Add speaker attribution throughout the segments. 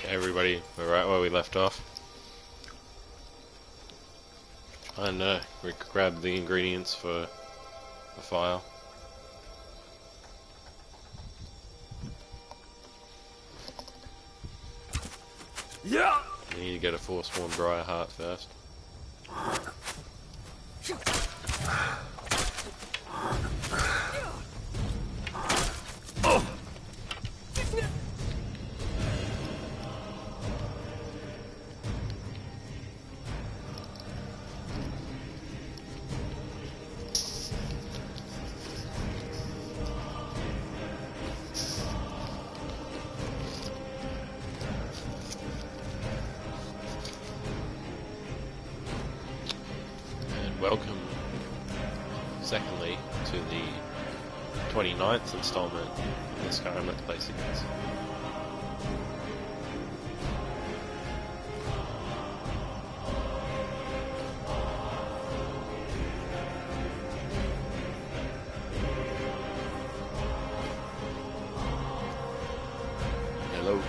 Speaker 1: Everybody, we're right where we left off. I know, we grabbed the ingredients for the file.
Speaker 2: Yeah.
Speaker 1: You need to get a Forsworn Briar Heart first. Welcome, secondly, to the 29th installment in the Skyrim Let's Play series. Hello.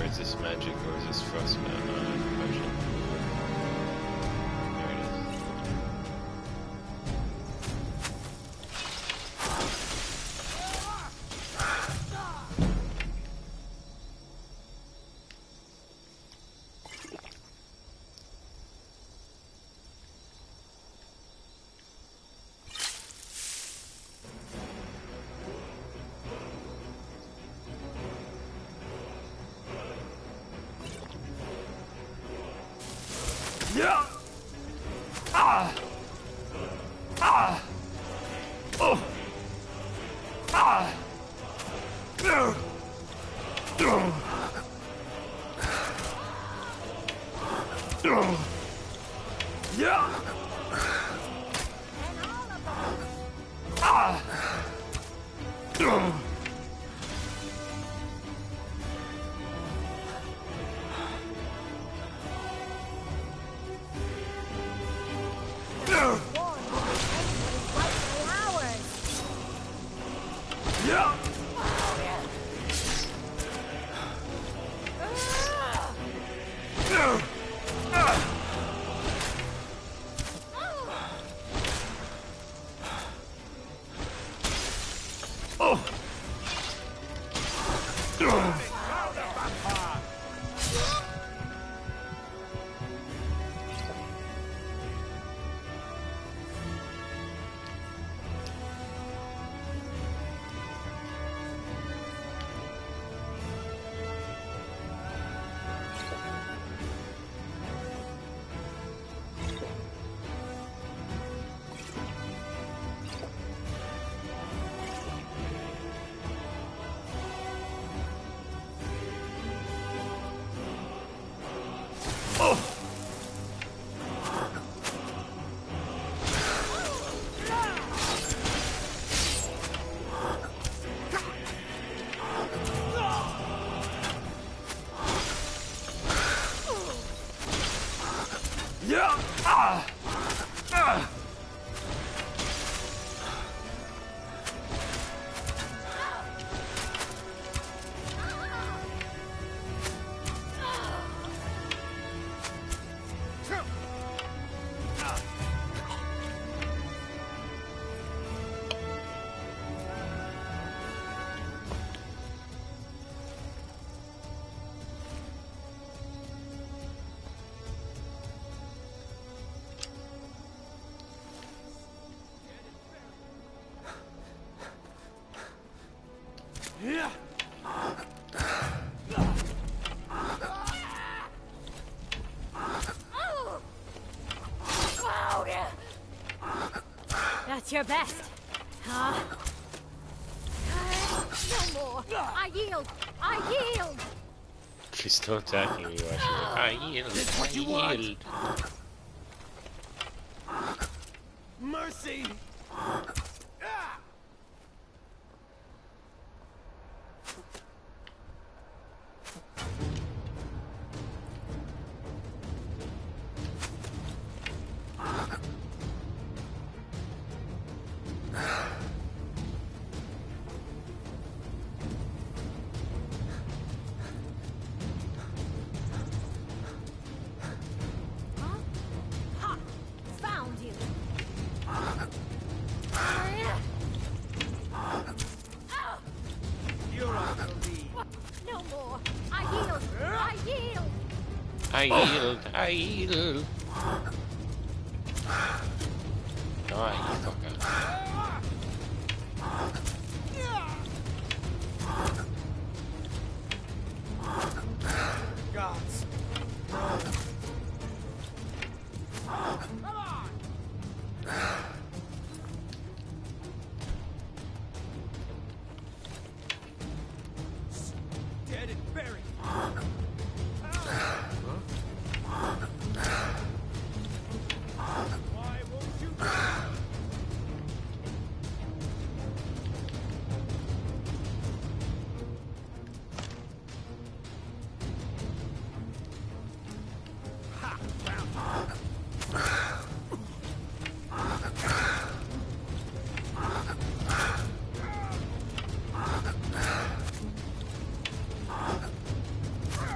Speaker 1: Is this magic or is this frost potion? There it is.
Speaker 2: Yeah. Ah. Ah. Oh. Ah. No. No. No. Yeah. Ah. No. Yeah. Oh.
Speaker 3: your best. Huh? No more. I yield. I yield.
Speaker 1: She's still attacking me while she's like, I yield,
Speaker 2: what you
Speaker 1: I
Speaker 2: want.
Speaker 1: yield.
Speaker 2: Mercy! Ah!
Speaker 3: Huh? Ha! Found you.
Speaker 2: You're on the lead.
Speaker 3: No more. I yield. I yield.
Speaker 1: I yield, I yield. Die, you fucker.
Speaker 2: Gods. Come on! Dead and buried. Why won't you? Ha! Found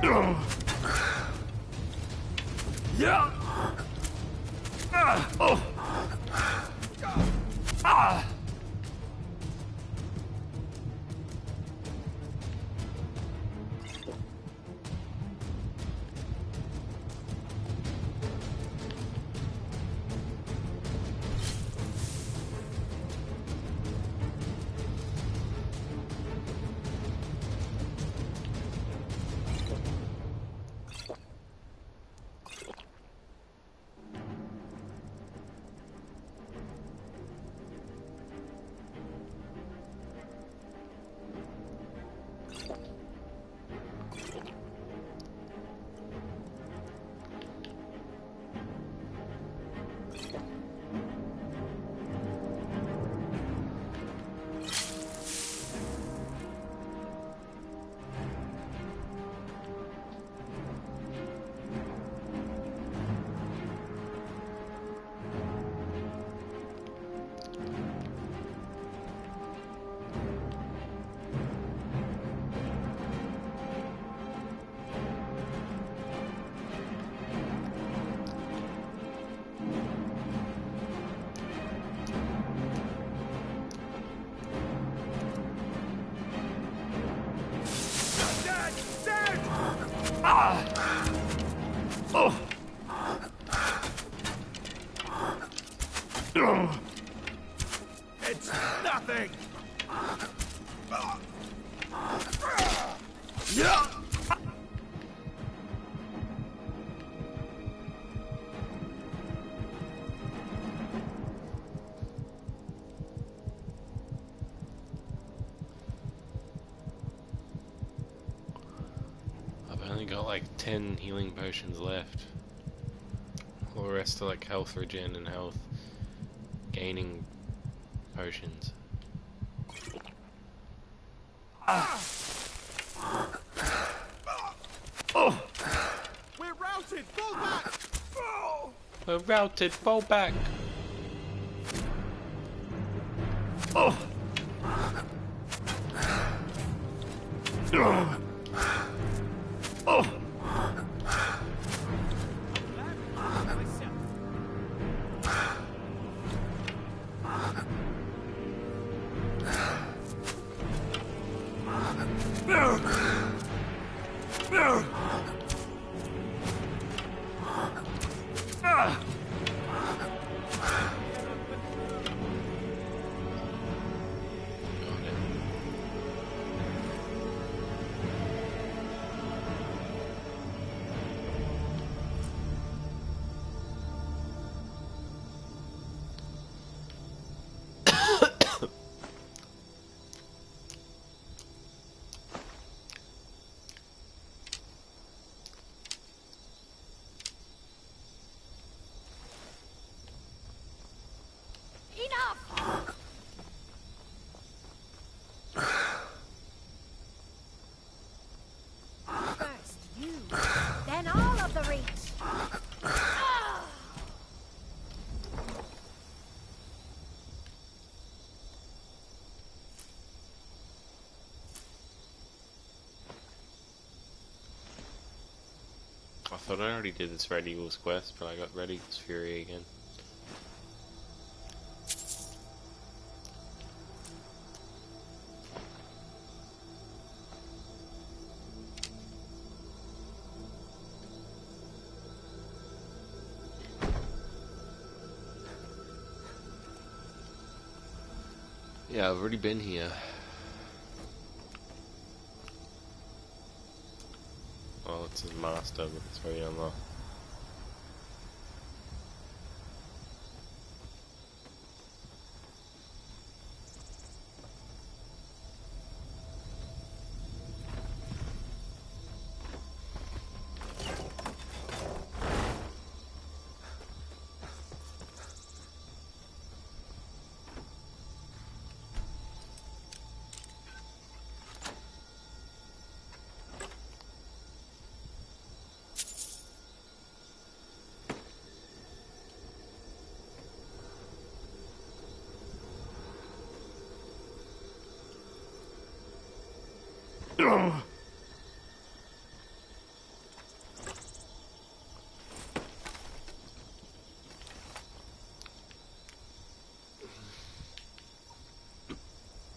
Speaker 2: you. Yeah. Oh. Ah. Dead! Dead! Ah! Oh! It's nothing! Yeah!
Speaker 1: I've only got like 10 healing potions left. All the rest are like health regen and health gaining potions.
Speaker 2: Oh! We're routed! Fall back! Oh!
Speaker 1: We're routed, fall back!
Speaker 2: Oh! Oh!
Speaker 1: Got it. thought I already did this Red Eagles quest, but I got Red Eagles Fury again. Yeah, I've already been here. Well, it's a master, but it's very unlocked.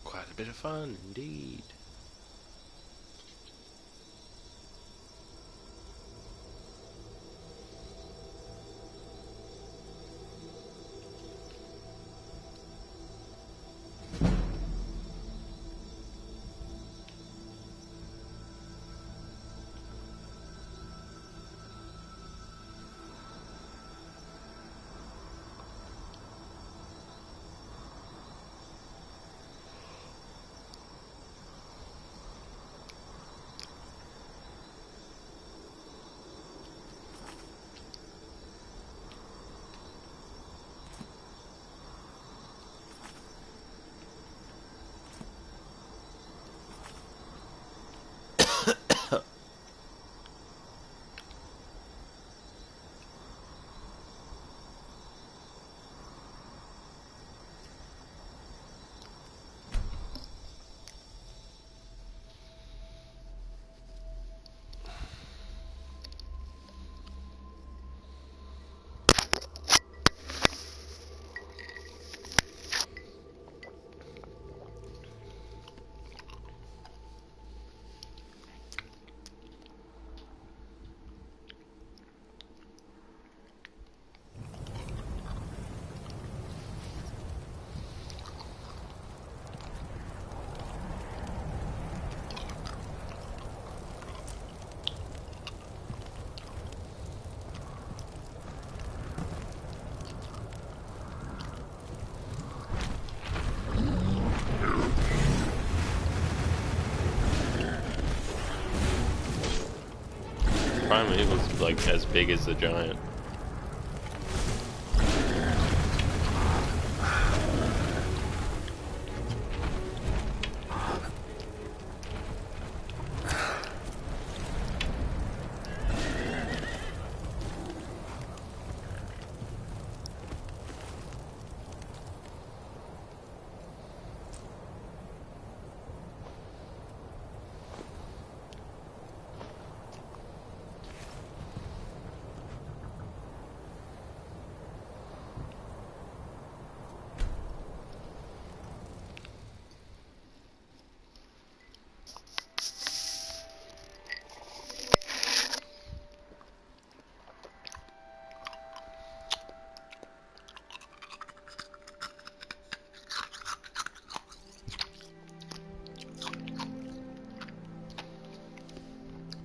Speaker 1: Quite a bit of fun, indeed. Prime Eagle's like as big as the giant.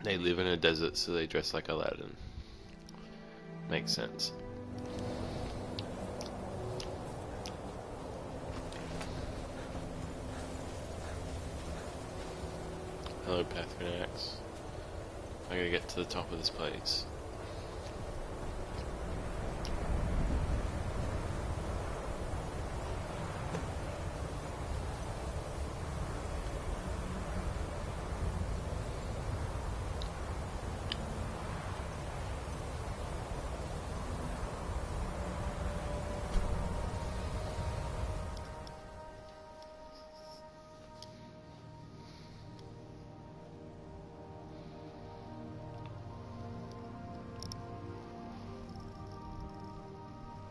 Speaker 1: They live in a desert, so they dress like Aladdin. Makes sense. Hello, Pathfinax. I gotta get to the top of this place.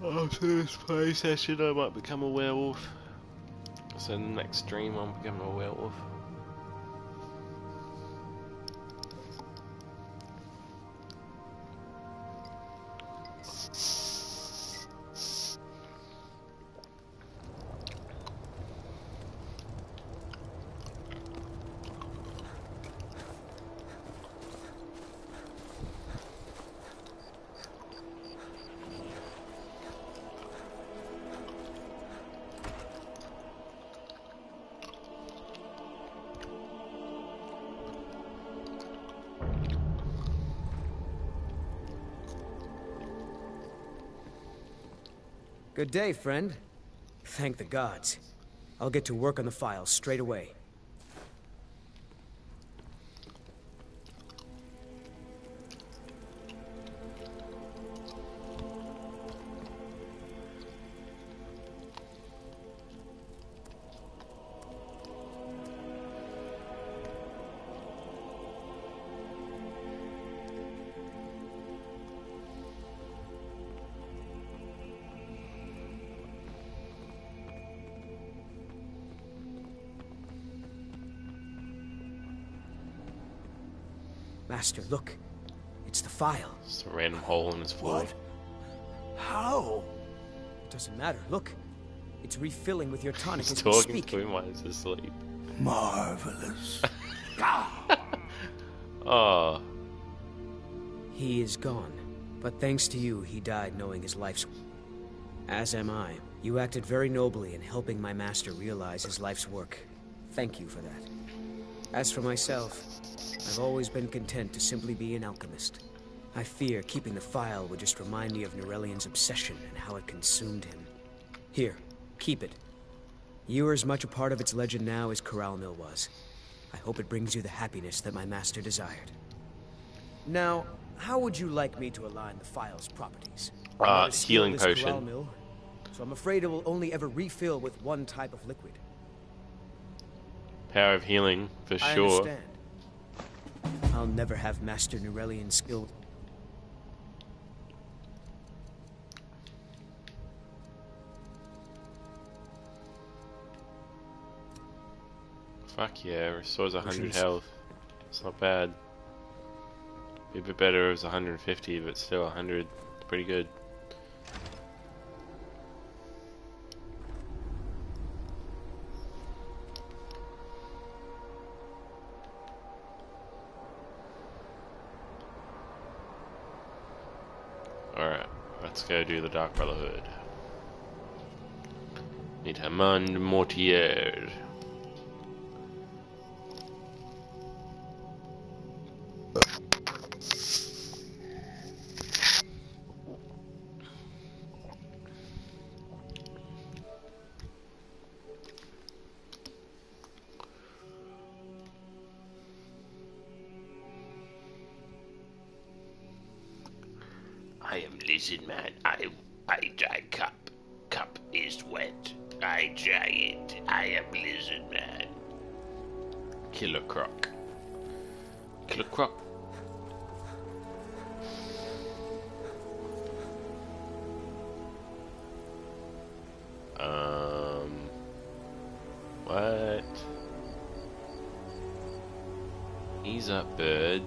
Speaker 1: After this play session, I might become a werewolf. So in the next stream, I'm becoming a werewolf.
Speaker 4: Good day, friend. Thank the gods. I'll get to work on the files straight away. Master, look. It's the file.
Speaker 1: Just a random hole in his floor.
Speaker 2: What? How?
Speaker 4: It doesn't matter. Look. It's refilling with your tonic
Speaker 1: He's
Speaker 4: as we
Speaker 1: talking
Speaker 4: speak.
Speaker 1: to him while he's asleep.
Speaker 2: Marvelous.
Speaker 1: Oh,
Speaker 4: He is gone. But thanks to you, he died knowing his life's... As am I. You acted very nobly in helping my master realize his life's work. Thank you for that. As for myself, I've always been content to simply be an alchemist. I fear keeping the file would just remind me of Norellian's obsession and how it consumed him. Here, keep it. You are as much a part of its legend now as Corral Mill was. I hope it brings you the happiness that my master desired. Now, how would you like me to align the file's properties? Not as
Speaker 1: healing
Speaker 4: skilled as
Speaker 1: potion.
Speaker 4: Corral Mill, so I'm afraid it will only ever refill with one type of liquid.
Speaker 1: power of healing for
Speaker 4: I
Speaker 1: sure.
Speaker 4: understand. I'll never have Master Norellian's skill.
Speaker 1: Fuck yeah, restores 100
Speaker 4: Potions.
Speaker 1: health. It's not bad. Be a bit better if it was 150, but still 100. It's pretty good. Alright, let's go do the Dark Brotherhood. Need Hamon Mortier. I am Lizard Man. I dry cup. Cup is wet. I dry it. I am Lizard Man. Killer Croc. Killer Croc. What? Ease up, bird.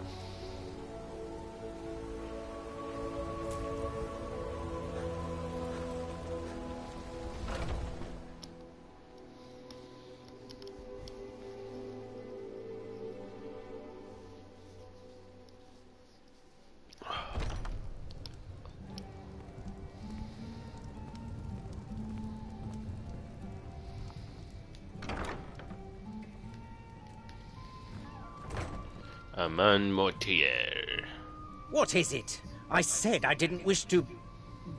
Speaker 1: Amon Mortier.
Speaker 5: What is it? I said I didn't wish to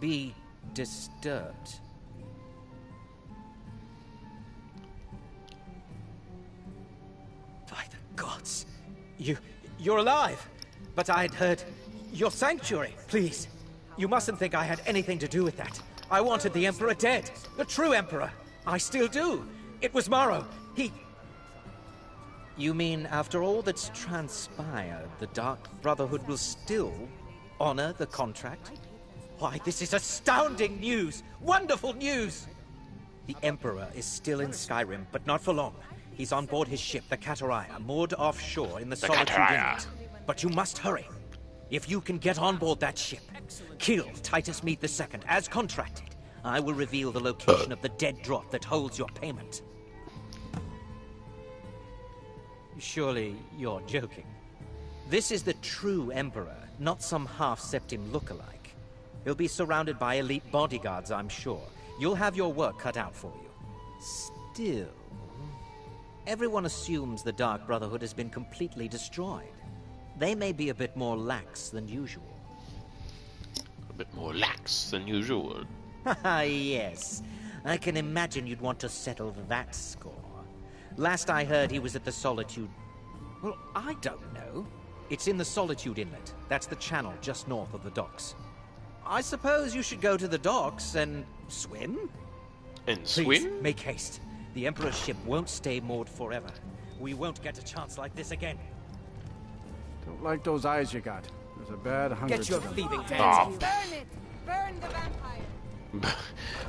Speaker 5: be disturbed. By the gods. You're alive. But I'd heard your sanctuary. Please. You mustn't think I had anything to do with that. I wanted the Emperor dead. The true Emperor. I still do. It was Morrow. He... You mean after all that's transpired, the Dark Brotherhood will still honor the contract? Why, this is astounding news! Wonderful news! The Emperor is still in Skyrim, but not for long. He's on board his ship, the Kataraya, moored offshore in the Solitude
Speaker 1: Kataraya.
Speaker 5: Inlet. But you must hurry. If you can get on board that ship, kill Titus Mead II, as contracted, I will reveal the location of the dead drop that holds your payment. Surely you're joking. This is the true Emperor, not some half-septim lookalike. He'll be surrounded by elite bodyguards, I'm sure. You'll have your work cut out for you. Still, everyone assumes the Dark Brotherhood has been completely destroyed. They may be a bit more lax than usual.
Speaker 1: A bit more lax than usual.
Speaker 5: Haha, yes. I can imagine you'd want to settle that score. Last I heard, he was at the Solitude... Well, I don't know. It's in the Solitude Inlet. That's the channel just north of the docks. I suppose you should go to the docks and swim?
Speaker 1: And
Speaker 5: Please,
Speaker 1: swim?
Speaker 5: make haste. The Emperor's ship won't stay moored forever. We won't get a chance like this again.
Speaker 2: Don't like those eyes you got. There's a bad hunger.
Speaker 5: Get your
Speaker 2: to them.
Speaker 5: thieving hands
Speaker 1: Oh.
Speaker 5: off.
Speaker 3: Burn it! Burn the vampire!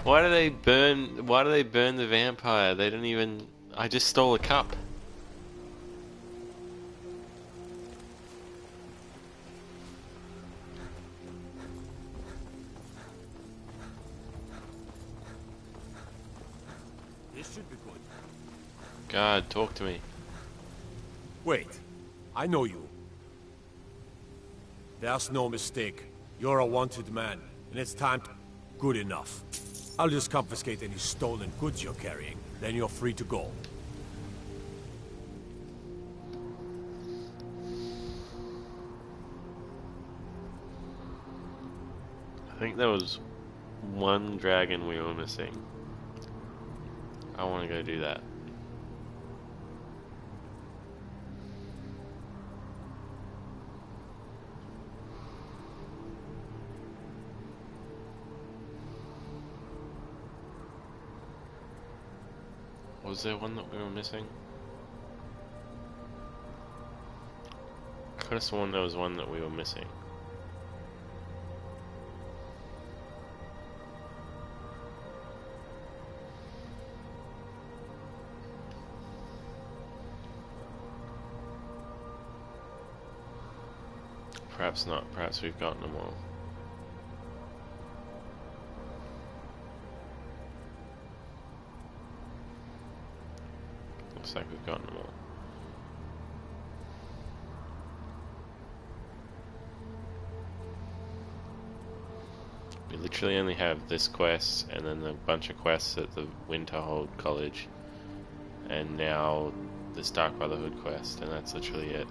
Speaker 1: Why do they burn the vampire? They don't even... I just stole a cup.
Speaker 6: This should be good.
Speaker 1: God, talk to me.
Speaker 6: Wait, I know you. There's no mistake. You're a wanted man, and it's time to... Good enough. I'll just confiscate any stolen goods you're carrying. Then you're free to go.
Speaker 1: I think there was one dragon we were missing. I want to go do that. Was there one that we were missing? I could have sworn there was one that we were missing. Perhaps not. Perhaps we've gotten them all. Looks like we've gotten them all. We literally only have this quest and then a bunch of quests at the Winterhold College and now this Dark Brotherhood quest, and that's literally it.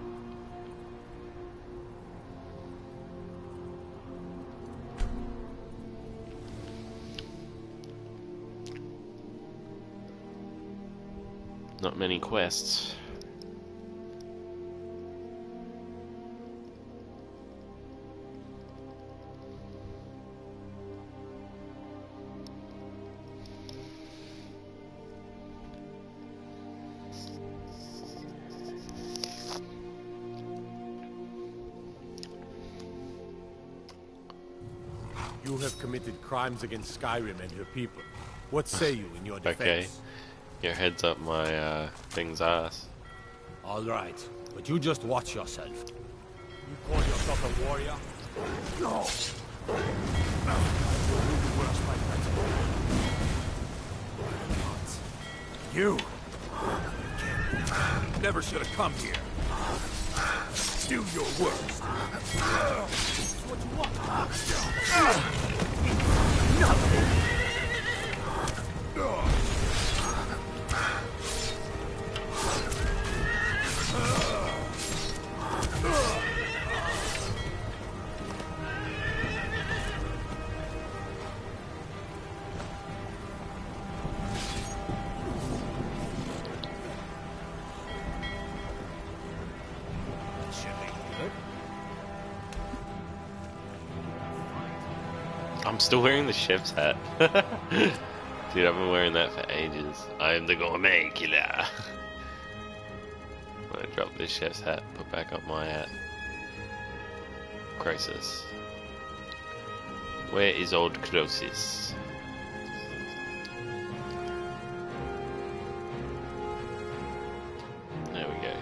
Speaker 1: Not many quests.
Speaker 6: You have committed crimes against Skyrim and her people. What say you in your defense?
Speaker 1: Okay. Your head's up my thing's ass.
Speaker 6: All right, but you just watch yourself. You call yourself a warrior? No. You never should have come here. Do your worst. What you want? Nothing.
Speaker 1: I'm still wearing the chef's hat. Dude, I've been wearing that for ages. I am the gourmet killer. I'm gonna drop this chef's hat, put back up my hat. Crisis. Where is old Croesus? There we go.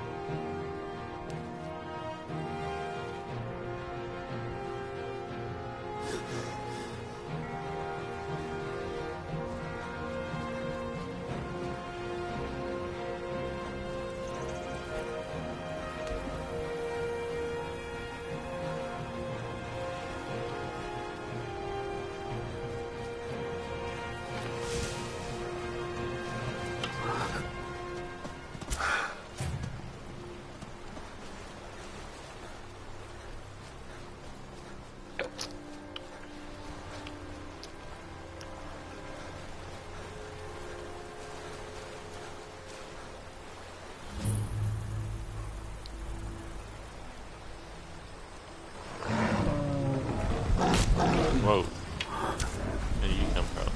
Speaker 1: Whoa. Where did you come from?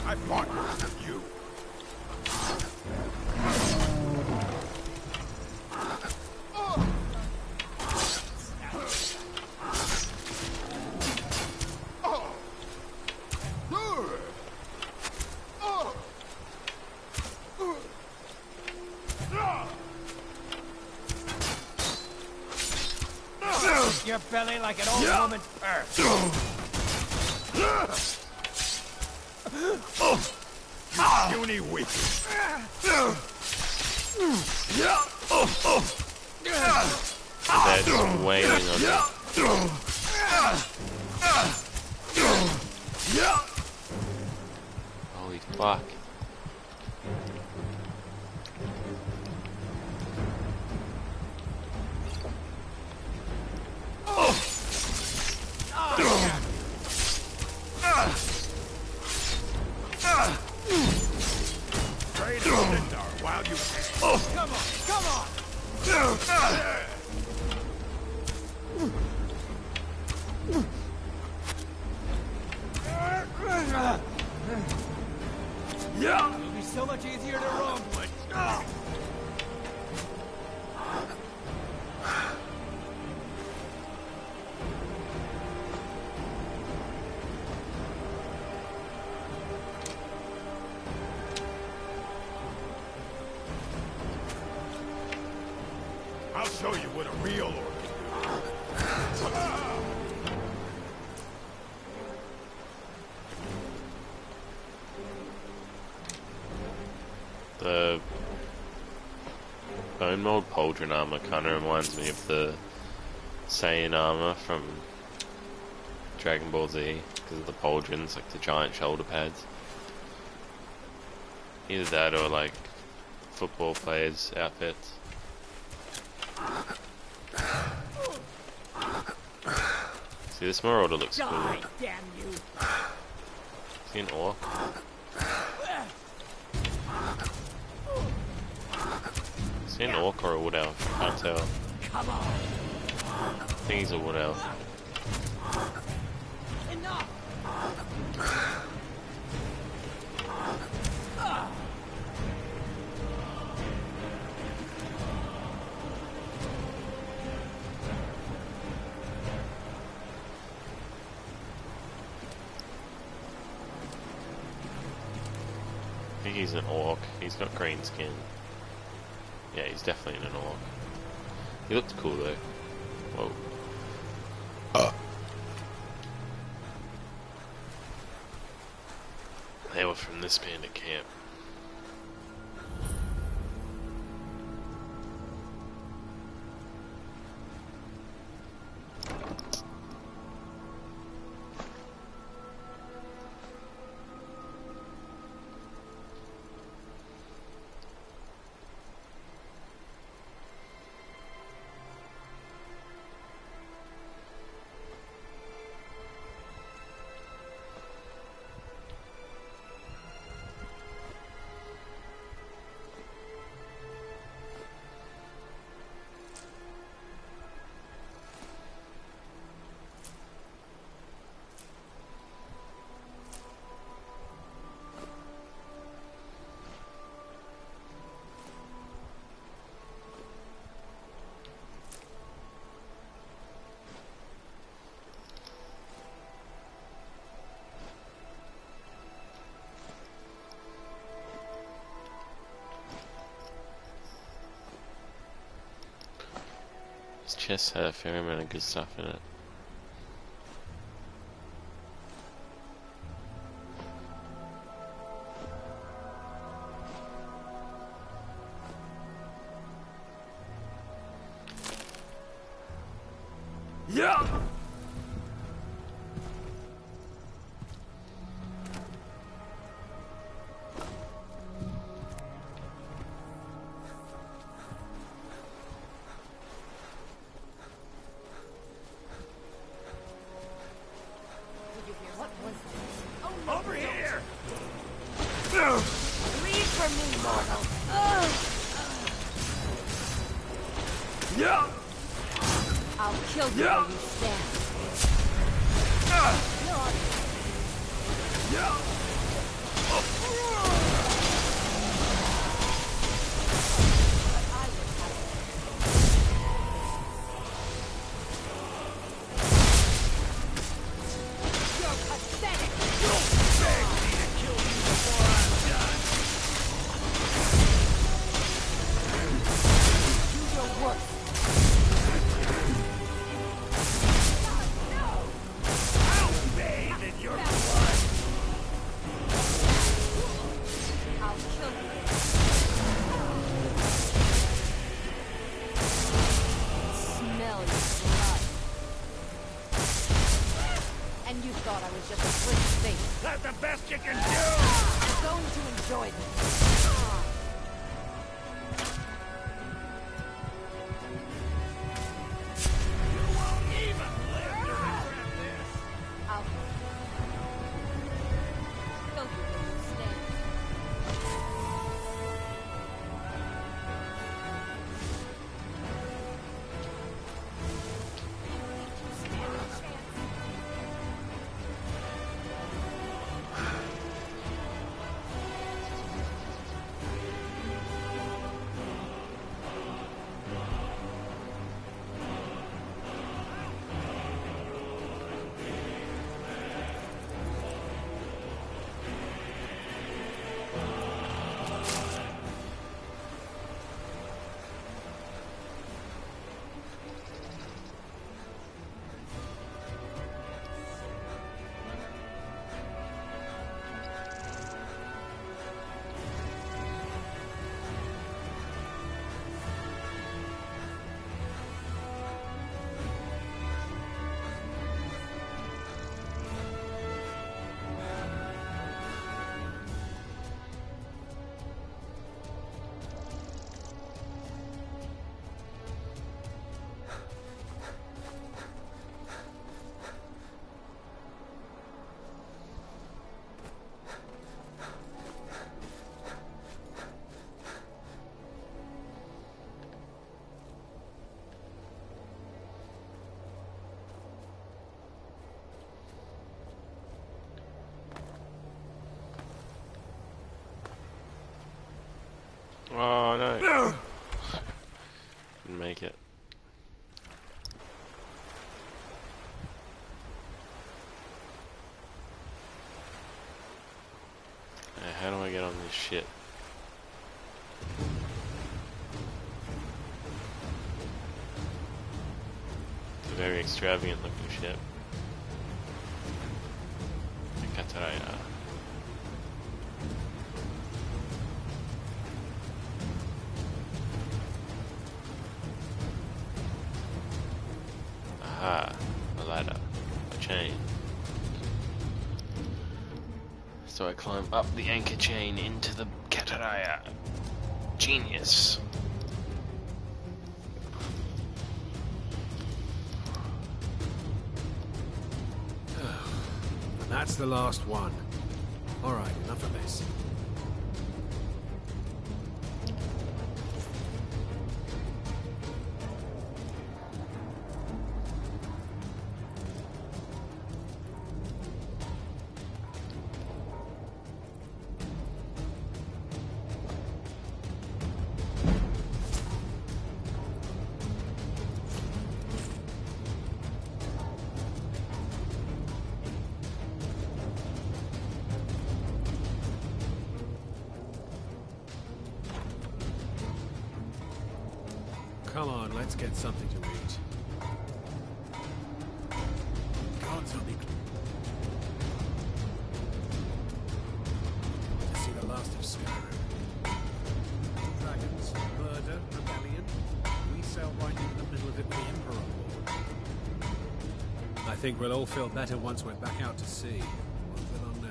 Speaker 2: I fought with you.
Speaker 5: Your belly like an old woman's purse.
Speaker 2: Puny weak.
Speaker 1: That's wailing on me. Holy fuck.
Speaker 2: Trade a Sindar while you can.
Speaker 5: Come on, come on! It'll be so much easier to roam when...
Speaker 2: I'll show you what a real orc
Speaker 1: The bone mold pauldron armor kind of reminds me of the Saiyan armor from Dragon Ball Z because of the pauldrons, like the giant shoulder pads. Either that or like football players' outfits. See, this Marauder looks cool.
Speaker 5: Die, damn you!
Speaker 1: Is he an orc? Is he an orc or a wood elf? I can't tell.
Speaker 5: Come on!
Speaker 1: I think he's a wood elf.
Speaker 5: Enough!
Speaker 1: I think he's an orc. He's got green skin. Yeah, he's definitely an orc. He looks cool though. Whoa. They were from this bandit camp. This chest had a fair amount of good stuff in it.
Speaker 6: Yeah!
Speaker 3: What was that? Oh, no,
Speaker 6: Over here!
Speaker 3: Leave from me, mortal.
Speaker 6: Yeah!
Speaker 3: I'll kill you
Speaker 6: Yeah.
Speaker 3: where you stand. You're pathetic. Do your worst. I'll kill you. Smell your blood. And you thought I was just a pretty face.
Speaker 6: That's the best you can do!
Speaker 3: I'm going to enjoy this. I'll kill you where you stand.
Speaker 1: Oh no. Didn't make it. How do I get on this shit? It's a very extravagant looking ship. Kataraya. Aha, a ladder, a chain. So I climb up the anchor chain into the Kataraya. Genius.
Speaker 6: That's the last one. Alright, enough of this. Come on, let's get something to eat. Gods will be to see the last of Skyrim. Dragons, murder, rebellion. We sail right into the middle of it with the Emperor on board. I think we'll all feel better once we're back out to sea. What's it on now?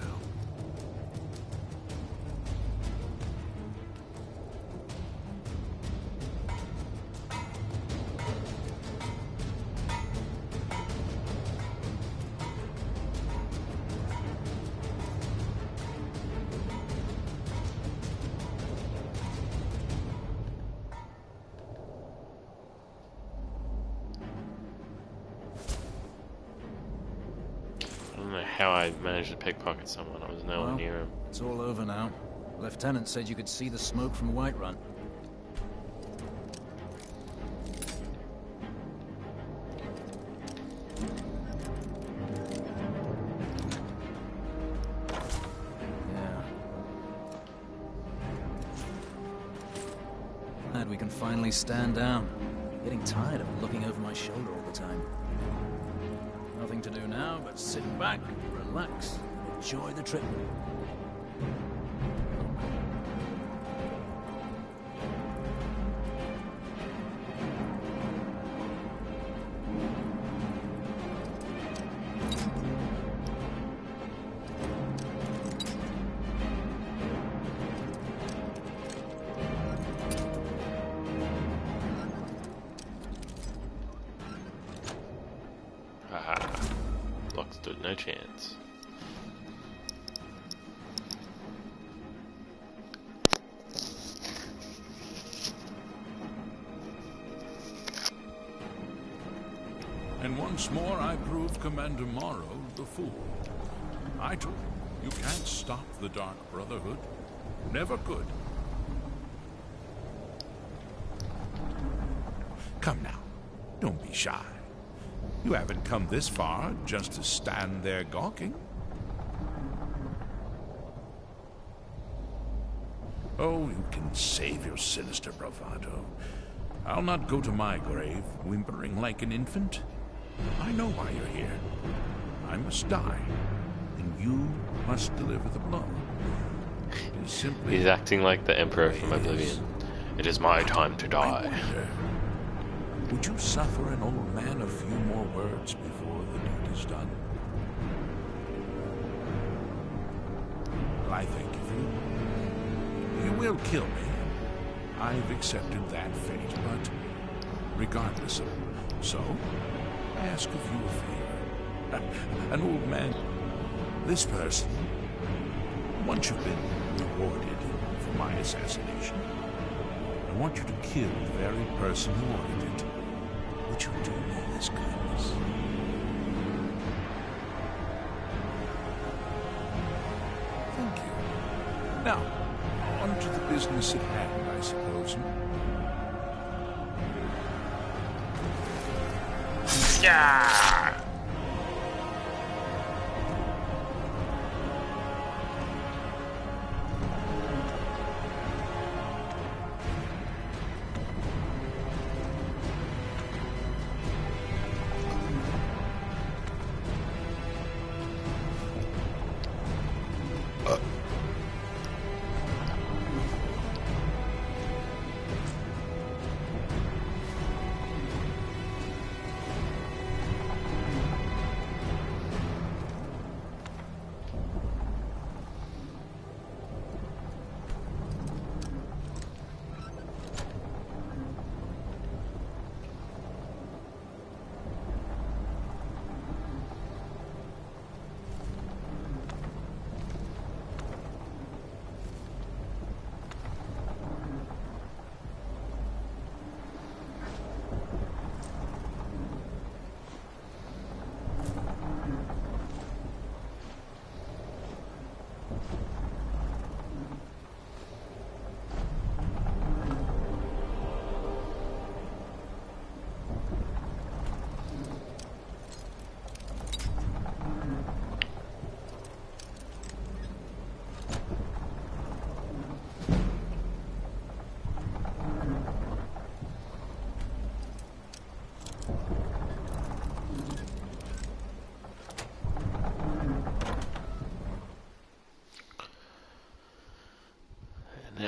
Speaker 1: I don't know how I managed to pickpocket someone. I was nowhere near him.
Speaker 7: It's all over now. Lieutenant said you could see the smoke from Whiterun. Yeah. Glad we can finally stand down. Getting tired of looking over my shoulder all the time. Nothing to do now but sit back, relax, and enjoy the trip.
Speaker 1: Haha. Block stood no chance.
Speaker 8: And once more I proved Commander Morrow the fool. I told him, you can't stop the Dark Brotherhood. Never could. Come now, don't be shy. You haven't come this far just to stand there gawking. Oh, you can save your sinister bravado. I'll not go to my grave whimpering like an infant. I know why you're here. I must die, and you must deliver the blow. It is simply...
Speaker 1: He's acting like the Emperor from Oblivion. It is my time to
Speaker 8: I
Speaker 1: die.
Speaker 8: wonder, would you suffer an old man a few more words before the deed is done? I think of you. You will kill me. I've accepted that fate, but regardless of so, I ask of you a favor. An old man, this person, once you've been rewarded for my assassination, I want you to kill the very person who ordered it. Would you do me this kindness? Thank you. Now, on to the business at hand, I suppose.
Speaker 1: Yeah!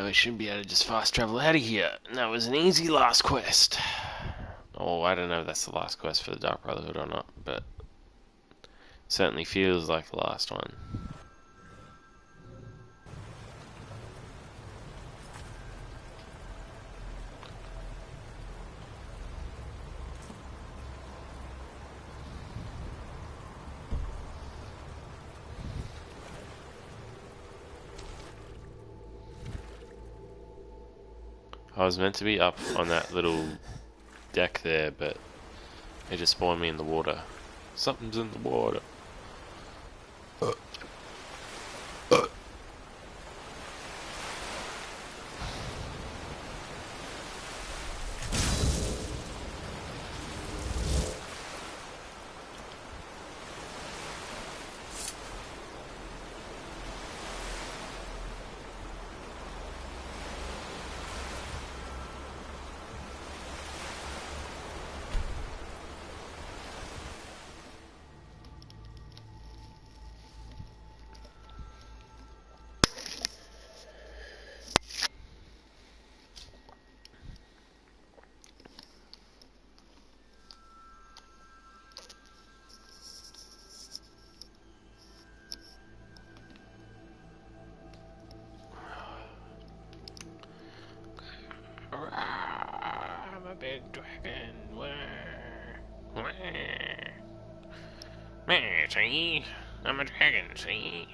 Speaker 1: I should be able to just fast travel out of here. And that was an easy last quest. Oh, I don't know if that's the last quest for the Dark Brotherhood or not, but it certainly feels like the last one. I was meant to be up on that little deck there, but it just spawned me in the water. Something's in the water. I'm a big dragon. See? I'm a dragon, see?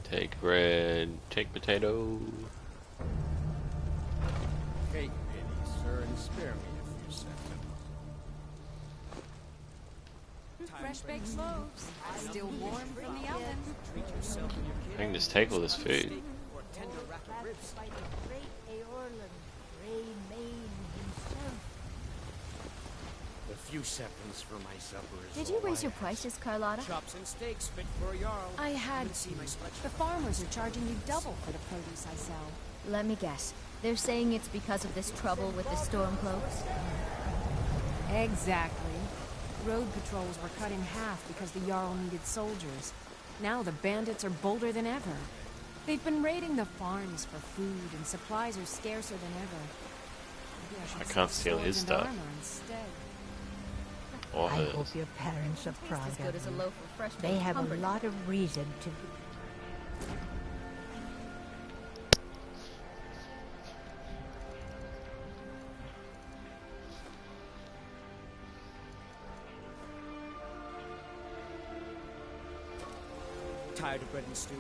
Speaker 1: Take bread, take potato.
Speaker 2: Take pity, sir, and spare me a few seconds.
Speaker 3: Fresh baked loaves, still warm from the oven.
Speaker 2: Treat yourself and your
Speaker 1: I can just take all this food.
Speaker 2: or tender rack of ribs.
Speaker 3: By the great Aorlan, Grey Mane himself.
Speaker 2: A few seconds for my supper is
Speaker 3: Did you
Speaker 2: all
Speaker 3: raise
Speaker 2: I
Speaker 3: your prices, Carlotta?
Speaker 2: ask. Chops and steaks fit for a jarl.
Speaker 9: I had...
Speaker 2: Come see my selection.
Speaker 9: The farmers are charging you double for the produce I sell.
Speaker 3: Let me guess. They're saying it's because of this trouble with the Stormcloaks?
Speaker 9: Exactly. Road patrols were cut in half because the Jarl needed soldiers. Now the bandits are bolder than ever. They've been raiding the farms for food, and supplies are scarcer than ever. Maybe I should
Speaker 1: I can't
Speaker 9: sell
Speaker 1: steal his
Speaker 9: swords and
Speaker 1: stuff.
Speaker 9: armor instead.
Speaker 1: Or
Speaker 10: I
Speaker 1: hers.
Speaker 10: hope your parents are
Speaker 3: Tastes
Speaker 10: proud
Speaker 3: as good
Speaker 10: of
Speaker 3: as a
Speaker 10: you.
Speaker 3: loaf of fresh
Speaker 10: They
Speaker 3: baked
Speaker 10: have a
Speaker 3: Cumberland.
Speaker 10: lot of reason to be.
Speaker 5: Tired of bread and stew?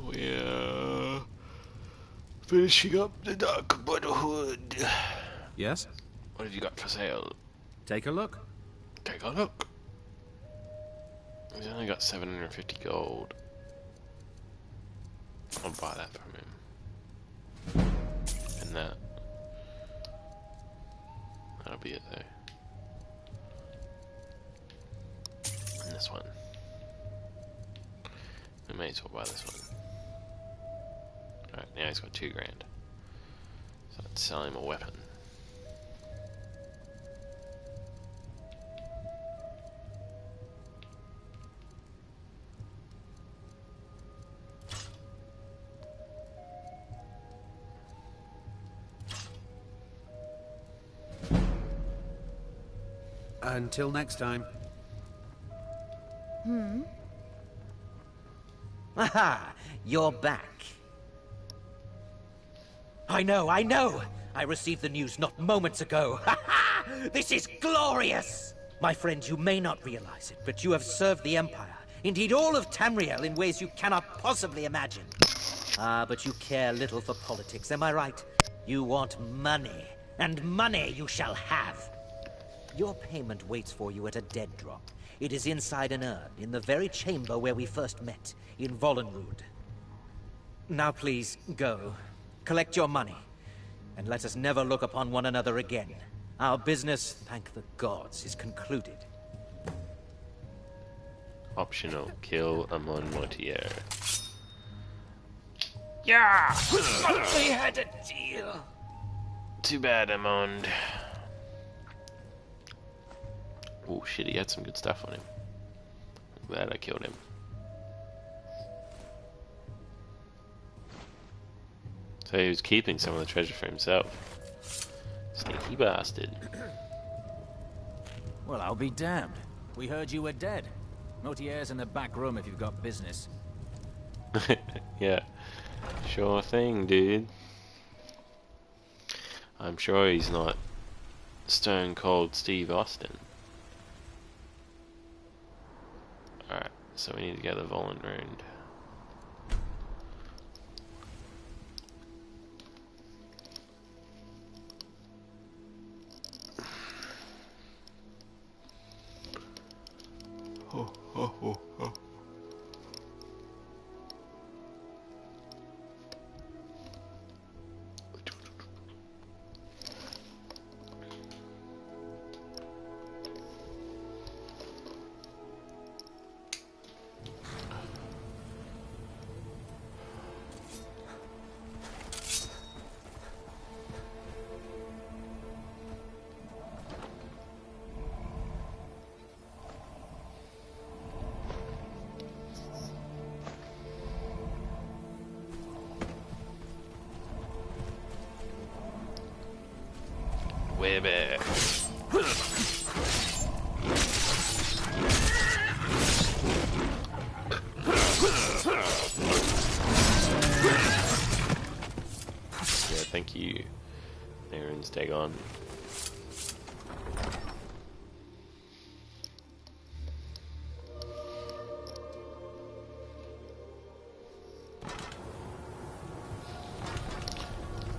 Speaker 1: We're finishing up the Dark Brotherhood.
Speaker 6: Yes?
Speaker 1: What have you got for sale?
Speaker 6: Take a look.
Speaker 1: Take a look. He's only got 750 gold. I'll buy that from him. And that. That'll be it though. And this one. We may as well buy this one. Alright, now he's got 2 grand. So let's sell him a weapon.
Speaker 6: Until next time.
Speaker 5: Aha! You're back. I know! I received the news not moments ago. Ha ha! This is glorious! My friend, you may not realize it, but you have served the Empire, indeed all of Tamriel, in ways you cannot possibly imagine. Ah, but you care little for politics, am I right? You want money, and money you shall have. Your payment waits for you at a dead drop. It is inside an urn, in the very chamber where we first met, in Vollenrood. Now please, go. Collect your money, and let us never look upon one another again. Our business, thank the gods, is concluded.
Speaker 1: Optional. Kill Amon Mortier. Yeah!
Speaker 5: We had a deal.
Speaker 1: Too bad, Amon. Oh shit, he had some good stuff on him. I'm glad I killed him. So he was keeping some of the treasure for himself. Sneaky bastard.
Speaker 7: Well, I'll be damned. We heard you were dead. Mortier's in the back room if you've got business.
Speaker 1: Yeah. Sure thing, dude. I'm sure he's not Stone Cold Steve Austin. Alright, so we need to get the Volant Rune. Oh, oh, oh, oh. We're back. Yeah, thank you. Aaron's Dagon.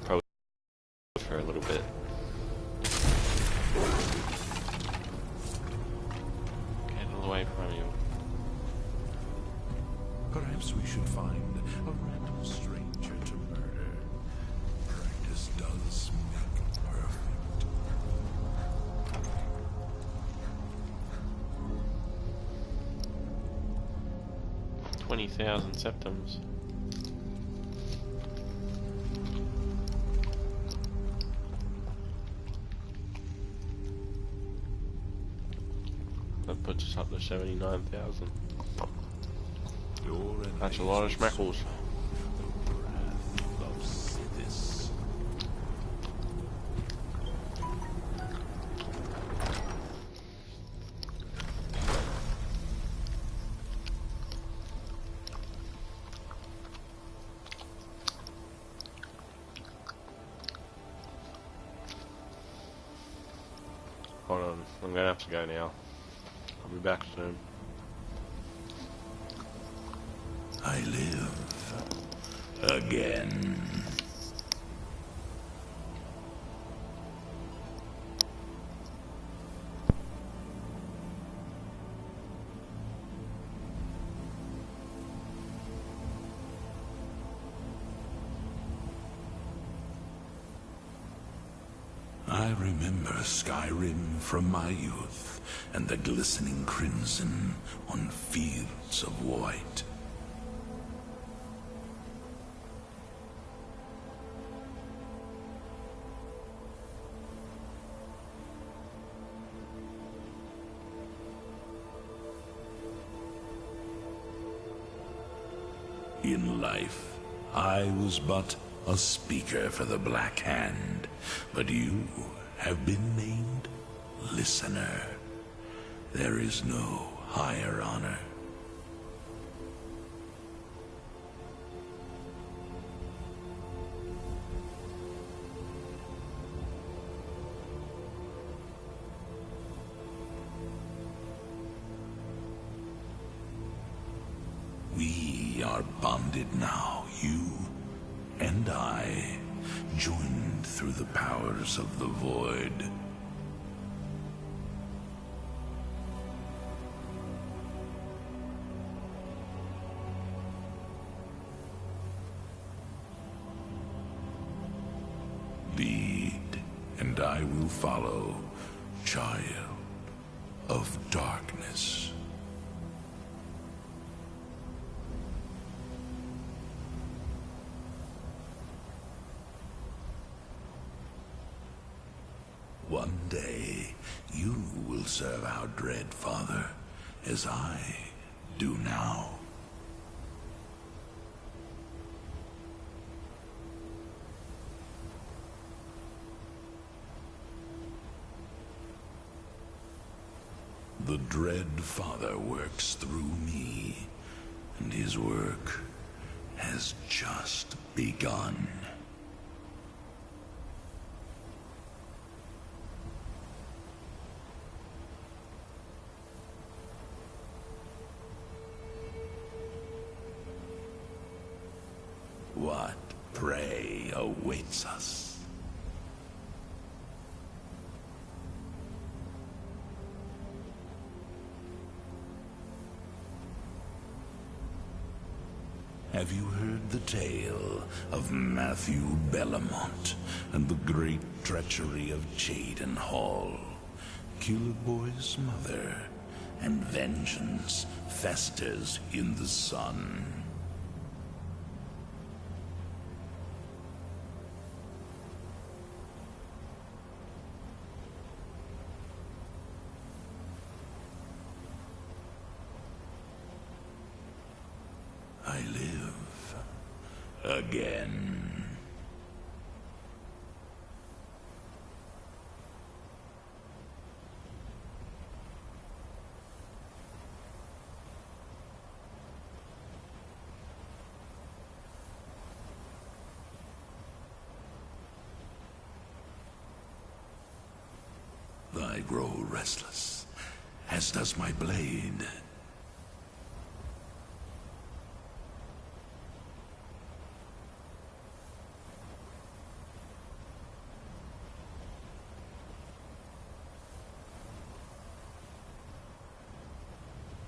Speaker 1: Probably for a little bit. Away from you.
Speaker 8: Perhaps we should find a random stranger to murder. Practice does make perfect.
Speaker 1: 20,000 septums. That puts us up to 79,000. That's a lot of schmeckles. Hold on, I'm gonna have to go now. I'll be back soon.
Speaker 8: I live again. I remember Skyrim from my youth, and the glistening crimson on fields of white. In life, I was but a speaker for the Black Hand, but you have been named Listener. There is no higher honor. We are bonded now, you and I, joined through the powers of the Void. Lead, and I will follow, child of darkness. One day, you will serve our dread father, as I do now. The dread father works through me, and his work has just begun. What prey awaits us? Have you heard the tale of Matthew Bellamont and the great treachery of Jaden Hall, Killerboy's mother, and vengeance festers in the sun? I live again. I grow restless, as does my blade.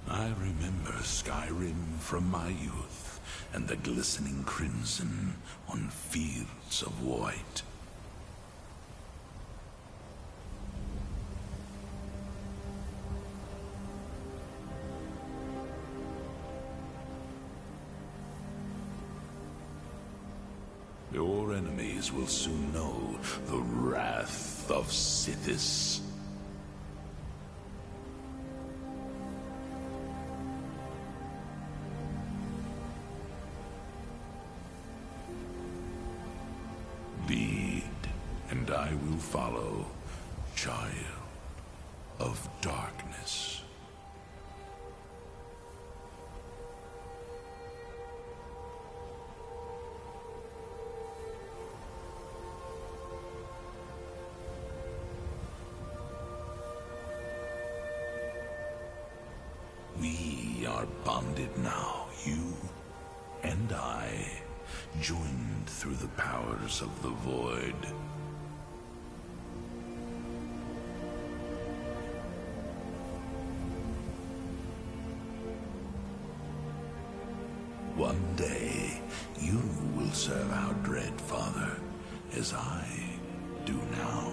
Speaker 8: I remember Skyrim from my youth, and the glistening crimson on fields of white. Your enemies will soon know the wrath of Sithis. Lead, and I will follow, child of darkness. We are bonded now, you and I, joined through the powers of the void. One day, you will serve our dread father, as I do now.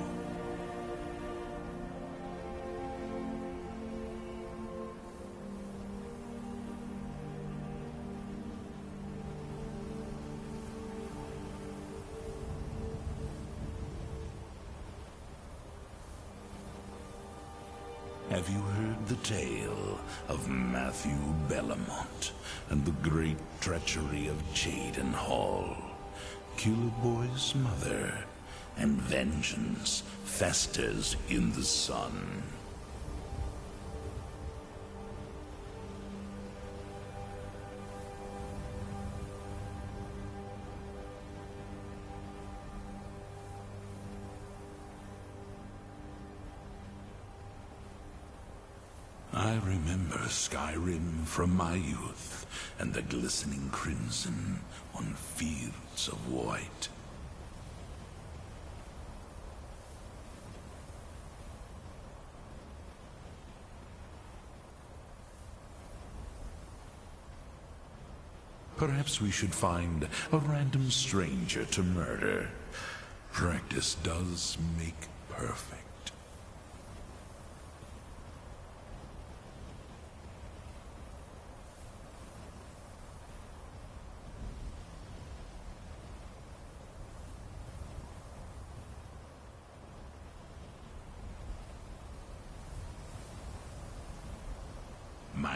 Speaker 8: Have you heard the tale of Matthew Bellamont and the great treachery of Jaden Hall, Killerboy's mother, and vengeance festers in the sun? I remember Skyrim from my youth, and the glistening crimson on fields of white. Perhaps we should find a random stranger to murder. Practice does make perfect.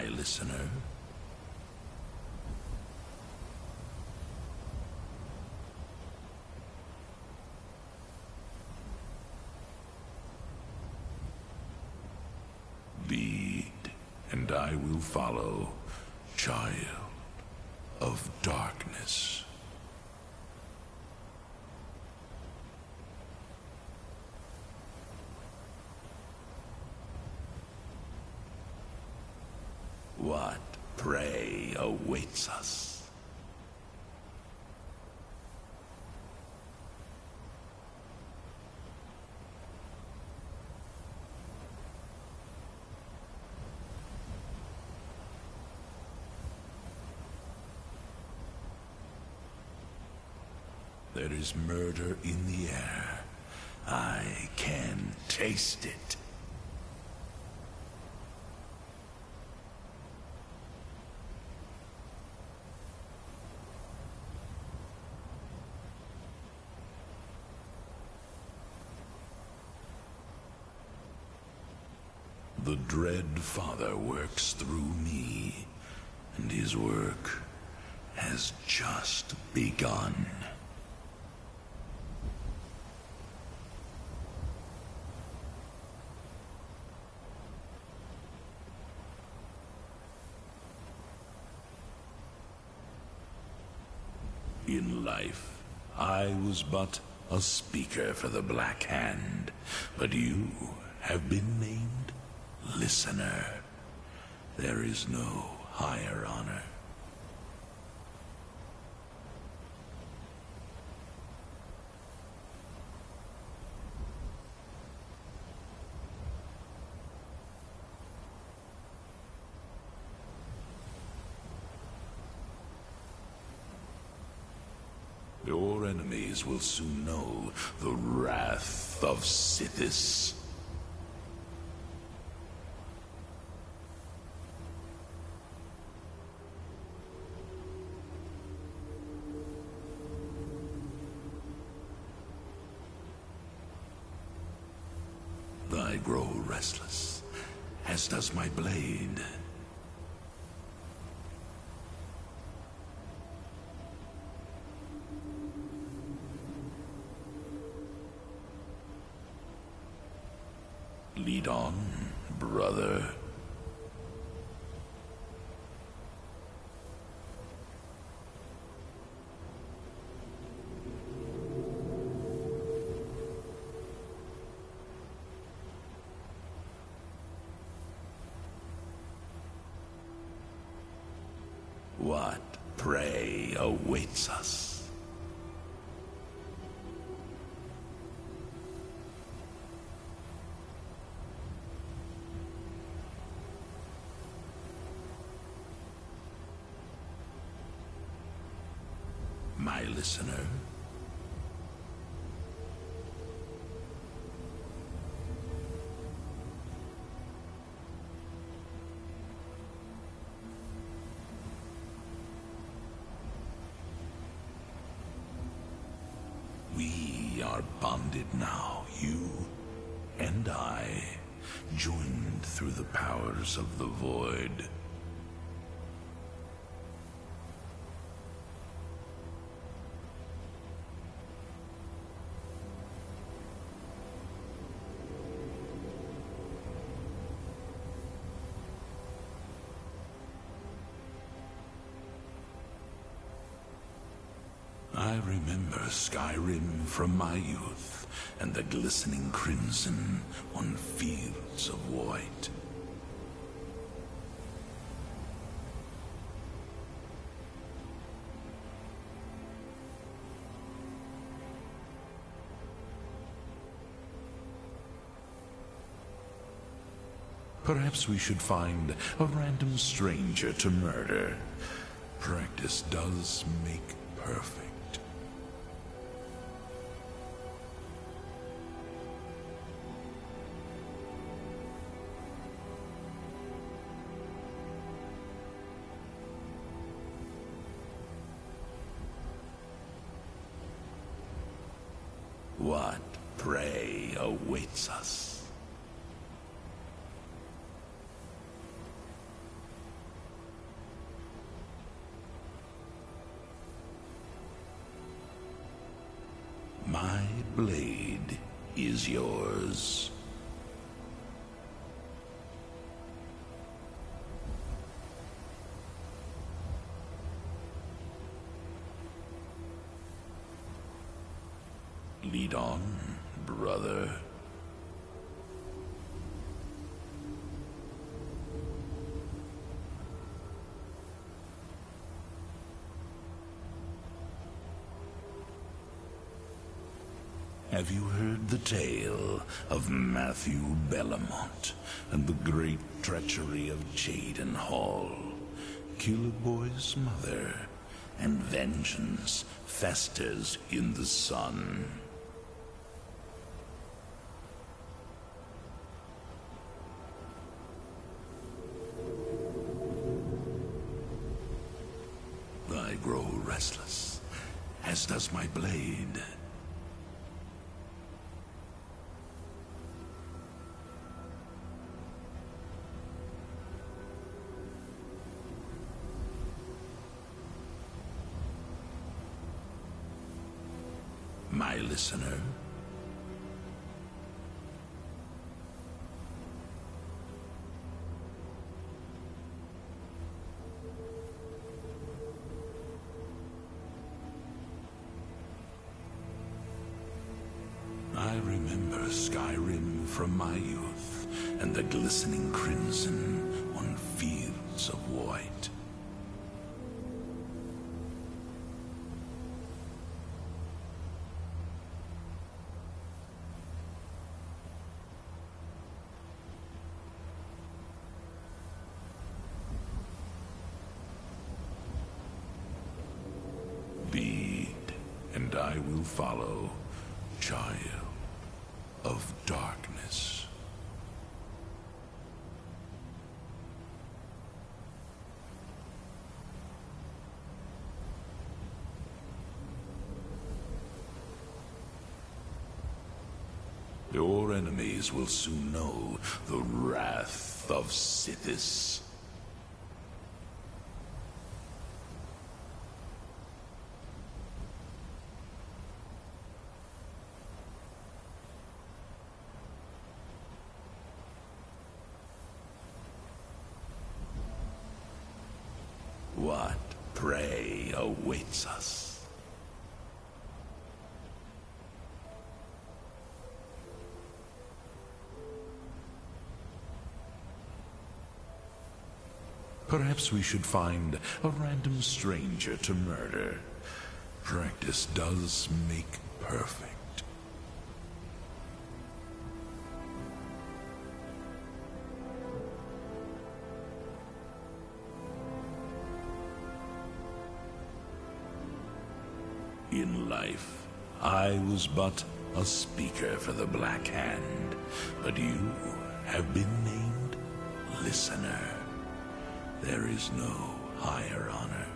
Speaker 8: my listener. Lead, and I will follow, child of darkness. What prey awaits us? There is murder in the air. I can taste it. The Dread Father works through me, and his work has just begun. In life, I was but a speaker for the Black Hand, but you have been named Listener. There is no higher honor. Your enemies will soon know the wrath of Sithis. I grow restless, as does my blade. Lead on, brother. What prey awaits us? My listener. We are bonded now, you and I, joined through the powers of the Void. I remember Skyrim from my youth, and the glistening crimson on fields of white. Perhaps we should find a random stranger to murder. Practice does make perfect. What prey awaits us? My blade is yours. Lead on, brother. Have you heard the tale of Matthew Bellamont and the great treachery of Jaden Hall, Killerboy's mother, and vengeance festers in the sun? I grow restless, as does my blade. My listener. I remember Skyrim from my youth, and the glistening crimson on fields of white. Lead, and I will follow, child of darkness. Your enemies will soon know the wrath of Sithis. What prey awaits us? Perhaps we should find a random stranger to murder. Practice does make perfect. In life, I was but a speaker for the Black Hand, but you have been named Listener. There is no higher honor.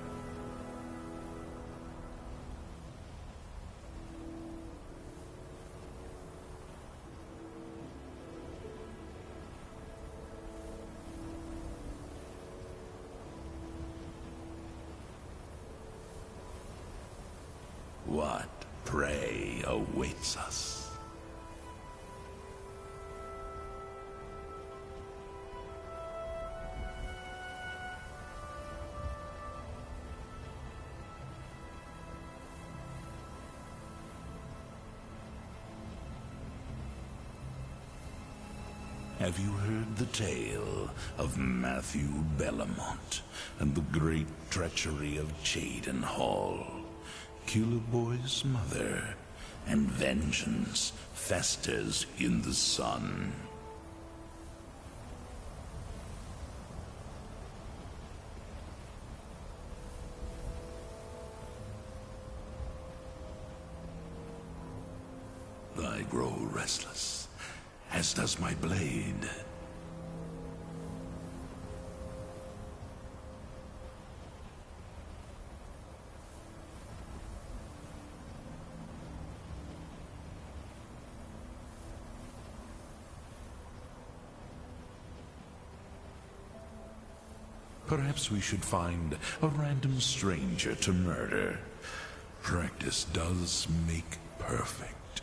Speaker 8: What prey awaits us? Have you heard the tale of Matthew Bellamont and the great treachery of Jaden Hall, Killerboy's mother, and vengeance festers in the sun? I grow restless, as does my blade. Perhaps we should find a random stranger to murder. Practice does make perfect.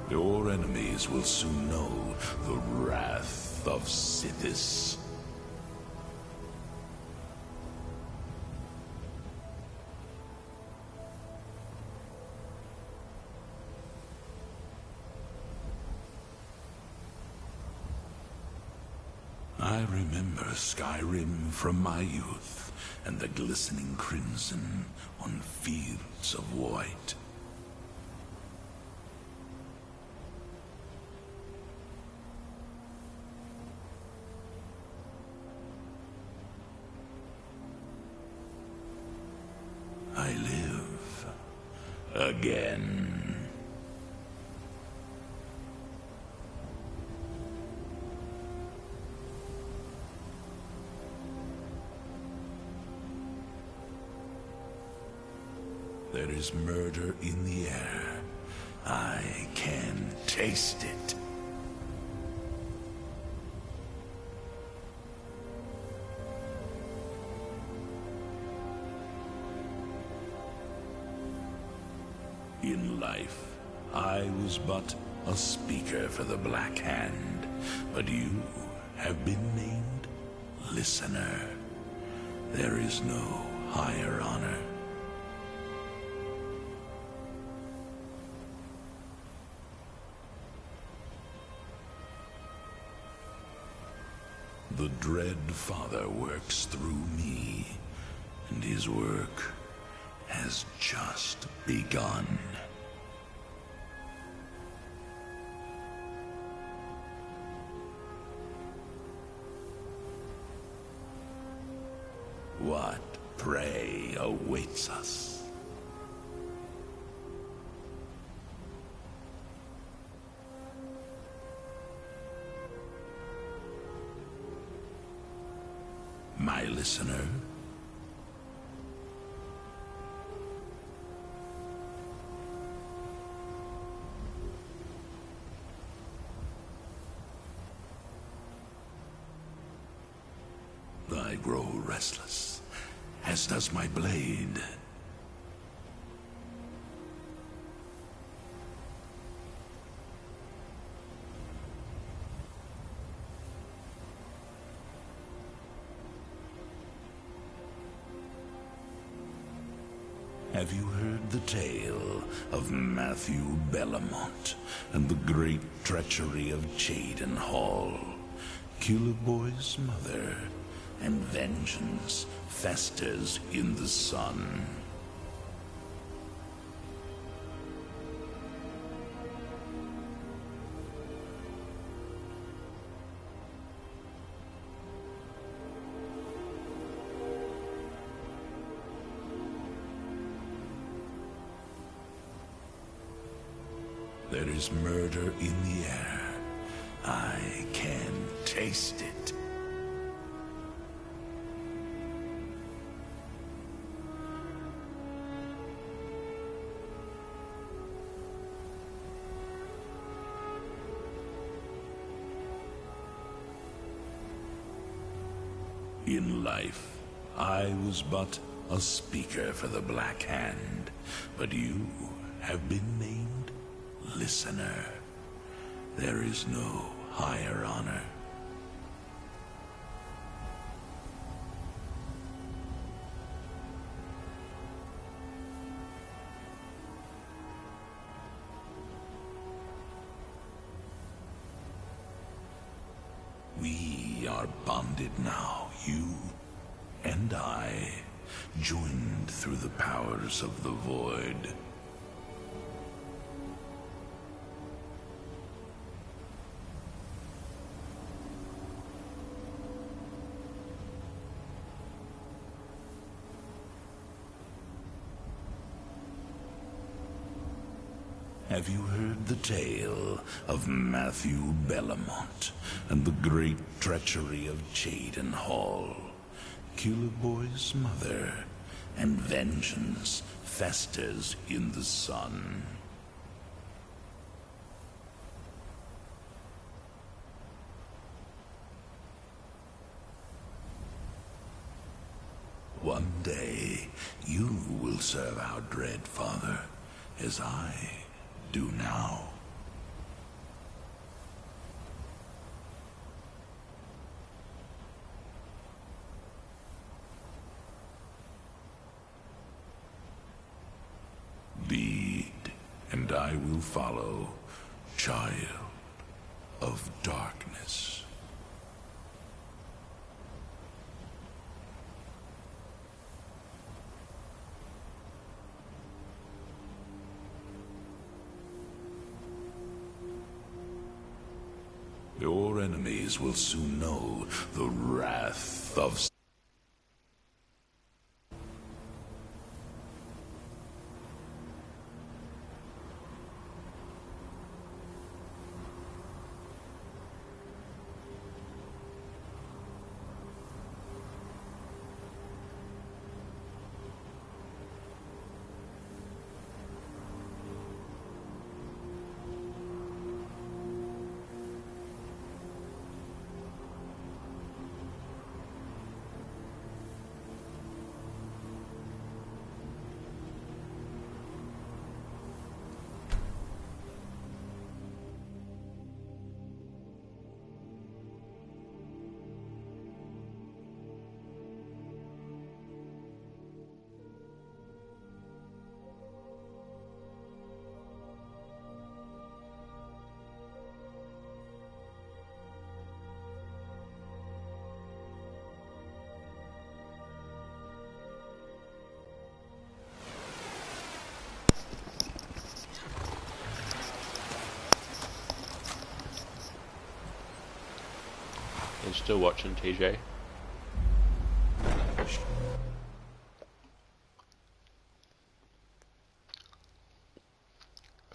Speaker 8: Your enemies will soon know the wrath of Sithis. I remember Skyrim from my youth, and the glistening crimson on fields of white. I live again. There is murder in the air. I can taste it. In life, I was but a speaker for the Black Hand, but you have been named Listener. There is no higher honor. The Dread Father works through me, and his work has just begun. What prey awaits us? My listener? I grow restless, as does my blade. Have you heard the tale of Matthew Bellamont and the great treachery of Chaden Hall? Killerboy's mother, and vengeance festers in the sun. There is murder in the air. I can taste it. In life, I was but a speaker for the Black Hand, but you have been named Listener. There is no higher honor. We are bonded now, you and I, joined through the powers of the Void. Have you heard the tale of Matthew Bellamont and the great treachery of Chaden Hall? killer boy's mother, and vengeance festers in the sun. One day, you will serve our dread father, as I do now. Lead, and I will follow, child of darkness. Your enemies will soon know the wrath of...
Speaker 1: You still watching, TJ? Because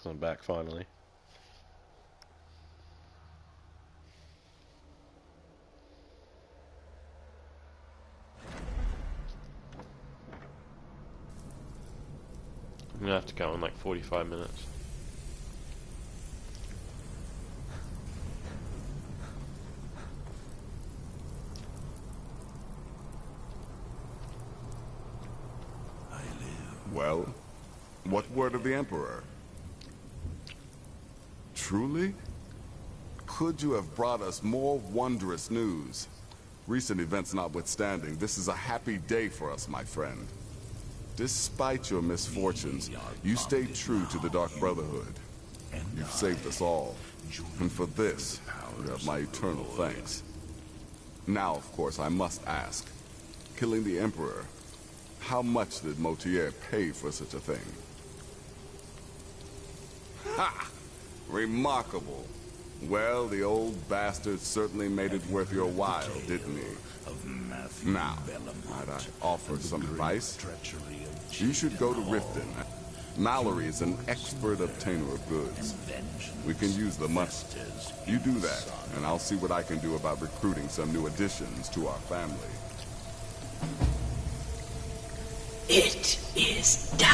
Speaker 1: I'm back finally. I'm gonna have to go in like 45 minutes.
Speaker 11: Well, what word of the Emperor? Truly? Could you have brought us more wondrous news? Recent events notwithstanding, this is a happy day for us, my friend. Despite your misfortunes, you stayed true to the Dark Brotherhood. You've saved us all, and for this, you have my eternal thanks. Now, of course, I must ask, killing the Emperor, how much did Motier pay for such a thing? Ha! Remarkable. Well, the old bastard certainly made it worth your while, didn't he? Now, might I offer some advice? You should go to Riften. Mallory is an expert obtainer of goods. We can use the money. You do that, and I'll see what I can do about recruiting some new additions to our family.
Speaker 12: It is done.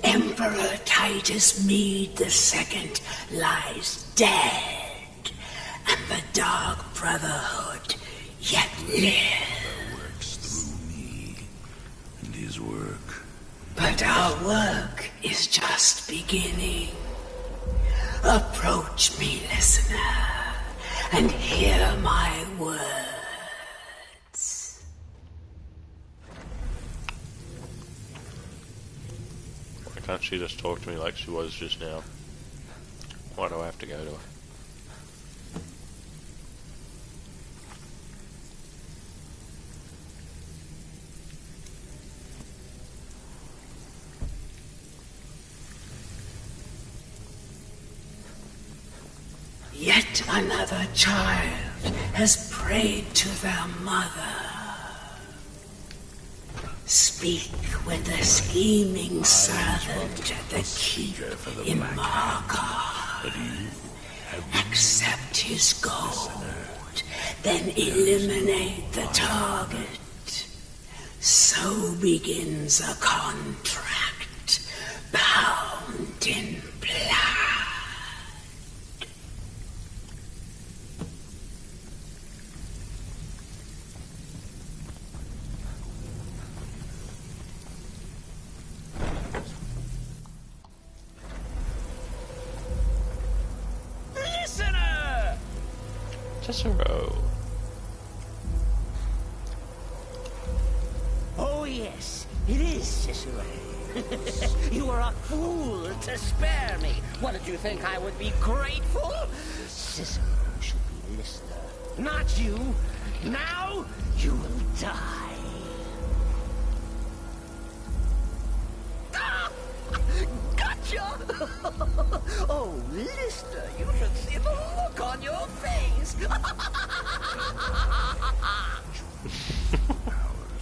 Speaker 12: Emperor Titus Mede II lies dead, and the Dark Brotherhood yet lives.
Speaker 8: Works through me and his work.
Speaker 12: But our work is just beginning. Approach me, listener, and hear my words.
Speaker 1: Why can't she just talk to me like she was just now? Why do I have to go to her?
Speaker 12: Yet another child has prayed to their mother. Speak with the scheming servant at the keep in Markar. Accept his gold then eliminate the target. So begins a contract bound in blood.
Speaker 7: Listener!
Speaker 1: Cicero.
Speaker 13: Oh yes, it is Cicero. You were a fool to spare me. What did you think, I would be grateful? Cicero should be listener, not you. Now you will die. Ah! Gotcha! Oh, listener, you should see the look on your face.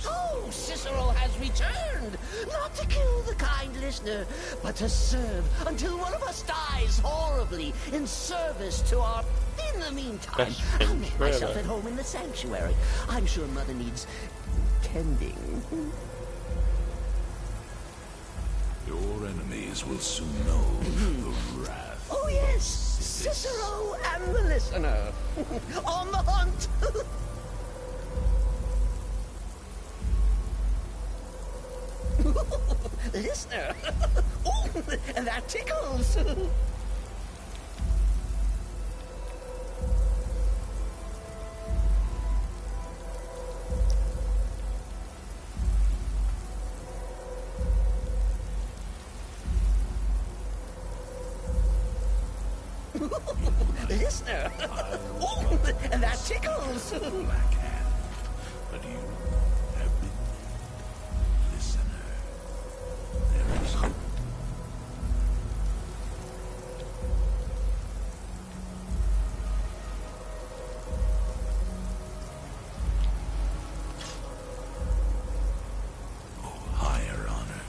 Speaker 13: Oh, Cicero has returned, not to kill the kind listener, but to serve until one of us dies horribly in service to our... In the meantime, I'll make myself at home in the sanctuary. I'm sure Mother needs tending.
Speaker 8: Your enemies will soon know the wrath.
Speaker 13: Oh yes, Cicero and the listener. On the hunt. Listener. Oh, that tickles. Listener. Oh, that tickles.
Speaker 8: Black hand. But you have been listener. There is hope. Oh, higher honor.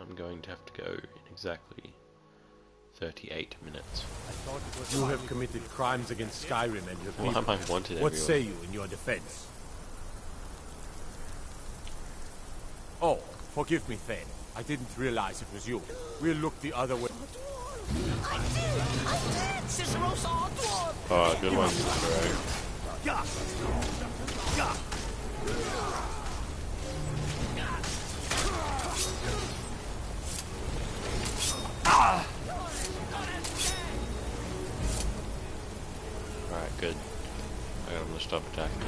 Speaker 1: I'm going to have to go in exactly 38 minutes.
Speaker 2: You have committed crimes against Skyrim and your people.
Speaker 1: Why am I wanted
Speaker 2: What
Speaker 1: everywhere?
Speaker 2: say you in your defense? Oh, forgive me, Thane. I didn't realize it was you. We'll look the other way.
Speaker 13: I did! Cicero saw a dwarf!
Speaker 1: Oh, good one, Cicero.
Speaker 2: Yeah. Yeah.
Speaker 1: Alright, good. I got him to stop attacking.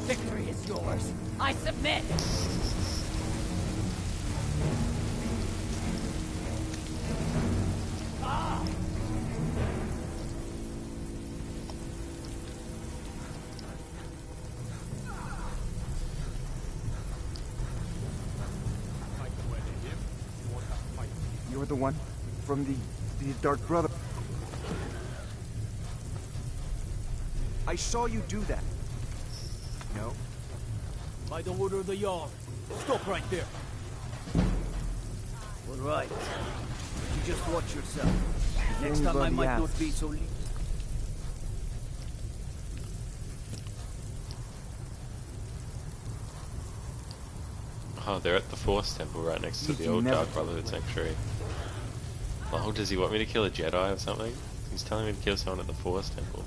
Speaker 13: Victory is yours. I submit.
Speaker 14: You're the one from the Dark Brother. I saw you do that. No?
Speaker 5: By the order of the Jarl. Stop right there.
Speaker 13: All right. You just watch yourself. Next time I
Speaker 14: Anybody
Speaker 13: might not
Speaker 14: asks.
Speaker 13: be so...
Speaker 1: Oh, they're at the Force Temple right next to
Speaker 14: You'd
Speaker 1: the old
Speaker 14: never
Speaker 1: Dark Brotherhood Sanctuary. Oh, does he want me to kill a Jedi or something? He's telling me to kill someone at the Force Temple.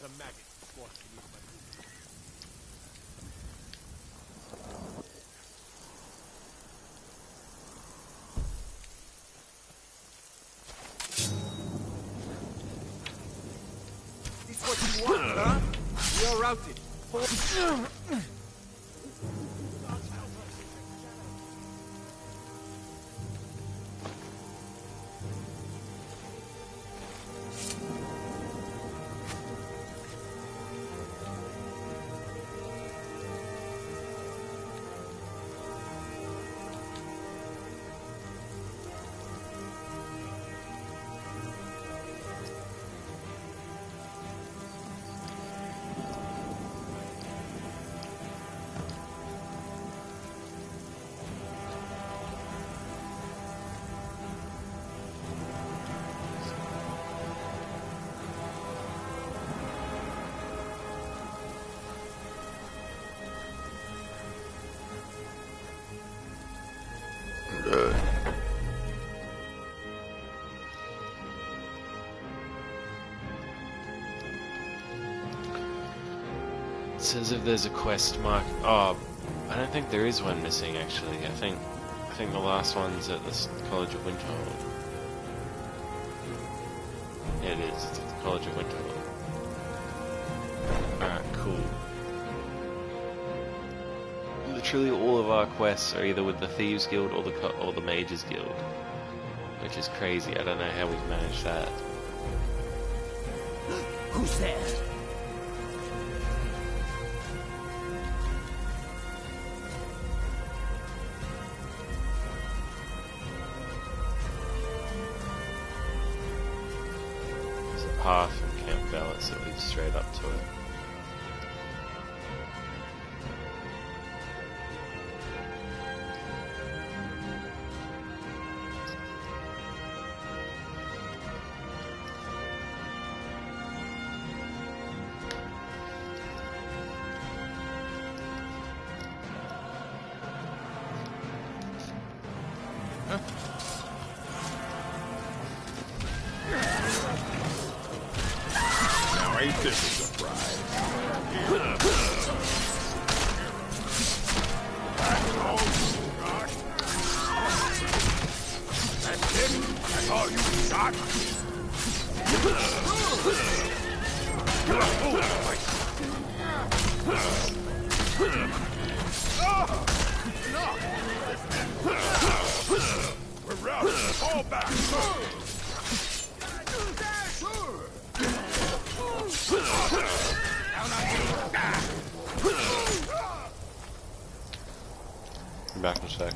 Speaker 2: the maggots squashed beneath my boot.
Speaker 14: This what you want, huh? You're routed.
Speaker 1: It says if there's a quest mark. Oh, I don't think there is one missing actually. I think the last one's at the College of Winterhold. Yeah, it is. It's at the College of Winterhold. Alright, cool. Literally all of our quests are either with the Thieves Guild or the Mages Guild, which is crazy. I don't know how we've managed that.
Speaker 13: Who's there?
Speaker 1: There's a path from Camp Vallis that leads straight up to it.
Speaker 8: Now ain't this a surprise? That's it? That's all you got? We're routed. Fall back.
Speaker 1: Be back in a sec.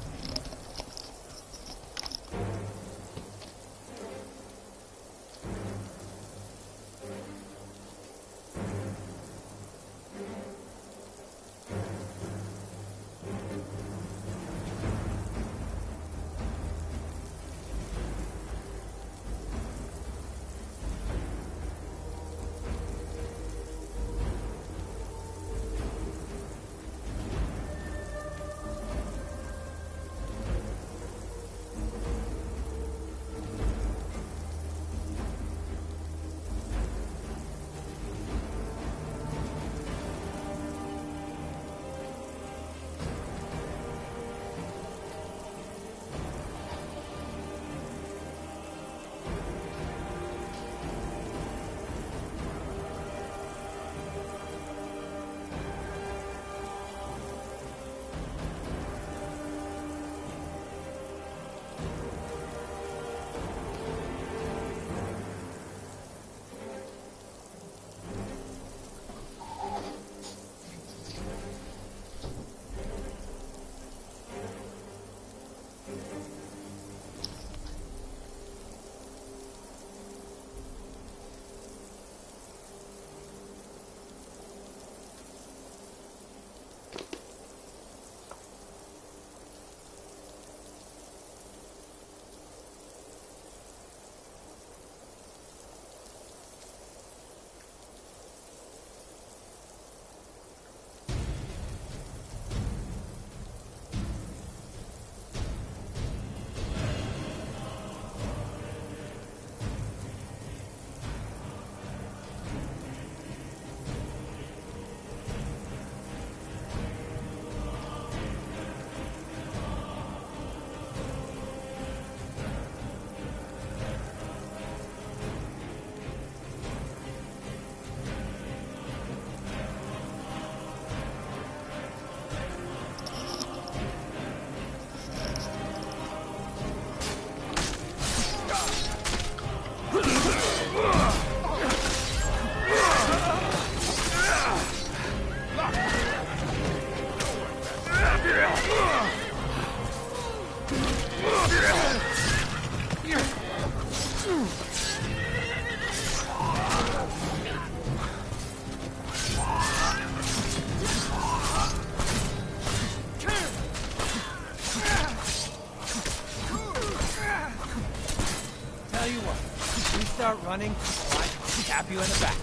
Speaker 5: start running, I stab you in the back.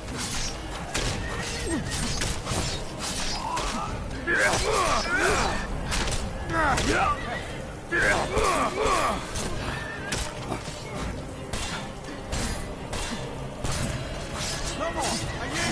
Speaker 2: Come on! Are you?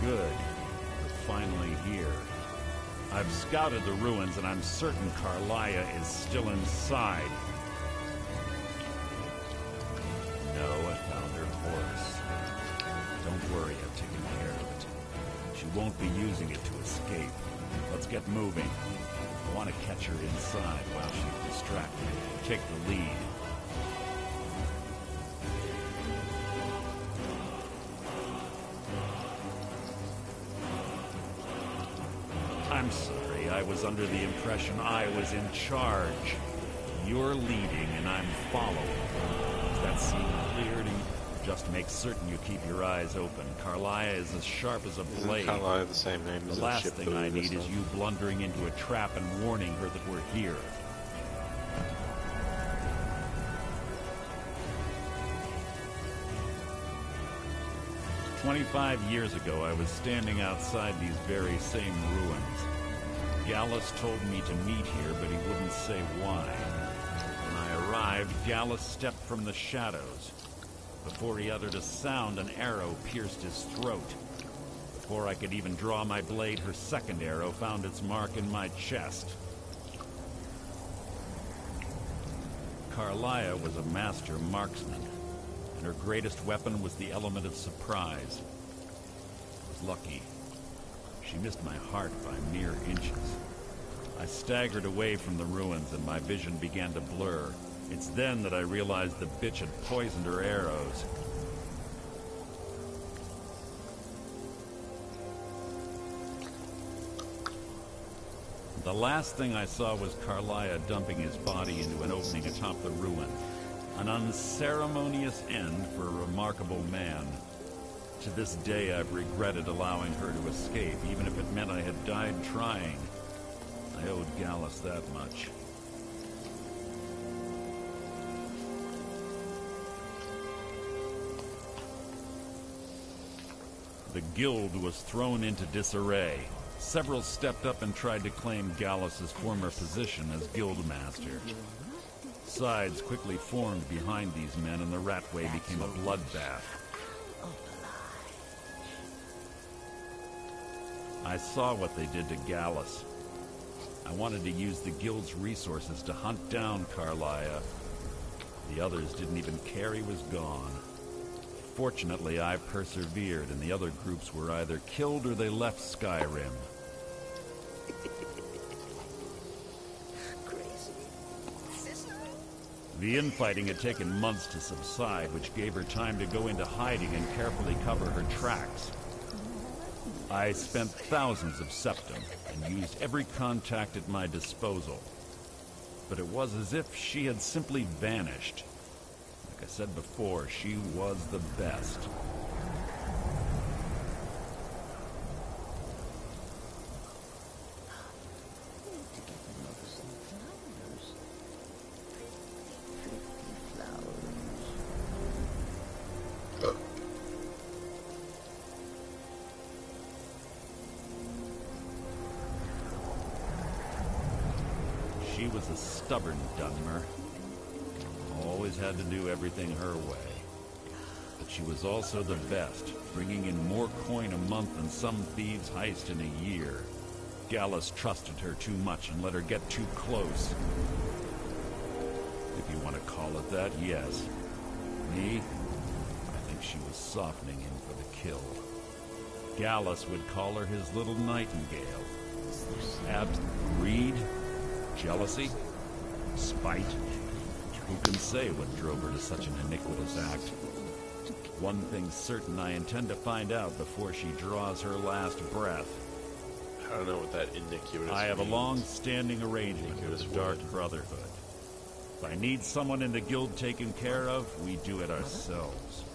Speaker 15: Good. We're finally here. I've scouted the ruins, and I'm certain Carlia is still inside. No, I found her horse. Don't worry, I've taken care of it. She won't be using it to escape. Let's get moving. I want to catch her inside while she's distracted. Take the lead. I'm sorry, I was under the impression I was in charge. You're leading and I'm following. Does that seem clear to you? Just make certain you keep your eyes open. Carlia is as sharp as a blade.
Speaker 1: Isn't Carlia the same name as
Speaker 15: the
Speaker 1: the
Speaker 15: last
Speaker 1: ship
Speaker 15: thing I need is you blundering into a trap and warning her that we're here. "25 years ago, I was standing outside these very same ruins. Gallus told me to meet here, but he wouldn't say why. When I arrived, Gallus stepped from the shadows. Before he uttered a sound, an arrow pierced his throat. Before I could even draw my blade, her second arrow found its mark in my chest. Carlia was a master marksman, and her greatest weapon was the element of surprise. I was lucky. She missed my heart by mere inches. I staggered away from the ruins, and my vision began to blur. It's then that I realized the bitch had poisoned her arrows. The last thing I saw was Carlia dumping his body into an opening atop the ruin. An unceremonious end for a remarkable man. To this day, I've regretted allowing her to escape, even if it meant I had died trying. I owed Gallus that much. The guild was thrown into disarray. Several stepped up and tried to claim Gallus's former position as guildmaster. Sides quickly formed behind these men, and the Ratway became a bloodbath. I saw what they did to Gallus. I wanted to use the guild's resources to hunt down Carlia. The others didn't even care he was gone. Fortunately, I persevered, and the other groups were either killed or they left Skyrim. The infighting had taken months to subside, which gave her time to go into hiding and carefully cover her tracks. I spent thousands of septum and used every contact at my disposal. But it was as if she had simply vanished. Like I said before, she was the best. She was a stubborn Dunmer. Always had to do everything her way. But she was also the best, bringing in more coin a month than some thieves heist in a year. Gallus trusted her too much and let her get too close. If you want to call it that, yes. Me? I think she was softening him for the kill. Gallus would call her his little nightingale. Greed? Jealousy? Spite? Who can say what drove her to such an iniquitous act? One thing's certain, I intend to find out before she draws her last breath.
Speaker 1: I don't know what that iniquitous
Speaker 15: I have
Speaker 1: means.
Speaker 15: a long-standing arrangement with the Dark Brotherhood. If I need someone in the guild taken care of, we do it ourselves.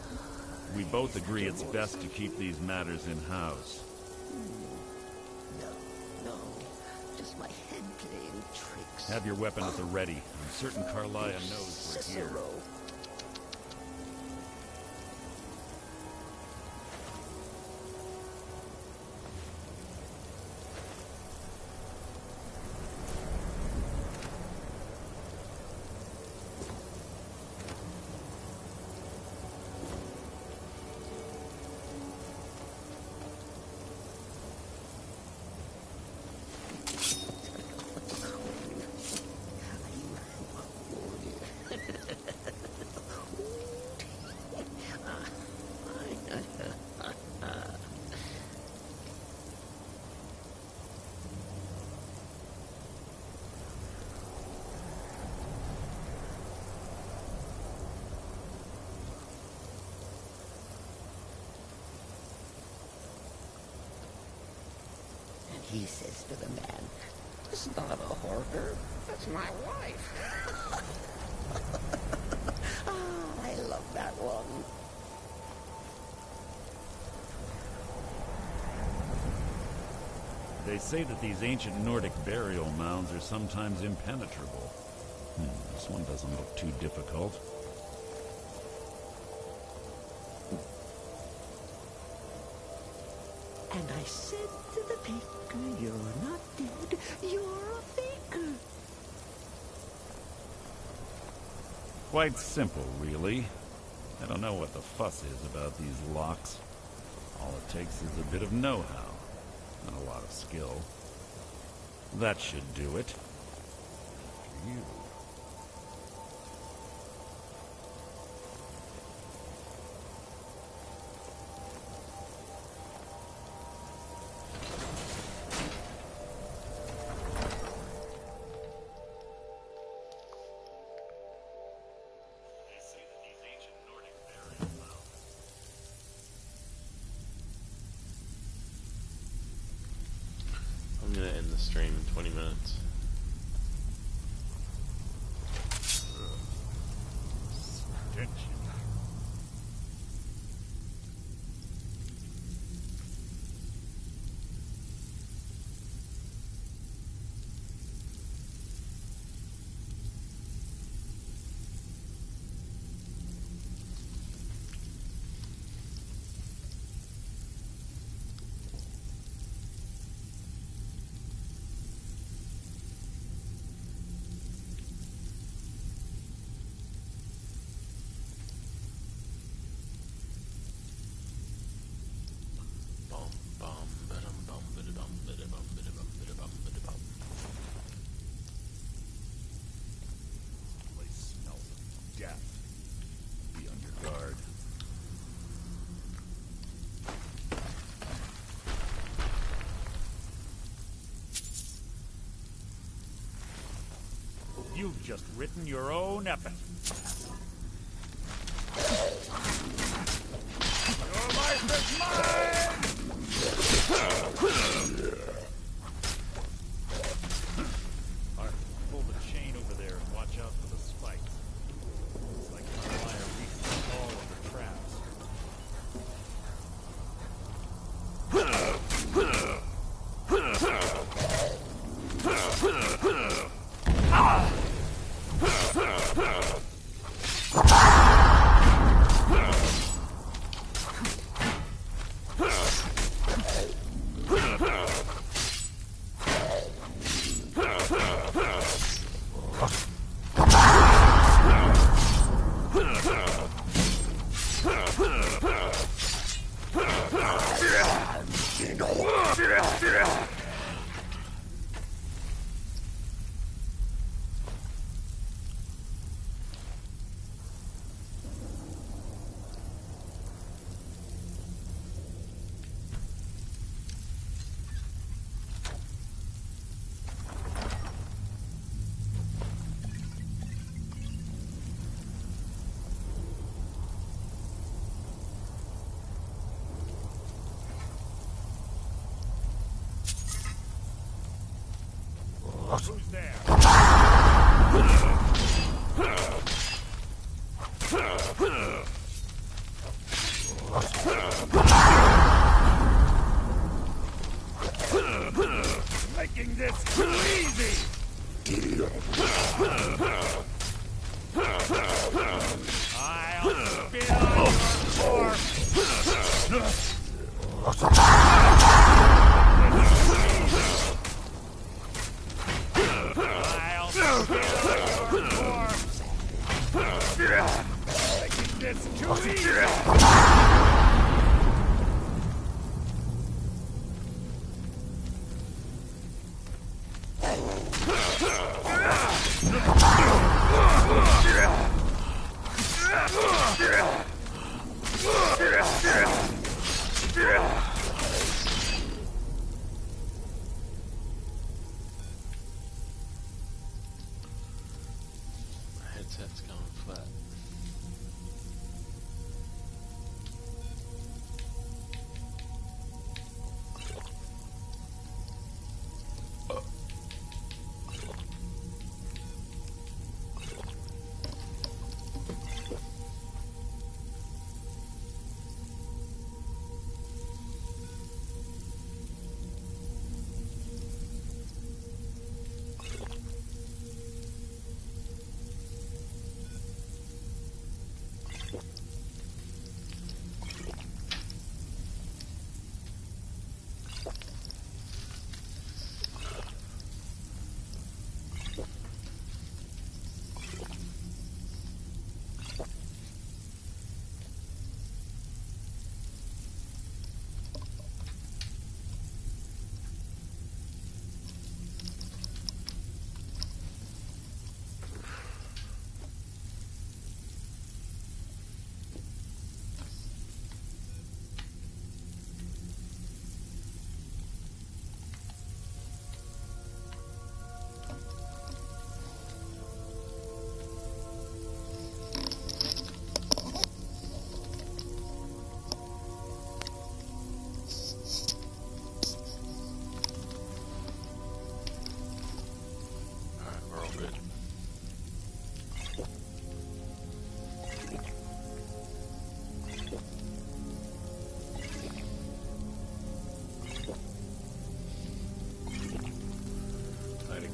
Speaker 15: We both agree it's best to keep these matters in-house.
Speaker 13: No, just my head playing tricks.
Speaker 15: Have your weapon at the ready. I'm certain Carlia knows we're here.
Speaker 13: Cicero. He says to the man, "It's not a hoarder, that's my wife." Ah, I love that one.
Speaker 15: They say that these ancient Nordic burial mounds are sometimes impenetrable. This one doesn't look too difficult.
Speaker 13: And I said to the baker, "You're not dead, you're a faker."
Speaker 15: Quite simple, really. I don't know what the fuss is about these locks. All it takes is a bit of know-how, and a lot of skill. That should do it. You.
Speaker 1: I'm gonna end the stream in 20 minutes.
Speaker 15: You've just written your own epic. Your life is mine! Alright, pull the chain over there and watch out for the spikes. It's like the wire reset all of the traps. Who's there? Making this too easy! I'll spit on your corpse! Making this too easy!
Speaker 1: Headset's going flat.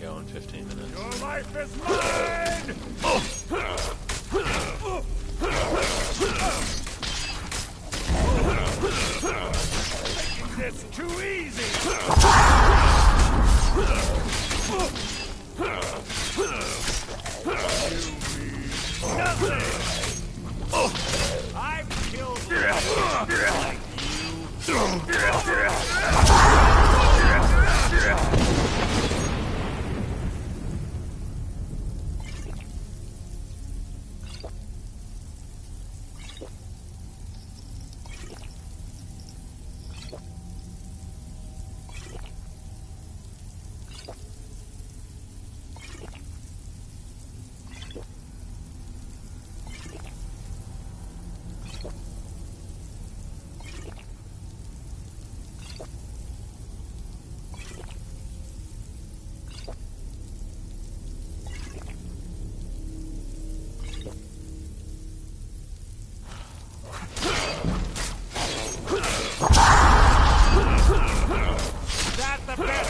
Speaker 1: Go in 15 minutes.
Speaker 15: Your life is mine! Making this too easy! Nothing! I've killed like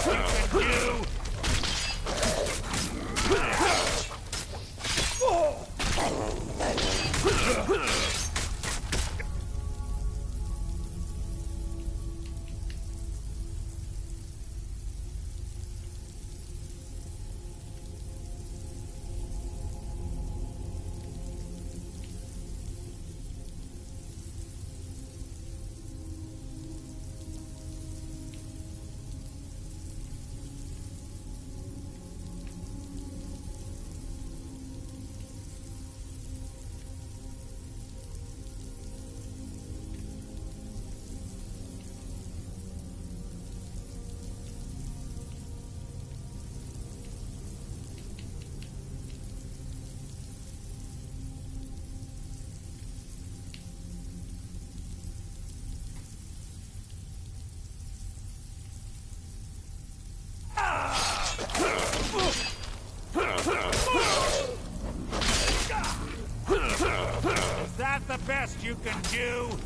Speaker 15: best you can do? Is that the best you can do?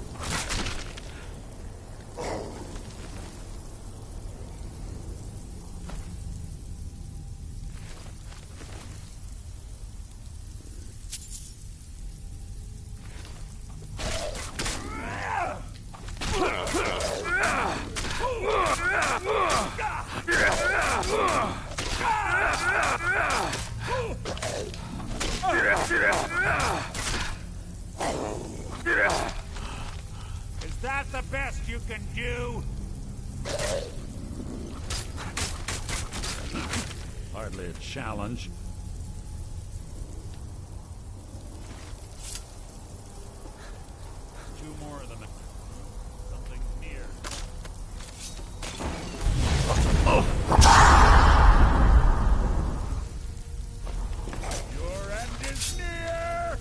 Speaker 15: Is that the best you can do? Hardly a challenge. Two more of them. Something near. Your end is near!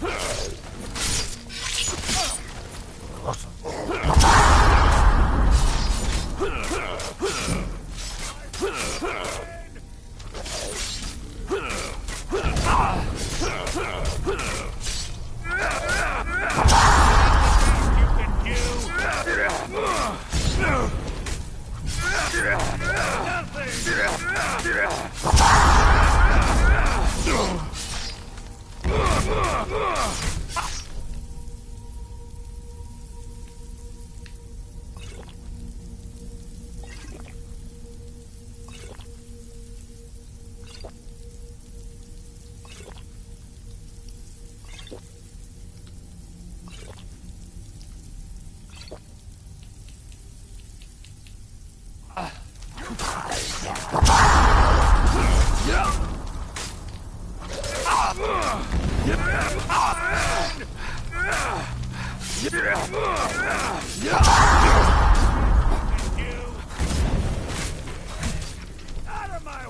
Speaker 15: Out of my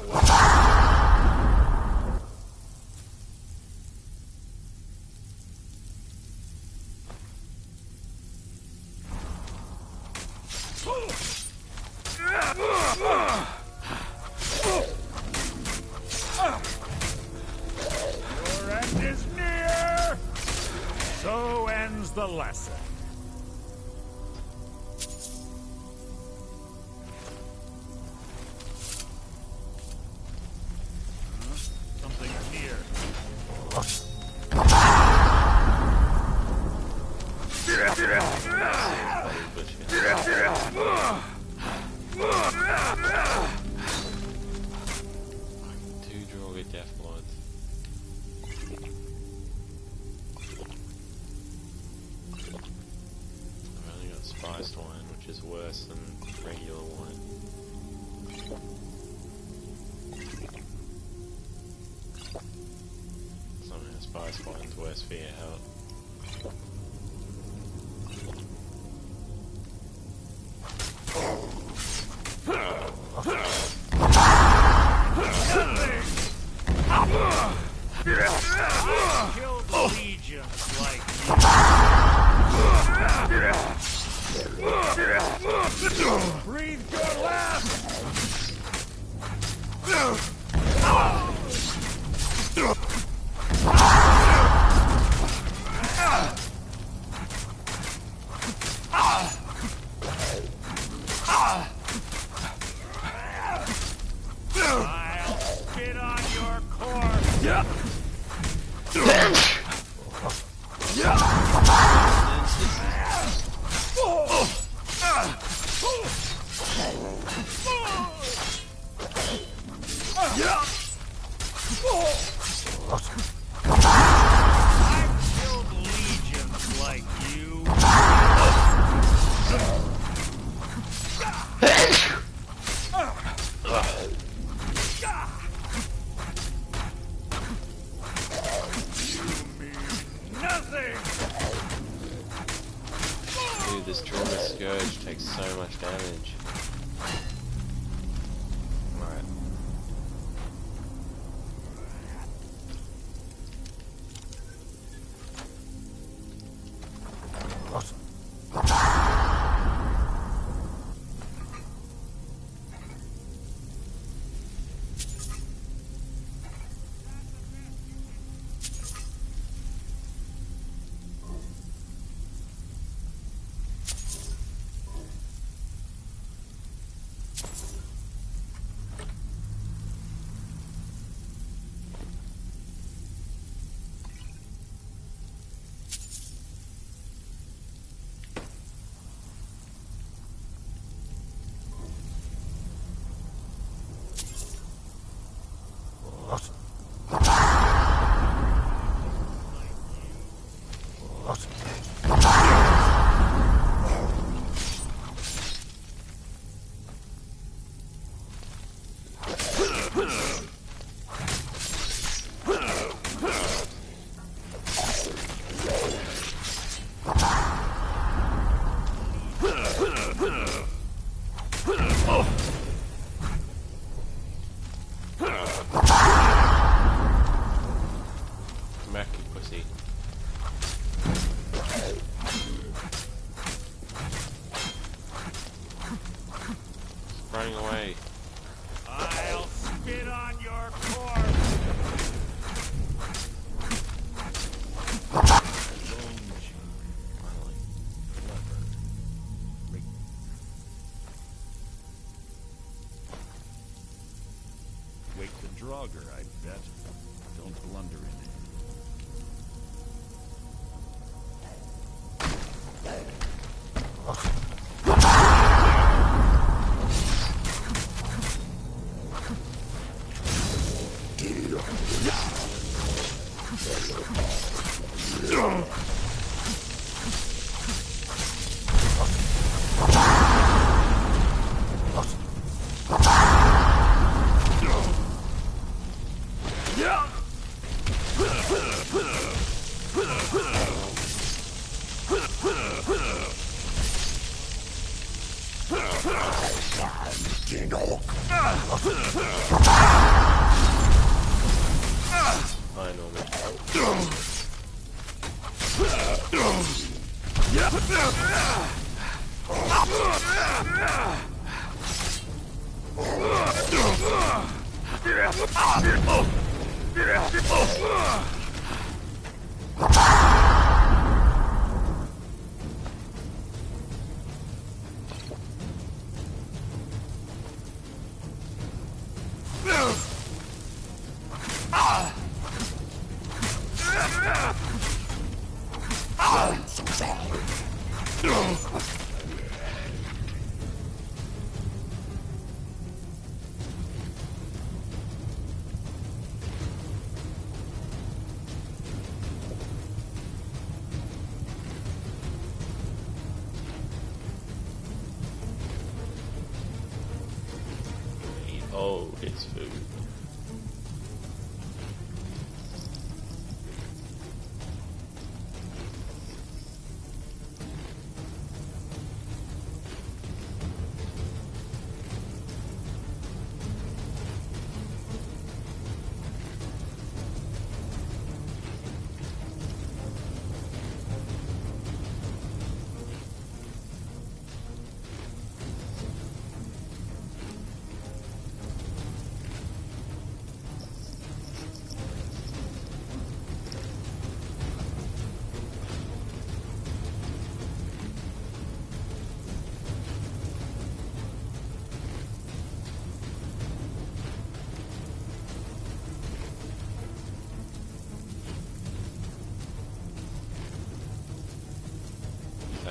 Speaker 15: Your end is near! So ends the lesson. Something near.
Speaker 1: Two Droga Death Bloods. I've only got spiced wine, which is worse than regular wine. Somehow spiced wine's worse for your health.
Speaker 15: I killed legions like you. Breathe your last.
Speaker 1: Dude, this Trauma Scourge takes so much damage. Alright. Running away.
Speaker 15: I'll spit on your corpse. Wake the Draugr, I bet. Don't blunder in it.
Speaker 1: Oh, it's food.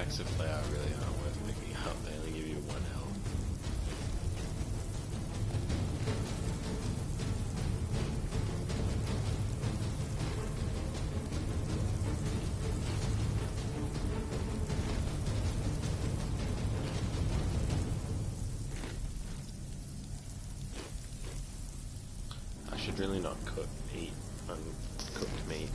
Speaker 1: packs of flour really aren't worth picking up. They only give you 1 health. I should really not eat uncooked meat.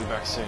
Speaker 1: Back soon.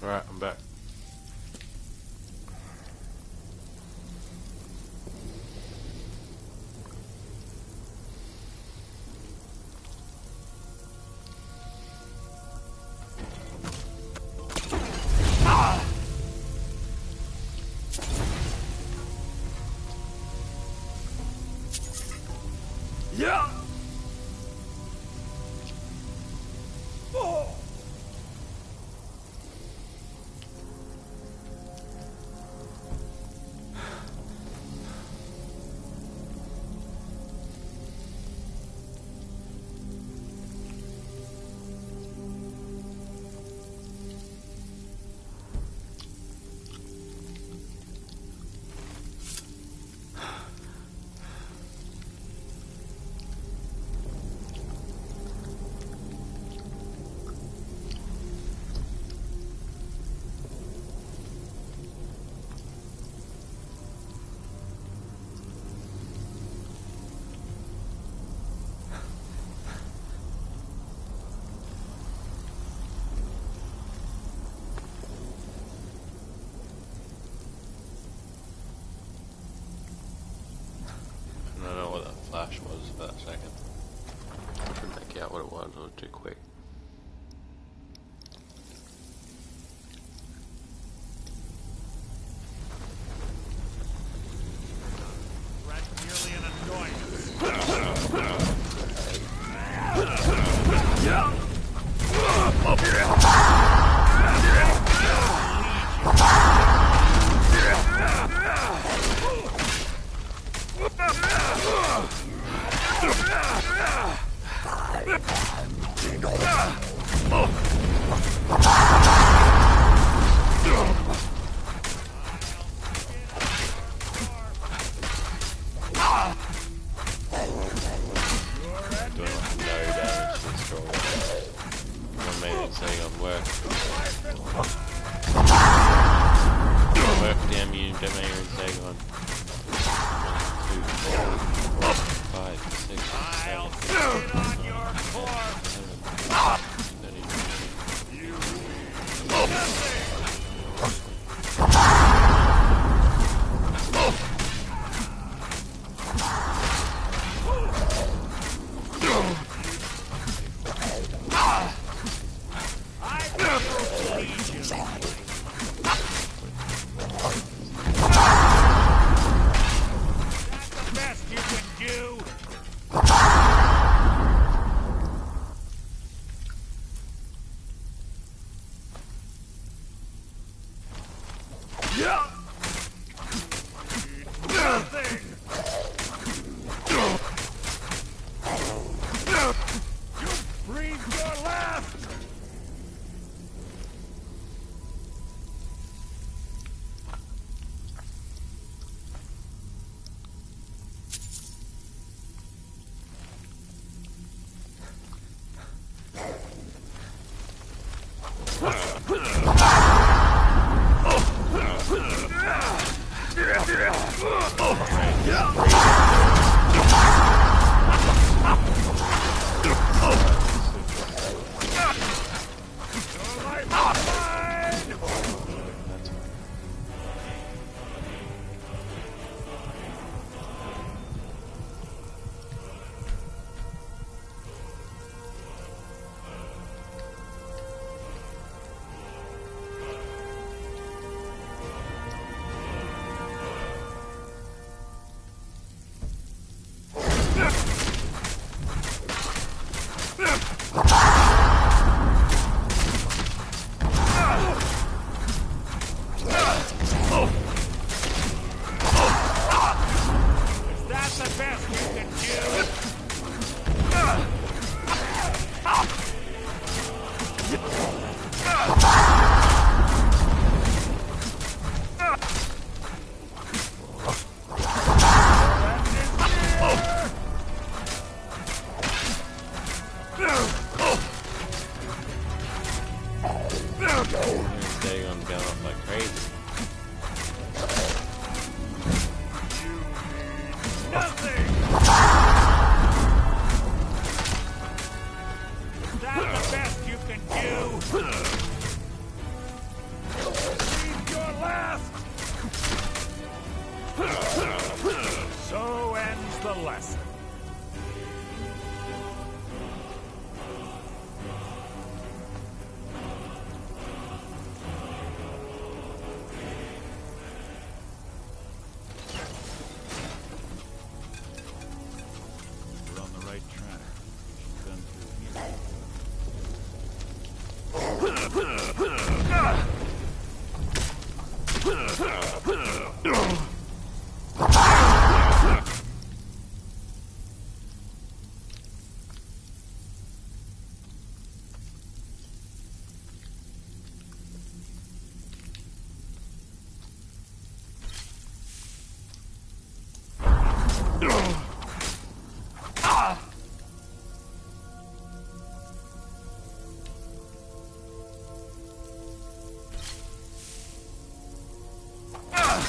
Speaker 1: Right, I'm back.
Speaker 2: Yeah.
Speaker 1: I don't know what that flash was for that second. I couldn't make out what it was, it was too quick.
Speaker 2: Merely an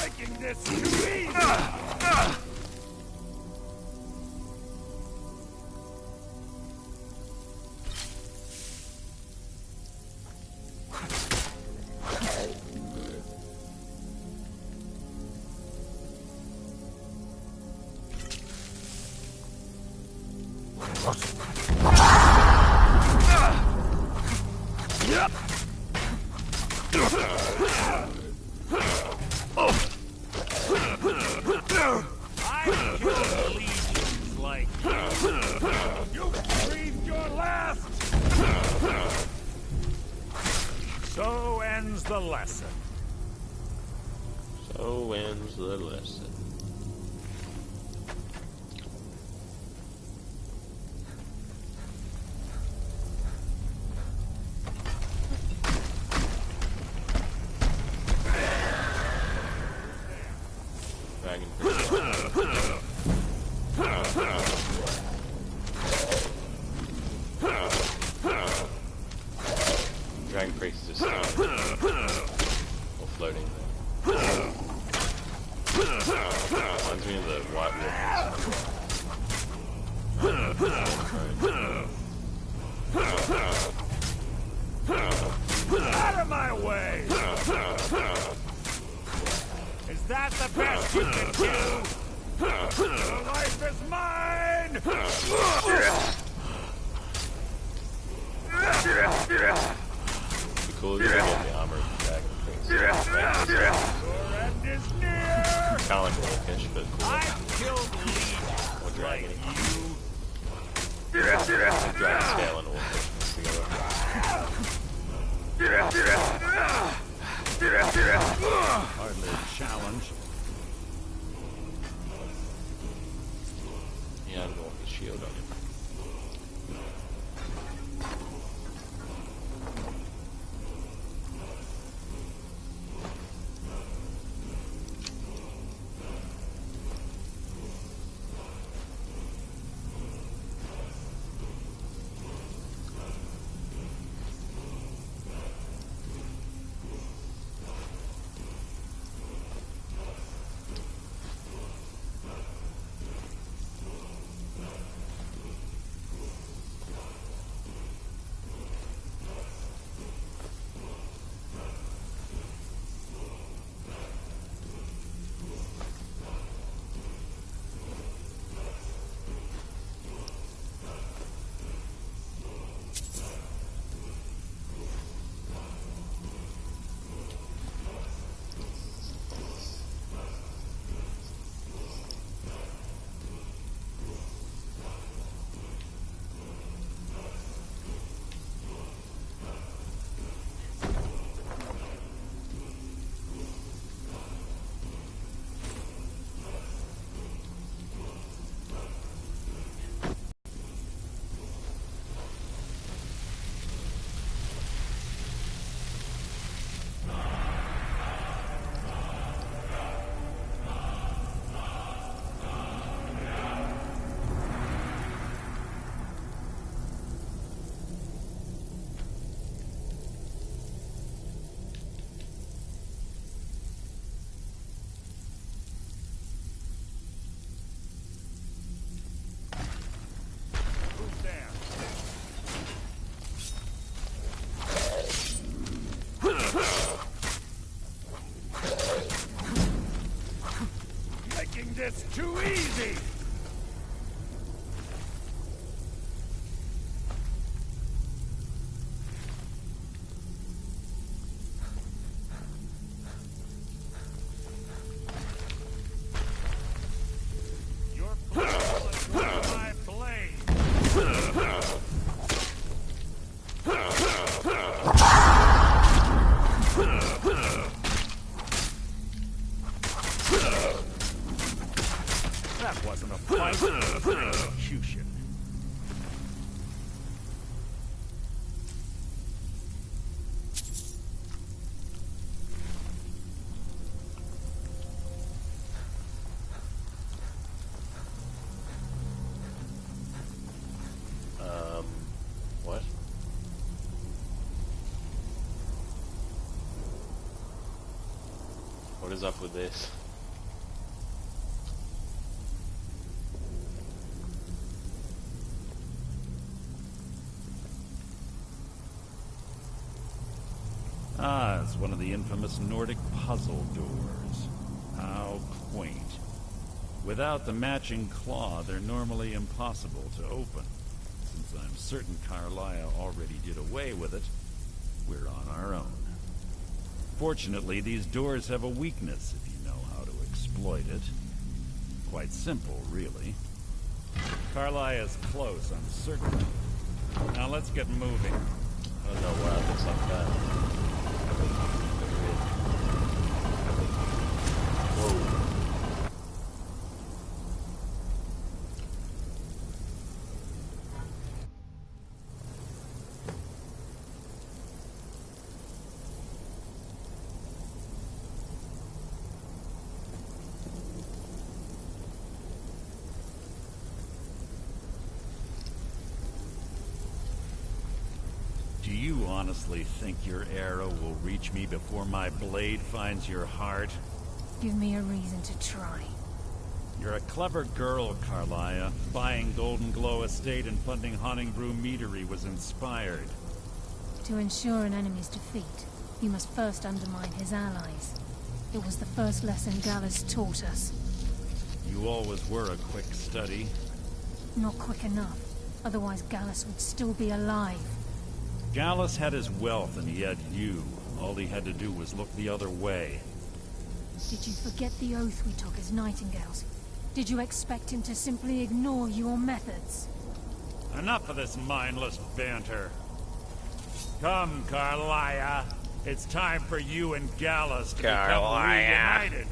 Speaker 15: Making this too easy! So ends the lesson.
Speaker 1: So ends the lesson. Dragon Dragon Priest is just or floating there. Reminds me of the White
Speaker 15: Walkers. Out of my way! Is that the best you can do? Your life is mine!
Speaker 1: It'd be cool if you could get the armor of the Dragon Priest.
Speaker 15: Your end is near!
Speaker 1: Kind of like a little fish, but cool.
Speaker 15: I've killed legions
Speaker 1: Or dragon.
Speaker 15: like
Speaker 1: Dragon scale and wolfish together.
Speaker 15: Hardly a challenge.
Speaker 1: Yeah, I don't know what the shield on him.
Speaker 15: Making this too easy! Your blood is my blade! fight for execution.
Speaker 1: What? What is up with this?
Speaker 15: Ah, it's one of the infamous Nordic puzzle doors. How quaint. Without the matching claw, they're normally impossible to open. Since I'm certain Carlia already did away with it, we're on our own. Fortunately, these doors have a weakness if you know how to exploit it. Quite simple, really. Carlia is close, I'm certain. Now let's get moving.
Speaker 1: Oh no, wow, it looks like that. Whoa.
Speaker 15: Do you honestly think your arrow will reach me before my blade finds your heart?
Speaker 9: Give me a reason to try.
Speaker 15: You're a clever girl, Carlia. Buying Golden Glow Estate and funding Honningbrew Meadery was inspired.
Speaker 9: To ensure an enemy's defeat, you must first undermine his allies. It was the first lesson Gallus taught us.
Speaker 15: You always were a quick study.
Speaker 9: Not quick enough. Otherwise Gallus would still be alive.
Speaker 15: Gallus had his wealth and he had you. All he had to do was look the other way.
Speaker 9: Did you forget the oath we took as Nightingales? Did you expect him to simply ignore your methods?
Speaker 15: Enough of this mindless banter. Come, Carlia. It's time for you and Gallus to become reunited.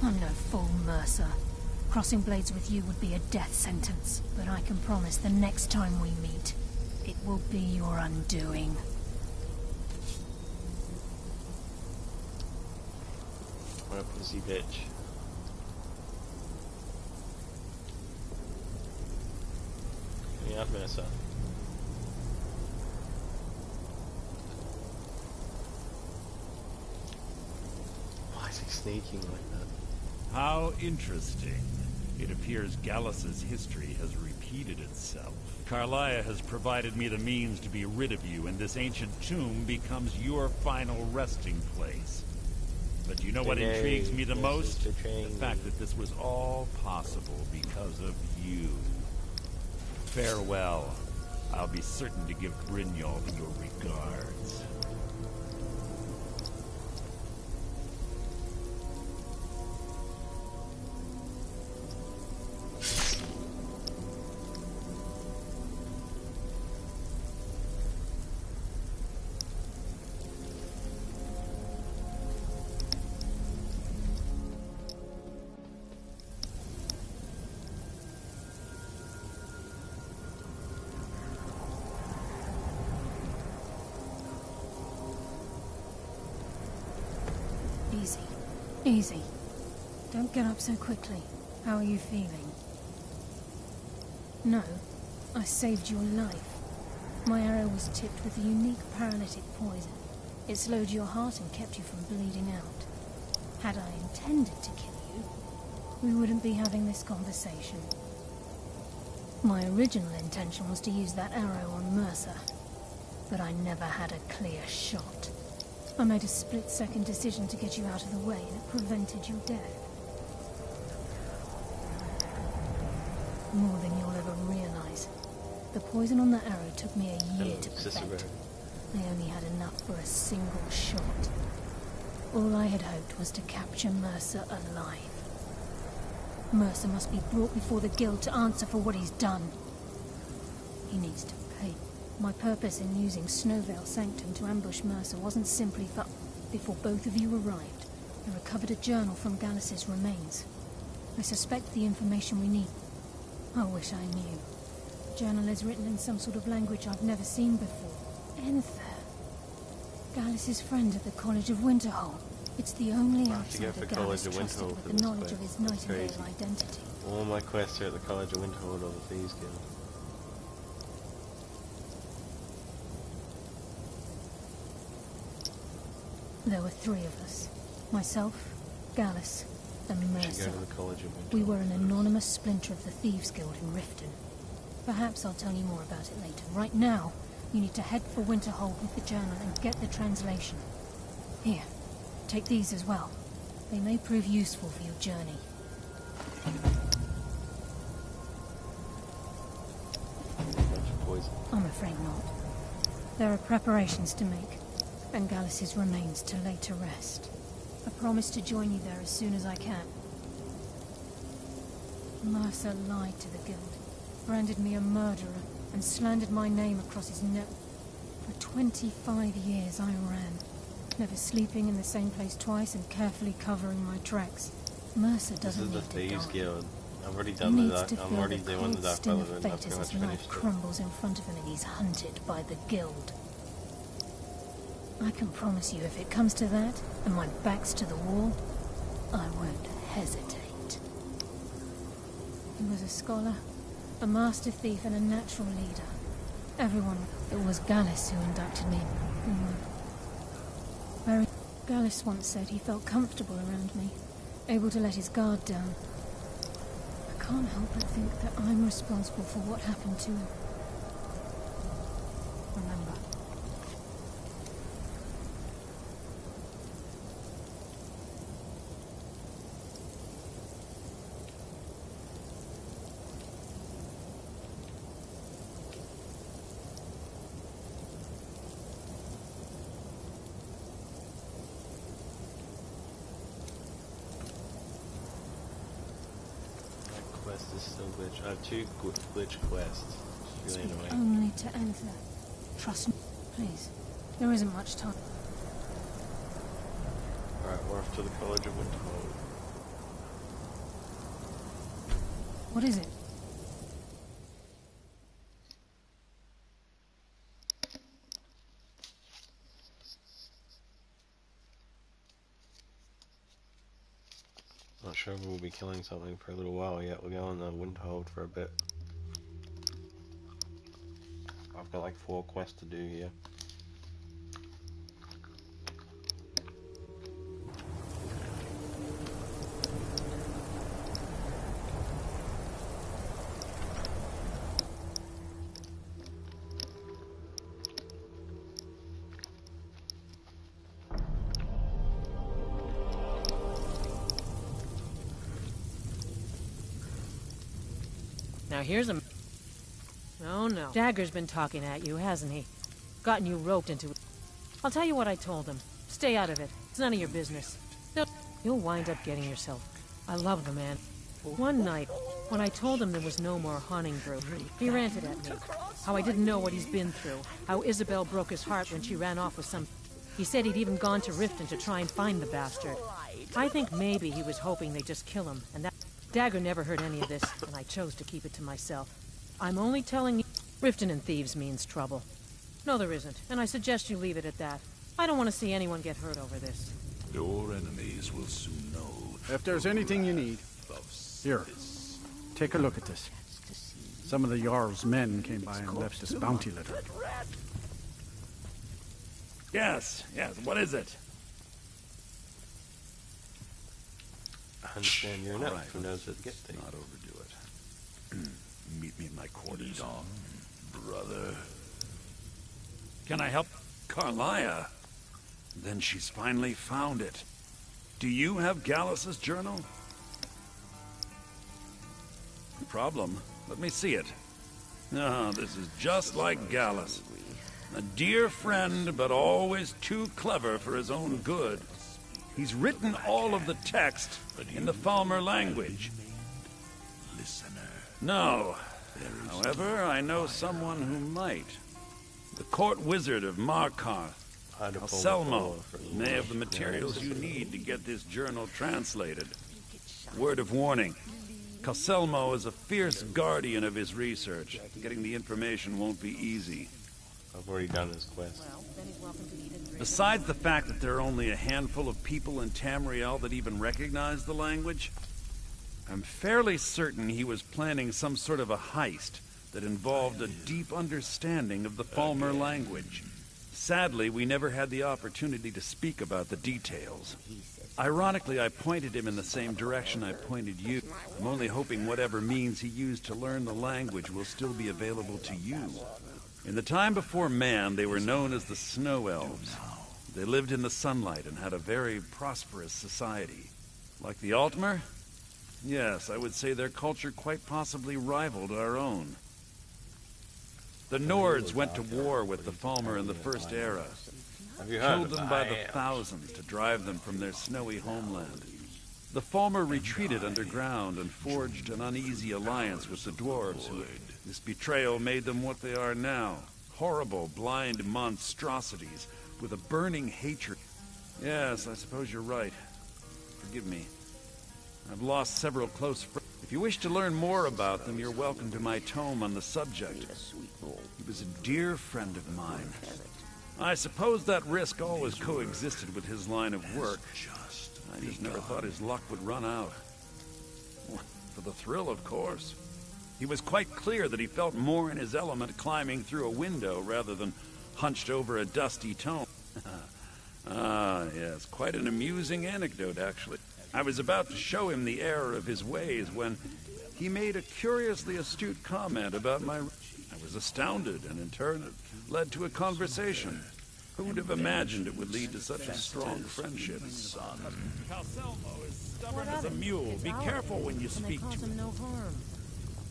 Speaker 9: I'm no fool, Mercer. Crossing blades with you would be a death sentence, but I can promise the next time we meet, it will be your undoing.
Speaker 1: What a pussy bitch. Give me up, Mercer. Why is he sneaking like that?
Speaker 15: How interesting. It appears Gallus's history has repeated itself. Carlia has provided me the means to be rid of you, and this ancient tomb becomes your final resting place. But you know what intrigues me the most? The fact that this was all possible because of you. Farewell. I'll be certain to give Brynjolf your regards.
Speaker 9: Easy. Easy. Don't get up so quickly. How are you feeling? No, I saved your life. My arrow was tipped with a unique paralytic poison. It slowed your heart and kept you from bleeding out. Had I intended to kill you, we wouldn't be having this conversation. My original intention was to use that arrow on Mercer, but I never had a clear shot. I made a split-second decision to get you out of the way, and it prevented your death. More than you'll ever realize. The poison on that arrow took me a year to perfect. I only had enough for a single shot. All I had hoped was to capture Mercer alive. Mercer must be brought before the guild to answer for what he's done. He needs to pay. My purpose in using Snowvale Sanctum to ambush Mercer wasn't simply for...
Speaker 16: Before both of you arrived, I recovered a journal from Gallus's remains. I suspect the information we need. I wish I knew. The journal is written in some sort of language I've never seen before. Enther. Gallus's friend at the College of Winterhold. It's the only outsider Gallus trusted with the knowledge of his Nightingale identity.
Speaker 1: All my quests are at the College of Winterhold or the Thieves Guild.
Speaker 16: There were three of us. Myself, Gallus, and Mercer. We were an anonymous splinter of the Thieves Guild in Riften. Perhaps I'll tell you more about it later. Right now, you need to head for Winterhold with the journal and get the translation. Here, take these as well. They may prove useful for your journey. I'm afraid not. There are preparations to make, and Gallus's remains to lay to rest. I promise to join you there as soon as I can. Mercer lied to the guild, branded me a murderer, and slandered my name across his net. For 25 years I ran, never sleeping in the same place twice and carefully covering my tracks. Mercer doesn't need to die. This is the Thieves Guild. I've already done the dark. I'm already doing the Dark Brotherhood. I've pretty much finished it. Crumbles in front of him and he's hunted by the guild. I can promise you, if it comes to that, and my back's to the wall, I won't hesitate. He was a scholar, a master thief, and a natural leader. Everyone, it was Gallus who inducted me. Gallus once said he felt comfortable around me, able to let his guard down. I can't help but think that I'm responsible for what happened to him. Remember.
Speaker 1: This is still glitch. I have two glitch quests. It's really
Speaker 16: Speak
Speaker 1: annoying.
Speaker 16: only to Enther. Trust me, please. There isn't much time.
Speaker 1: Alright, we're off to the College of Winterhold.
Speaker 16: What is it?
Speaker 1: Not sure if we'll be killing something for a little while yet. We'll go on the Winterhold for a bit. I've got like 4 quests to do here.
Speaker 17: Now here's a... Oh no. Dagger's been talking at you, hasn't he? Gotten you roped into it. I'll tell you what I told him. Stay out of it. It's none of your business. You'll wind up getting yourself... I love the man. One night, when I told him there was no more haunting brew, he ranted at me. How I didn't know what he's been through. How Isabel broke his heart when she ran off with some... He said he'd even gone to Riften to try and find the bastard. I think maybe he was hoping they'd just kill him, and that... Dagger never heard any of this, and I chose to keep it to myself. I'm only telling you... Riften and thieves means trouble. No, there isn't, and I suggest you leave it at that. I don't want to see anyone get hurt over this.
Speaker 8: Your enemies will soon know.
Speaker 6: If there's anything you need, here, take a look at this. Some of the Jarl's men came by and left this bounty letter.
Speaker 15: Yes, what is it?
Speaker 1: I understand you're an elf who knows how to get things.
Speaker 8: Not overdo it. Meet me in my quarters, brother.
Speaker 15: Can I help Carlia?
Speaker 8: Then she's finally found it. Do you have Gallus's journal?
Speaker 15: No problem. Let me see it. Ah, this is just like Gallus. A dear friend, but always too clever for his own good. He's written all of the text in the Falmer language. No. However, I know someone who might. The court wizard of Markarth. Selmo may have the materials you need to get this journal translated. Word of warning. Selmo is a fierce guardian of his research. Getting the information won't be easy.
Speaker 1: I've already done his quest.
Speaker 15: Besides the fact that there are only a handful of people in Tamriel that even recognize the language, I'm fairly certain he was planning some sort of a heist that involved a deep understanding of the Falmer language. Sadly, we never had the opportunity to speak about the details. Ironically, I pointed him in the same direction I pointed you. I'm only hoping whatever means he used to learn the language will still be available to you. In the time before man, they were known as the Snow Elves. They lived in the sunlight and had a very prosperous society. Like the Altmer? Yes, I would say their culture quite possibly rivaled our own. The Nords went to war with the Falmer in the First Era. Killed them by the thousands to drive them from their snowy homeland. The Falmer retreated underground and forged an uneasy alliance with the dwarves. This betrayal made them what they are now. Horrible, blind monstrosities with a burning hatred. Yes, I suppose you're right. Forgive me. I've lost several close friends. If you wish to learn more about them, you're welcome to my tome on the subject. He was a dear friend of mine. I suppose that risk always coexisted with his line of work. I just never thought his luck would run out. For the thrill, of course. He was quite clear that he felt more in his element climbing through a window rather than hunched over a dusty tome. Ah, yes, quite an amusing anecdote, actually. I was about to show him the error of his ways when he made a curiously astute comment about my... I was astounded, and in turn it led to a conversation. Who would have imagined it would lead to such a strong friendship? Calselmo is stubborn as a mule. Be careful when you speak to him.
Speaker 17: No harm.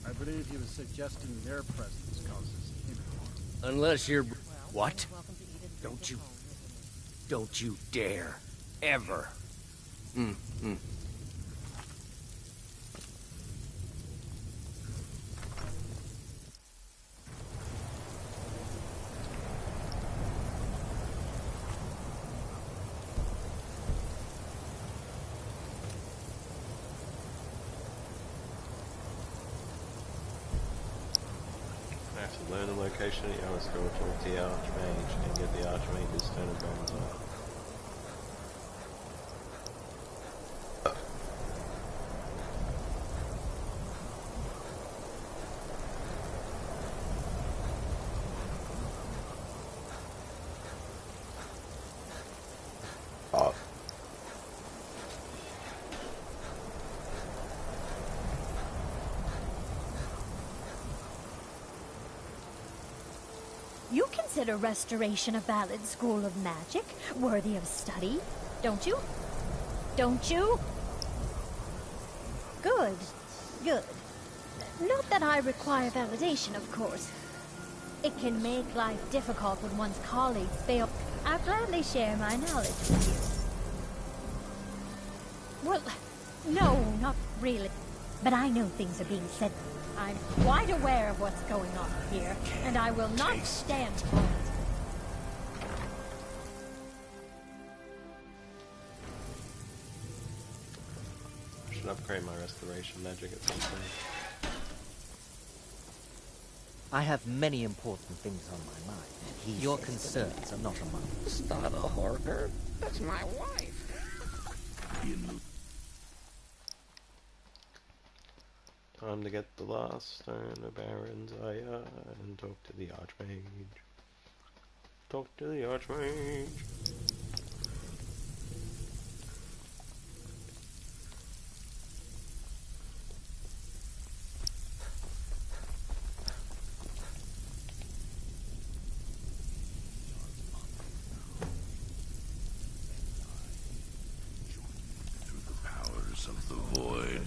Speaker 6: I believe he was suggesting their presence causes him harm.
Speaker 18: Unless you're... What? Don't you dare. Ever.
Speaker 1: I have to learn the location of the Arrow Scroll, talk to the Archmage, and get the Archmage's Stone of Bones off.
Speaker 19: You consider restoration of Valid School of Magic worthy of study, don't you? Don't you? Good. Good. Not that I require validation, of course. It can make life difficult when one's colleagues fail. I'll gladly share my knowledge with you. Well, no, not really. But I know things are being said. I'm quite aware of what's going on here, and I will not stand for it.
Speaker 1: I should upgrade my restoration magic at some point.
Speaker 18: I have many important things on my mind. Your concerns are not among them.
Speaker 13: Start a horror? That's my wife.
Speaker 1: Time to get the last Stone of Baron's Aya and talk to the Archmage. Talk to the Archmage.
Speaker 8: Through the powers of the void.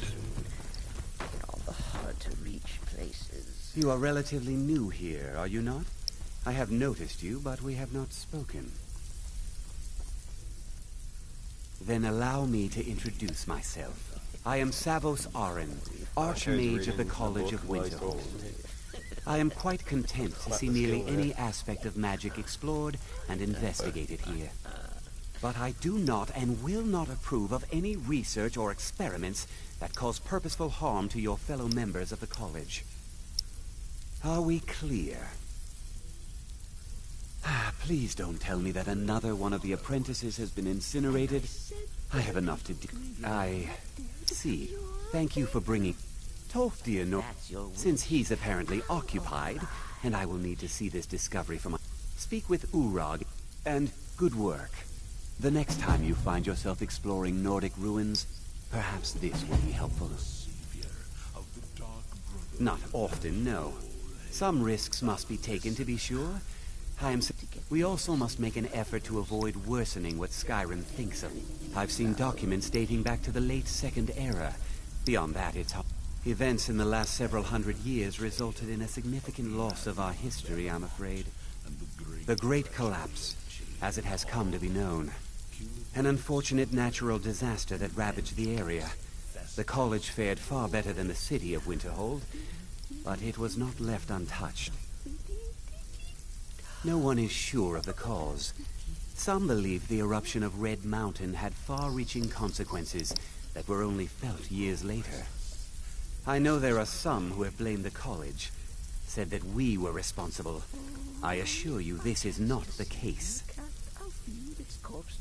Speaker 20: You are relatively new here, are you not? I have noticed you, but we have not spoken. Then allow me to introduce myself. I am Savos Arin, Archmage of the College of Winterhold. I am quite content to see nearly any aspect of magic explored and investigated here. But I do not and will not approve of any research or experiments that cause purposeful harm to your fellow members of the college. Are we clear? Please don't tell me that another one of the apprentices has been incinerated. I have enough to do. I see. Thank you for bringing Toftir, since he's apparently occupied, and I will need to see this discovery from. Speak with Urag, and good work. The next time you find yourself exploring Nordic ruins, perhaps this will be helpful. Not often, no. Some risks must be taken, to be sure. We also must make an effort to avoid worsening what Skyrim thinks of. I've seen documents dating back to the late Second Era. Beyond that, it's... Events in the last several hundred years resulted in a significant loss of our history, I'm afraid. The Great Collapse, as it has come to be known. An unfortunate natural disaster that ravaged the area. The college fared far better than the city of Winterhold, but it was not left untouched. No one is sure of the cause. Some believe the eruption of Red Mountain had far-reaching consequences that were only felt years later. I know there are some who have blamed the college, said that we were responsible. I assure you this is not the case.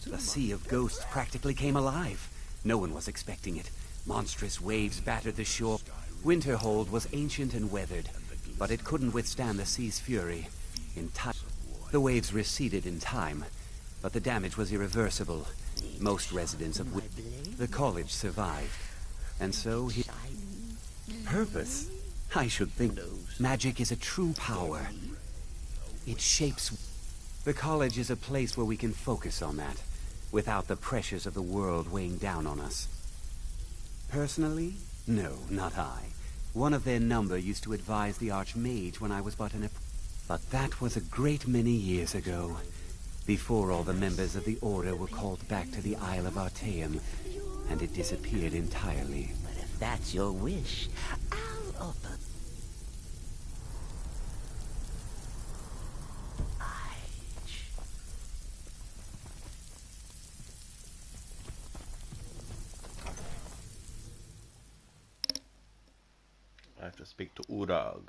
Speaker 20: The Sea of Ghosts practically came alive. No one was expecting it. Monstrous waves battered the shore. Winterhold was ancient and weathered, but it couldn't withstand the sea's fury. The waves receded in time, but the damage was irreversible. Most residents of the college survived, and so Purpose? I should think magic is a true power. It shapes... The college is a place where we can focus on that, without the pressures of the world weighing down on us. Personally? No, not I. One of their number used to advise the Archmage when I was but an... But that was a great many years ago, before all the members of the Order were called back to the Isle of Artaeum, and it disappeared entirely.
Speaker 13: But if that's your wish, I'll offer...
Speaker 1: I have to speak to Urag.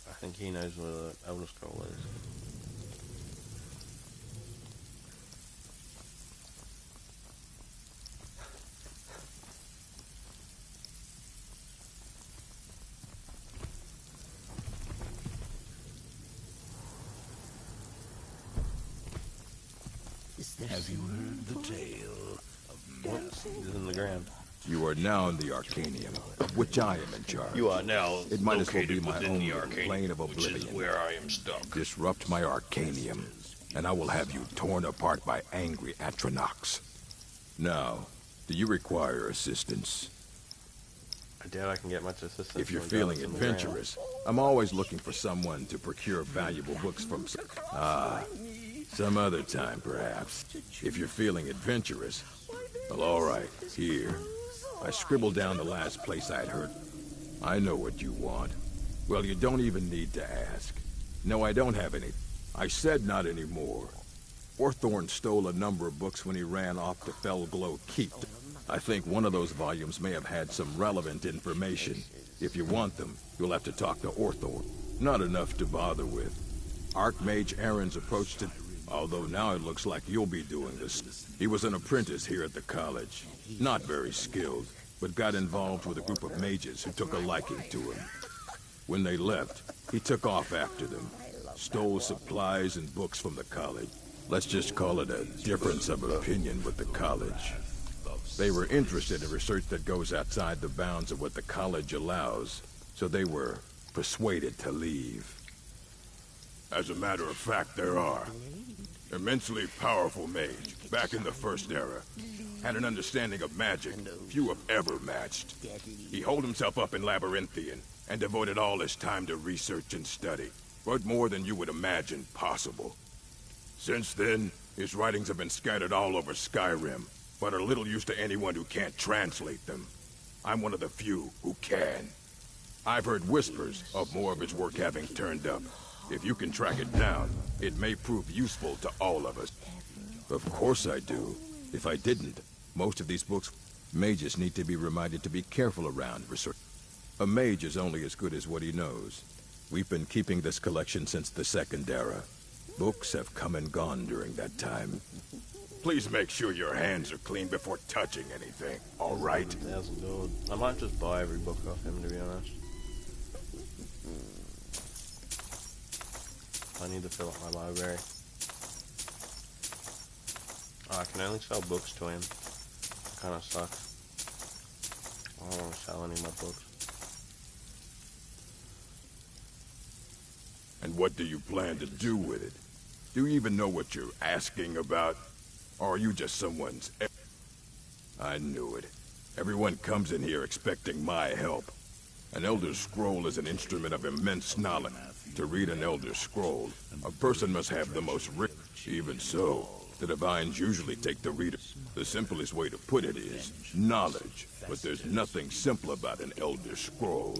Speaker 1: I think he knows where the Elder Scroll is.
Speaker 8: Have you heard the tale of
Speaker 1: Whoops, he's in the ground.
Speaker 8: You are now in the Arcanium, of which I am in charge.
Speaker 1: You are now
Speaker 8: It might as well
Speaker 1: located
Speaker 8: be my
Speaker 1: within
Speaker 8: own
Speaker 1: the
Speaker 8: little
Speaker 1: Arcanium,
Speaker 8: plane of
Speaker 1: which is
Speaker 8: oblivion.
Speaker 1: where I am stuck.
Speaker 8: Disrupt my Arcanium, and I will have you torn apart by angry Atronachs. Now, do you require assistance?
Speaker 1: I doubt I can get much assistance.
Speaker 8: If you're
Speaker 1: from
Speaker 8: feeling
Speaker 1: guys in the ground.
Speaker 8: adventurous, I'm always looking for someone to procure valuable books from. Some other time, perhaps. If you're feeling adventurous, well, all right, here. I scribbled down the last place I'd heard. I know what you want. Well, you don't even need to ask. No, I don't have any. I said not anymore. Orthorn stole a number of books when he ran off to Felglow Keep. I think one of those volumes may have had some relevant information. If you want them, you'll have to talk to Orthorn. Not enough to bother with. Archmage Aaron's approached it, although now it looks like you'll be doing this. He was an apprentice here at the college. Not very skilled, but got involved with a group of mages who took a liking to him. When they left, he took off after them. Stole supplies and books from the college. Let's just call it a difference of opinion with the college. They were interested in research that goes outside the bounds of what the college allows, so they were persuaded to leave. As a matter of fact, there are. Immensely powerful mage, back in the First Era. Had an understanding of magic few have ever matched. He holed himself up in Labyrinthian, and devoted all his time to research and study. But more than you would imagine possible. Since then, his writings have been scattered all over Skyrim, but are little use to anyone who can't translate them. I'm one of the few who can.
Speaker 21: I've heard whispers of more of his work having turned up. If you can track it down, it may prove useful to all of us. Of course I do. If I didn't, most of these books... Mages need to be reminded to be careful around research. A mage is only as good as what he knows. We've been keeping this collection since the Second Era. Books have come and gone during that time. Please make sure your hands are clean before touching anything, all right?
Speaker 1: That's good. I might just buy every book off him, to be honest. I need to fill up my library. Oh, I can only sell books to him. Kind of sucks. I don't want to sell any of my books.
Speaker 21: And what do you plan to do with it? Do you even know what you're asking about? Or are you just someone's... I knew it. Everyone comes in here expecting my help. An Elder Scroll is an instrument of immense knowledge. To read an Elder Scroll, a person must have the most rich. Even so, the Divines usually take the reader. The simplest way to put it is knowledge, but there's nothing simple about an Elder Scroll.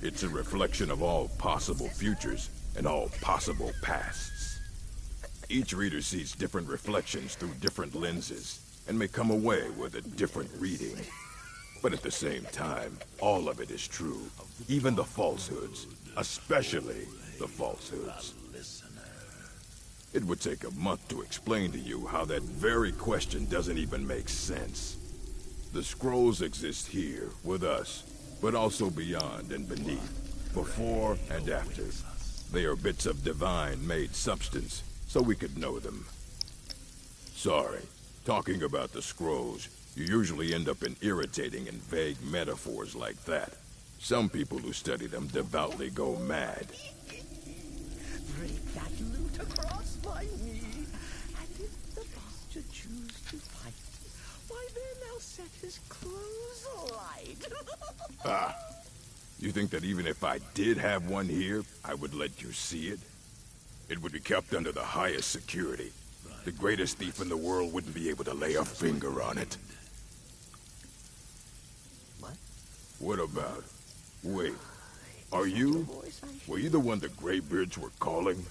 Speaker 21: It's a reflection of all possible futures and all possible pasts. Each reader sees different reflections through different lenses and may come away with a different reading. But at the same time, all of it is true, even the falsehoods, especially the falsehoods. It would take a month to explain to you how that very question doesn't even make sense. The scrolls exist here, with us, but also beyond and beneath, before and after. They are bits of divine-made substance, so we could know them. Sorry, talking about the scrolls, you usually end up in irritating and vague metaphors like that. Some people who study them devoutly go mad.
Speaker 13: Break that loot across my knee, and if the bastard choose to fight, why then I'll set his clothes alight.
Speaker 21: Ah, you think that even if I did have one here, I would let you see it? It would be kept under the highest security. The greatest thief in the world wouldn't be able to lay a finger on it.
Speaker 13: What?
Speaker 21: What about? Wait, were you the one the Greybeards were calling?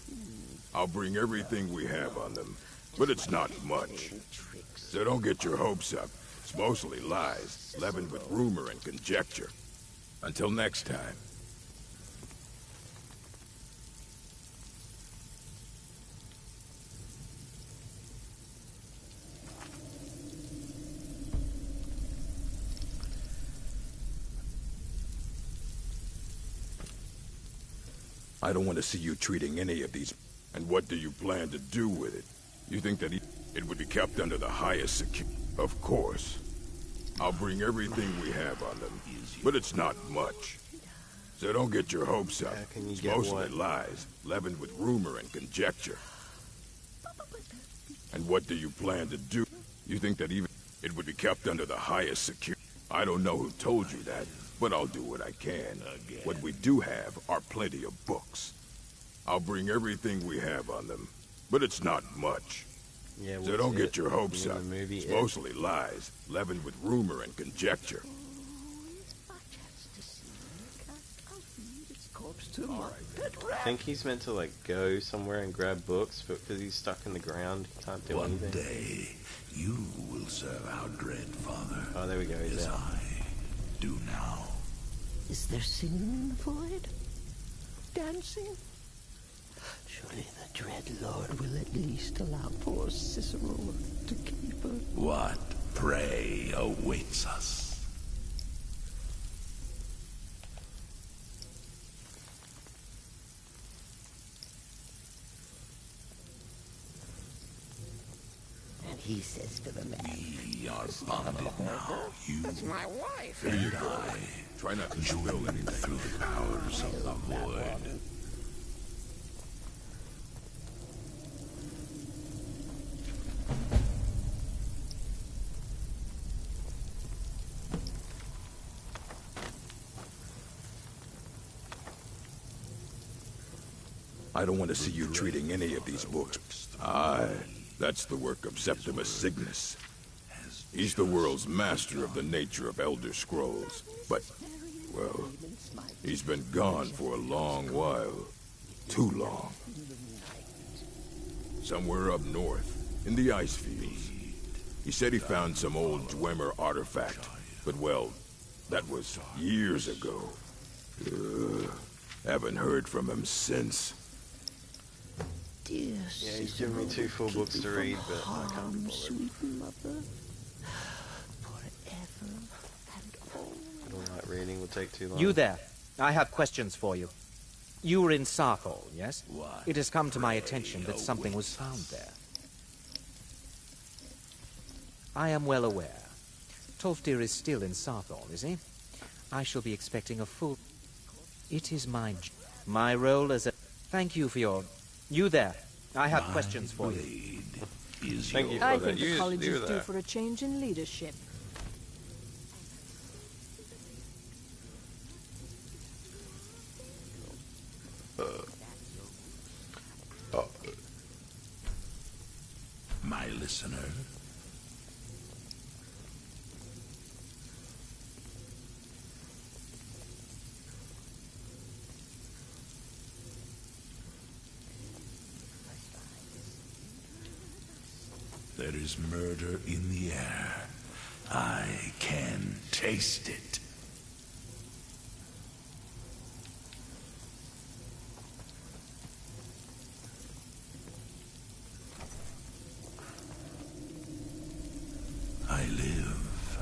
Speaker 21: I'll bring everything we have on them, but it's not much. So don't get your hopes up. It's mostly lies, leavened with rumor and conjecture. Until next time. I don't want to see you treating any of these. And what do you plan to do with it? You think that it would be kept under the highest security? Of course. I'll bring everything we have on them, but it's not much. So don't get your hopes up. It's mostly lies, leavened with rumor and conjecture. And what do you plan to do? You think that even it would be kept under the highest security? I don't know who told you that, but I'll do what I can. What we do have are plenty of books. I'll bring everything we have on them, but it's not much.
Speaker 1: Yeah,
Speaker 21: so don't get your hopes
Speaker 1: You
Speaker 21: up.
Speaker 1: mean the movie
Speaker 21: It's
Speaker 1: It?
Speaker 21: mostly lies, leavened with rumor and conjecture.
Speaker 1: I think he's meant to like go somewhere and grab books, but because he's stuck in the ground, he can't do anything.
Speaker 8: One day, you will serve our dread father.
Speaker 1: Oh, there we go. He's
Speaker 8: as
Speaker 1: out.
Speaker 8: I do now.
Speaker 13: Is there singing in the void? Dancing? Surely the dread lord will at least allow poor Cicero to keep her.
Speaker 8: What prey awaits us?
Speaker 13: And he says to the man,
Speaker 8: We are bonded now, you
Speaker 13: That's my wife.
Speaker 21: Here you
Speaker 8: and
Speaker 21: go.
Speaker 8: I.
Speaker 21: Try not to
Speaker 8: Journey
Speaker 21: spill anything.
Speaker 8: through the powers of the void.
Speaker 21: I don't want to see you treating any of these books. That's the work of Septimus Cygnus. He's the world's master of the nature of Elder Scrolls. But Well, he's been gone for a long while. Too long. Somewhere up north, in the ice fields. He said he found some old Dwemer artifact, but well, that was years ago. Haven't heard from him since.
Speaker 4: Yeah, he's given me 2 full books to read, but I can't be bothered.
Speaker 12: Sweet mother,
Speaker 4: I don't like reading, will take too long.
Speaker 5: You there. I have questions for you. You were in Sarthol, yes? It has come to my attention that something was found there. I am well aware. Tolfdir is still in Sarthol, is he? I shall be expecting a full... It is my role as a... Thank you for your... You there. I have questions for you.
Speaker 4: Thank you for
Speaker 3: I
Speaker 4: that.
Speaker 3: think the
Speaker 4: You
Speaker 3: college
Speaker 4: do
Speaker 3: is due
Speaker 4: that.
Speaker 3: for a change in leadership.
Speaker 8: My listener. There is murder in the air. I can taste it. I live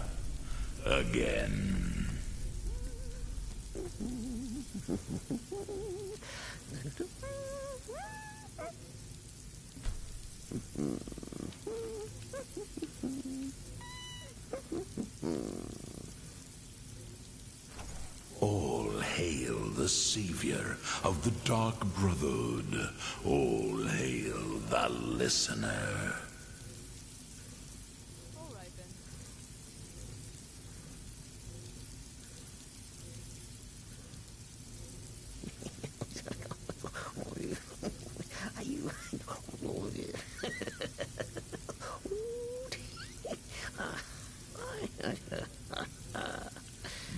Speaker 8: again. All hail the savior of the Dark Brotherhood. All hail the listener.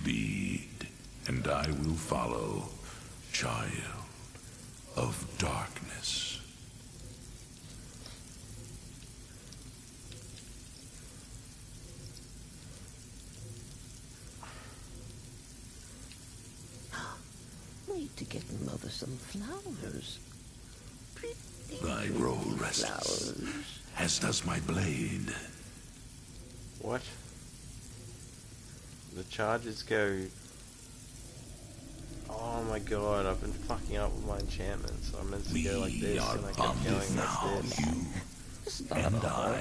Speaker 8: Lead, and I will follow, child of darkness.
Speaker 12: need to get Mother some flowers.
Speaker 8: Thy roll restless, as does my blade.
Speaker 4: What? The charges go... Oh my god, I've been fucking up with my enchantments. I meant to go like this, and I kept going like this.
Speaker 8: And I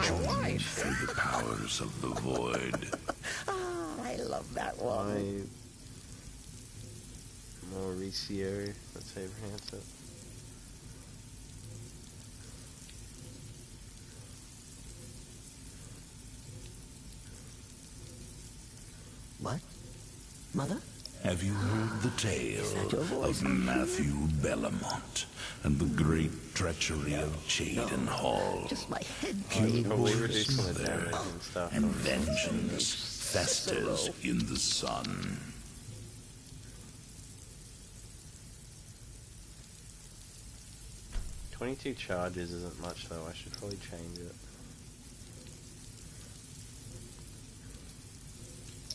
Speaker 4: join
Speaker 8: through the powers of the void.
Speaker 12: I love that one.
Speaker 4: Mauricio, that's how you pronounce it.
Speaker 12: What? Mother?
Speaker 8: Have you heard the tale of Matthew Bellamont and the great treachery of Chaden Hall?
Speaker 12: Just my head.
Speaker 8: His mother, and vengeance festers in the sun.
Speaker 4: $22 charges isn't much though, I should probably change it.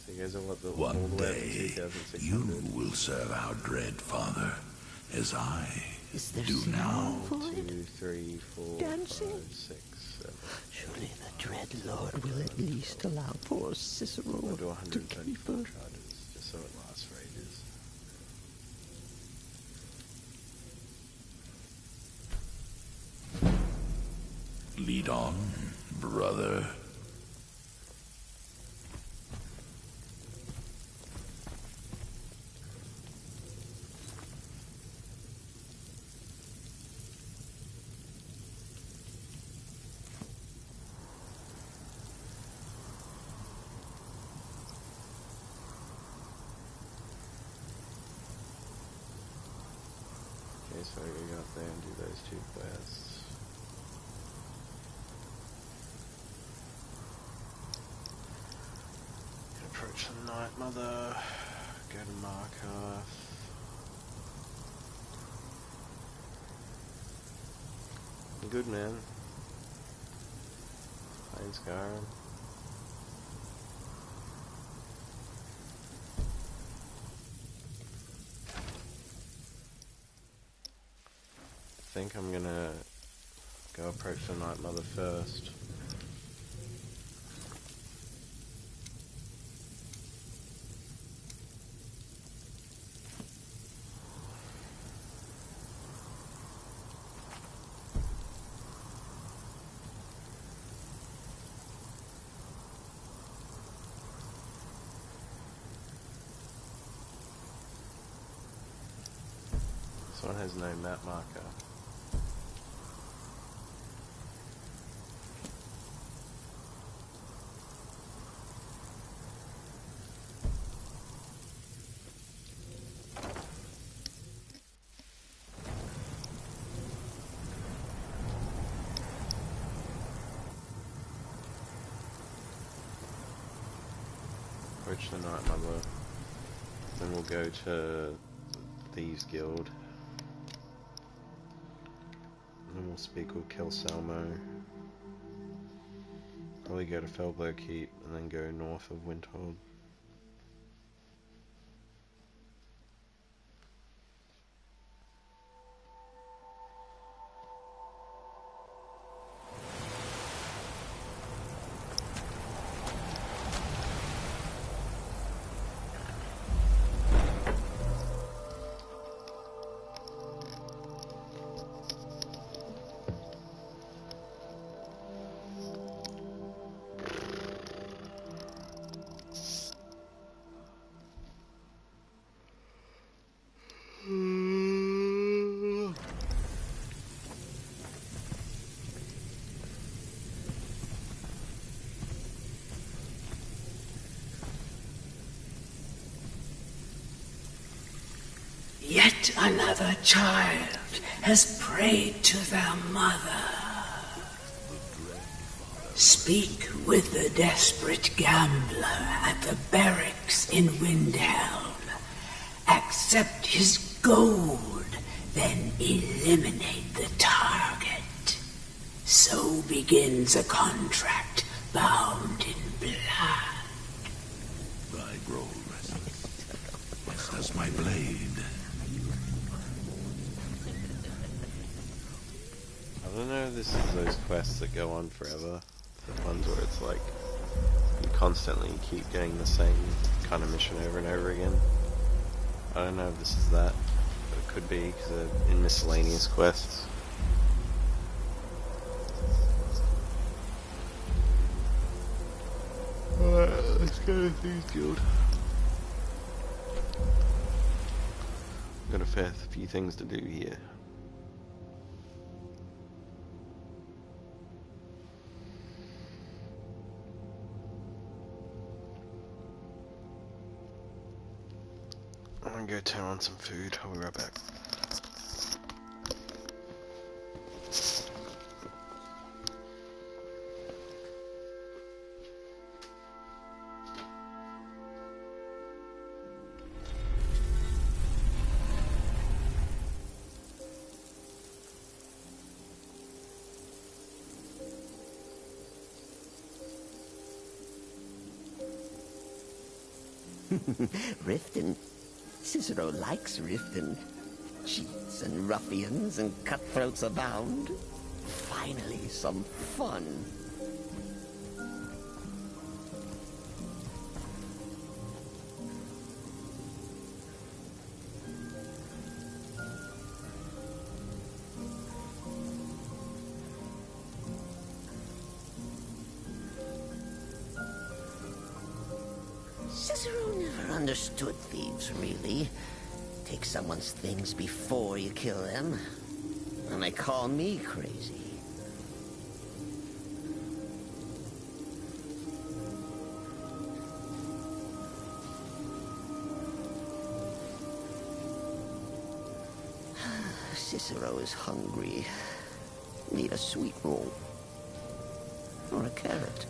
Speaker 4: So you guys are what, all
Speaker 8: One
Speaker 4: the way up to
Speaker 8: day,
Speaker 4: 2,600?
Speaker 8: you will serve our dread father, as I do now.
Speaker 4: 2, 3, 4,
Speaker 12: Dancing?
Speaker 4: 5, 6, 7.
Speaker 12: Surely the dread Lord will at least allow poor Cicero
Speaker 4: I'll do
Speaker 12: to
Speaker 4: 134
Speaker 12: keep her.
Speaker 4: charges, just so it lasts for ages.
Speaker 8: Lead on, brother.
Speaker 4: Okay, so I gotta go up there and do those 2 quests. Approach the Night Mother. Go to Markarth. Good man. Playing Skyrim. I think I'm gonna go approach the Night Mother first. This one has no map marker. Approach the Night Mother. Then we'll go to Thieves Guild. And then we'll speak with Kelsalmo. Probably go to Felblow Keep and then go north of Windhold.
Speaker 12: Yet another child has prayed to their mother. Speak with the desperate gambler at the barracks in Windhelm. Accept his gold, then eliminate the target. So begins a contract bound in blood.
Speaker 8: I grow restless. As does my blade.
Speaker 4: I don't know if this is those quests that go on forever. The ones where it's like you constantly keep getting the same kind of mission over and over again. I don't know if this is that, but it could be because they're in miscellaneous quests. Alright, let's go to Thieves Guild. Got a fair few things to do here. I'm gonna go turn on some food. I'll be right back.
Speaker 13: Riften. Cicero likes Riften. Cheats and ruffians and cutthroats abound. Finally, some fun. Cicero never understood thieves, really. Take someone's things before you kill them. And they call me crazy. Cicero is hungry. Need a sweet roll. Or a carrot.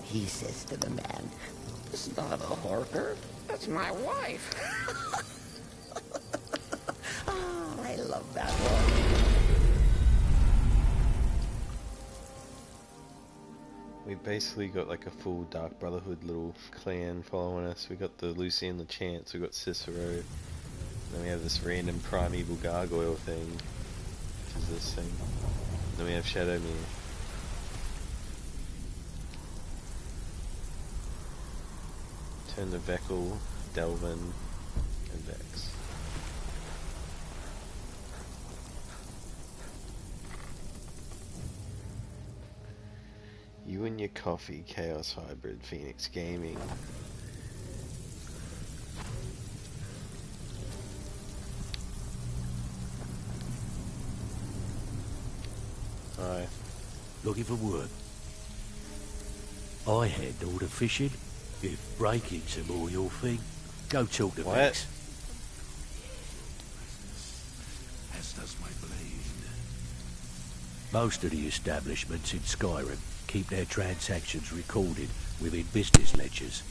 Speaker 13: he says to the man, "It's not a hawker, that's my wife." Oh, I love that one.
Speaker 4: We basically got like a full Dark Brotherhood little clan following us. We got the Lucy and the Chance, we got Cicero, then we have this random primeval gargoyle thing, which is this thing. Then we have Shadowmere. Turn to Vekel, Delvin, and Vex. You and your coffee, Chaos Hybrid, Phoenix Gaming. Hi.
Speaker 10: Looking for work? I handle the fishing. If breaking's more your thing, go talk to Vex.
Speaker 8: As does my blade.
Speaker 10: Most of the establishments in Skyrim keep their transactions recorded within business ledgers.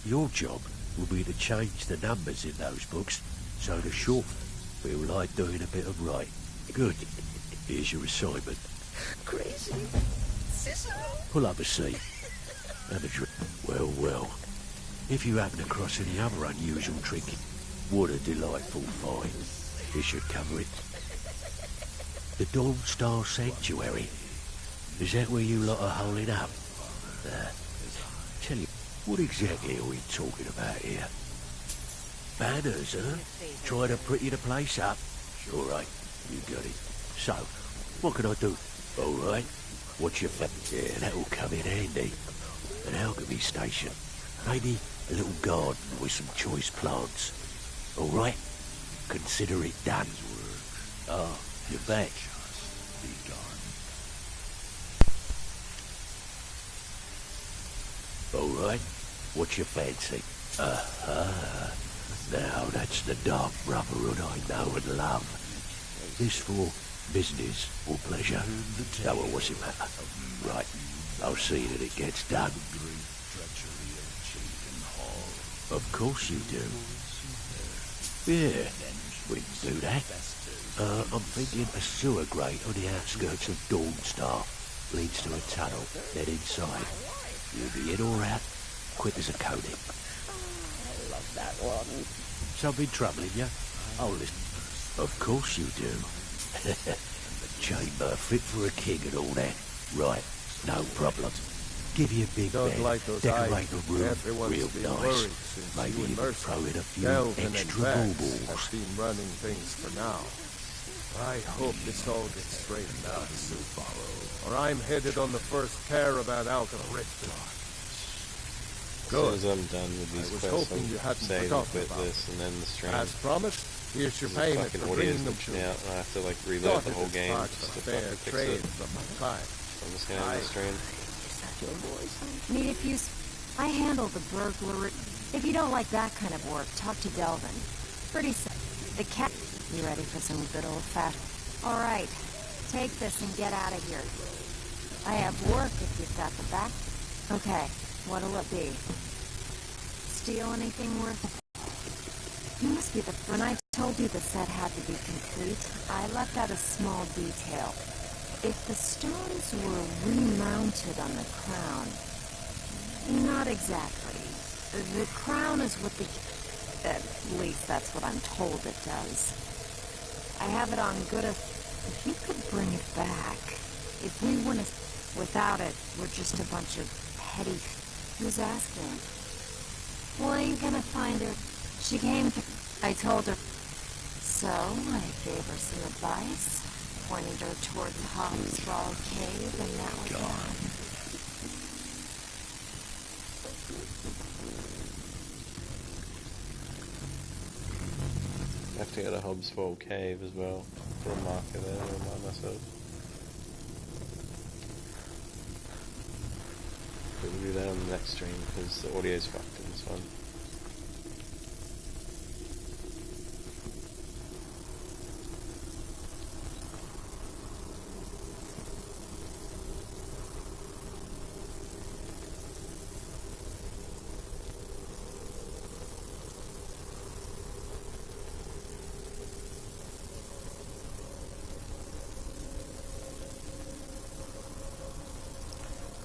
Speaker 10: Your job will be to change the numbers in those books so the short feel like doing a bit of right. Good. Here's your assignment.
Speaker 13: Crazy. Cicero?
Speaker 10: Pull up a seat. Have a drink. Well, well. If you happen across any other unusual trinket, what a delightful find. This should cover it. The Dawn Star Sanctuary. Is that where you lot are holding up? Tell you, what exactly are we talking about here? Banners, huh? Trying to pretty the place up? All right, you got it. So, what can I do? All right. What's your Yeah, that'll come in handy. An alchemy station. Maybe a little garden with some choice plants. All right? Consider it done. Ah, you're back. All right. What's your fancy? Now that's the Dark Brotherhood I know and love. This for business or pleasure? No, well, what's it matter? Right. I'll see that it gets done. Of course you do. Yeah, we can do that. I'm thinking a sewer grate on the outskirts of Dawnstar leads to a tunnel, then inside. You'll be in or out, quick as a coney.
Speaker 13: I love that one.
Speaker 10: Something troubling you? Oh, listen. Of course you do. Chamber fit for a king and all that. Right, no problem. Give you a big bed,
Speaker 22: like those
Speaker 10: decorate the room
Speaker 22: Everyone's
Speaker 10: real
Speaker 22: been
Speaker 10: nice.
Speaker 22: worried since
Speaker 10: Maybe
Speaker 22: you and
Speaker 10: even
Speaker 22: Mercer,
Speaker 10: throw in a few
Speaker 22: Delvin and
Speaker 10: extra
Speaker 22: Vex
Speaker 10: baubles.
Speaker 22: have been running things for now. I hope this all gets straightened out soon, or I'm headed on the first caravan out of Redford.
Speaker 4: As soon as I'm done with these
Speaker 22: I was
Speaker 4: quests,
Speaker 22: hoping you
Speaker 4: I'll
Speaker 22: hadn't
Speaker 4: save and
Speaker 22: forgotten
Speaker 4: quit
Speaker 22: about
Speaker 4: this and then the stream.
Speaker 22: As promised, here's your
Speaker 4: There's a
Speaker 22: payment
Speaker 4: fucking
Speaker 22: for
Speaker 4: audio's
Speaker 22: bringing them
Speaker 4: glitching
Speaker 22: to
Speaker 4: out and I have to like
Speaker 22: Thought
Speaker 4: reload the
Speaker 22: it
Speaker 4: whole
Speaker 22: was
Speaker 4: game
Speaker 22: part
Speaker 4: just
Speaker 22: of
Speaker 4: to
Speaker 22: a fair
Speaker 4: fucking fix
Speaker 22: trade
Speaker 4: it.
Speaker 22: from my client.
Speaker 4: So I'm just gonna end the stream.
Speaker 9: Need a few... I handle the burglary. If you don't like that kind of work, talk to Delvin. Pretty simple. The cat... You ready for some good old-fashioned... All right. Take this and get out of here. I have work if you've got the back. Okay. What'll it be? Steal anything worth... You must be the... When I told you the set had to be complete, I left out a small detail. If the stones were remounted on the crown... Not exactly. The crown is what the... At least that's what I'm told it does. I have it on good if you could bring it back. If we want to... Without it, we're just a bunch of petty... Who's asking? Well, I ain't gonna find her. She came to... I told her... So, I gave her some advice. Pointed her towards Hobsbawd Cave, and that was that.
Speaker 4: I have to go to Hobsbawd Cave as well. Put a marker there to remind myself. But we'll do that on the next stream because the audio's fucked in this one.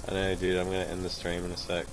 Speaker 4: I know, dude, I'm gonna end the stream in a sec.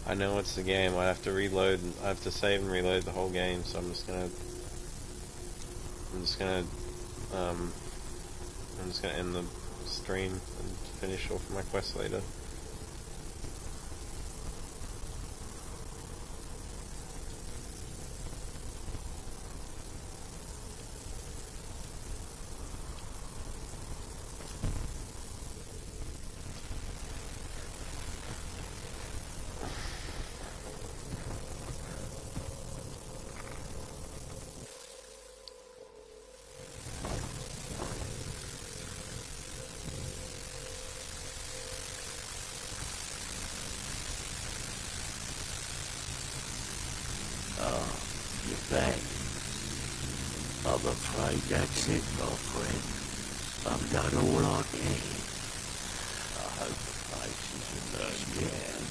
Speaker 4: I know it's the game. I have to reload. I have to save and reload the whole game. So I'm just gonna end the stream and finish off my quest later.
Speaker 10: You're back. I'm afraid that's it, my friend. I've done all I can. I hope the place isn't again.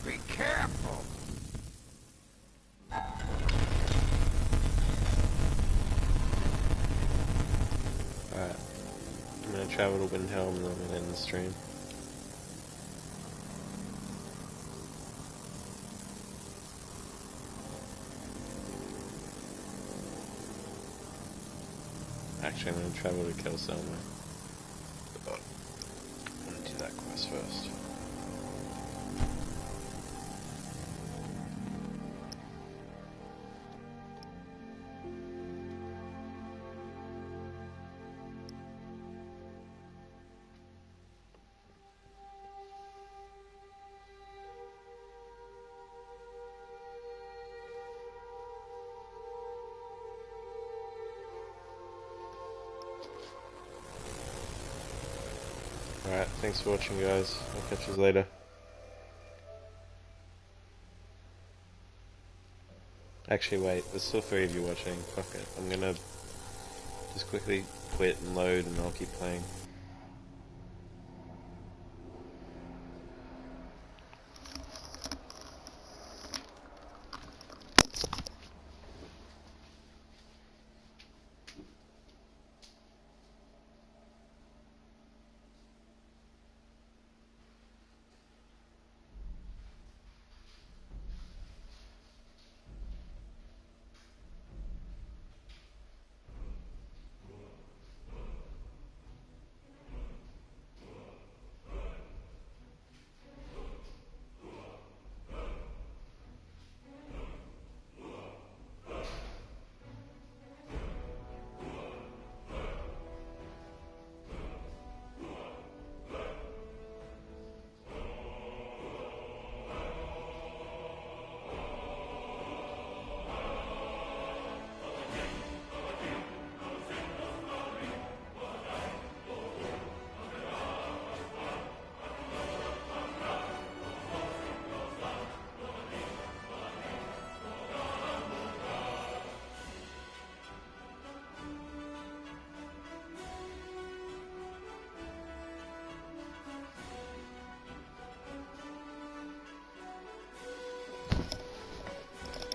Speaker 21: Be careful!
Speaker 4: Alright. I'm gonna travel to Windhelm and then I'm gonna end the stream. Actually, I'm gonna travel to kill Selma. I'm gonna do that quest first. Alright, thanks for watching, guys. I'll catch you later. Actually, wait, there's still 3 of you watching. Fuck it. I'm gonna just quickly quit and load and I'll keep playing.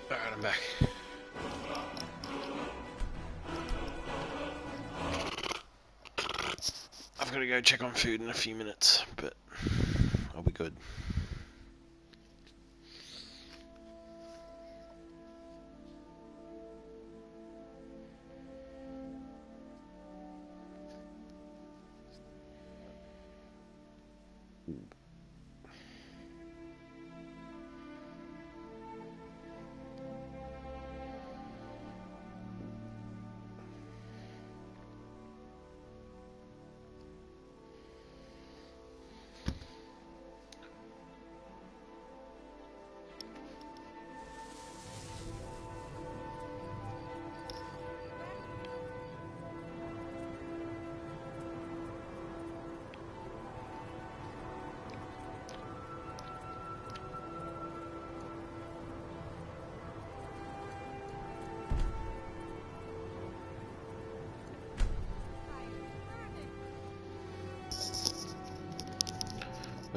Speaker 4: Alright, I'm back. I've got to go check on food in a few minutes, but I'll be good.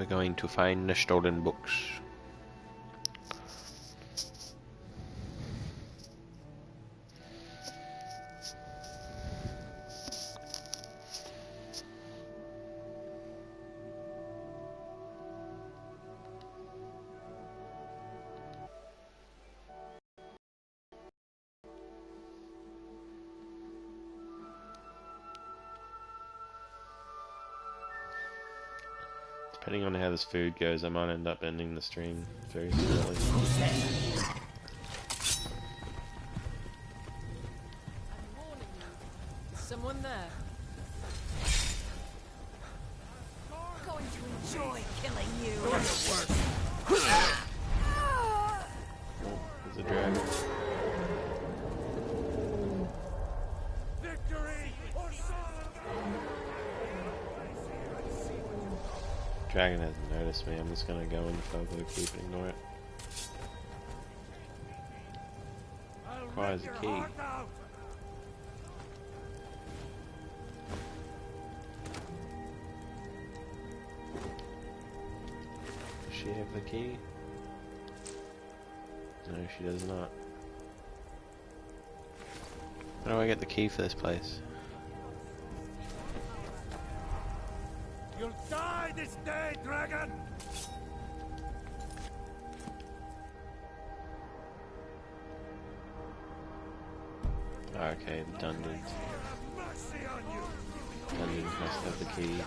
Speaker 4: We're going to find the stolen books. Depending on how this food goes, I might end up ending the stream very early.
Speaker 17: Someone there.
Speaker 3: Going to enjoy killing you.
Speaker 4: Oh, there's a dragon. Dragon hasn't noticed me. I'm just gonna go in further, keep and ignore it. Requires a key. Does she have the key? No, she does not. How do I get the key for this place?
Speaker 2: You'll die this day, dragon!
Speaker 4: Okay, the dungeons. Dungeons must have the key.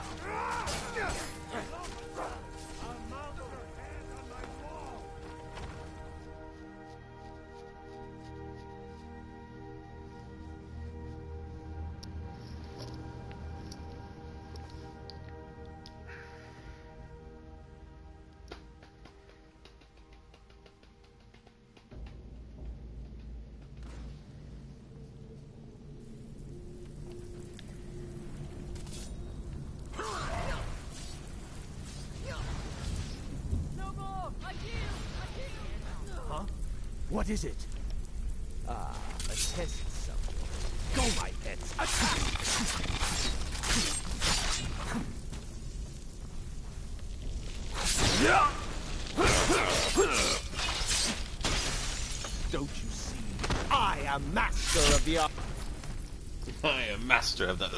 Speaker 2: What is it? Ah, a test subject. Go, my pets. Don't you see? I am master of the art.
Speaker 4: I am master of the...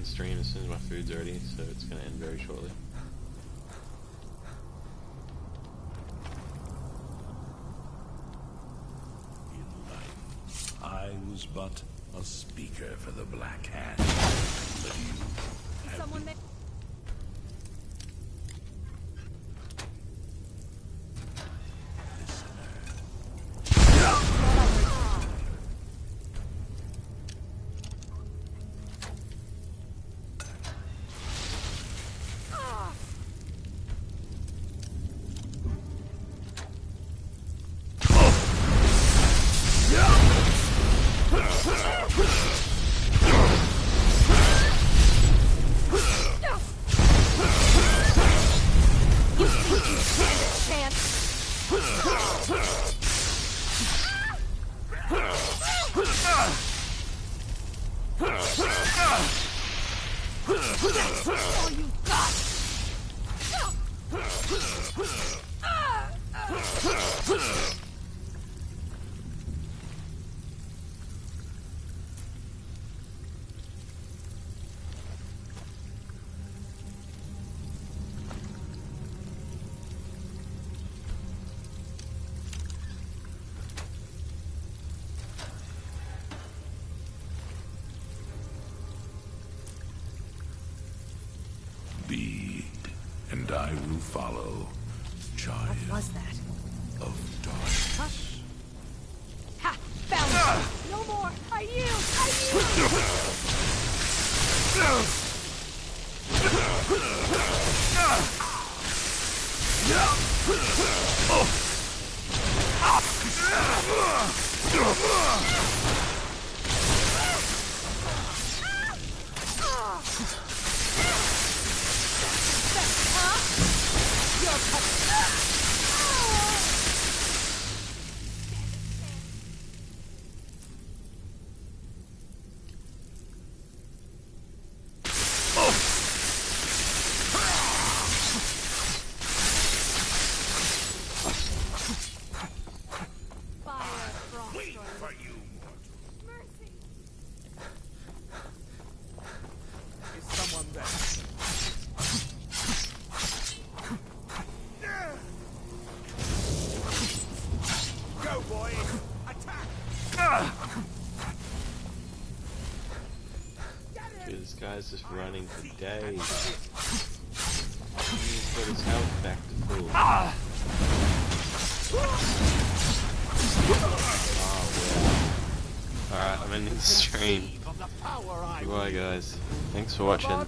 Speaker 4: Stream as soon as my food's ready, so it's going to end very shortly.
Speaker 8: I was but a speaker for the Black Hand. But you have
Speaker 3: Someone
Speaker 13: That's all you got!
Speaker 8: Lead, and I will follow. Child
Speaker 3: What was that?
Speaker 8: of darkness.
Speaker 3: Ha! Found it! No more! I yield!
Speaker 2: Is someone there? Go, boy! Attack!
Speaker 4: Dude, this guy's just running for days. He's got his health back to full. Oh, wow. Alright, I'm ending the stream. Goodbye, guys. Thanks for watching.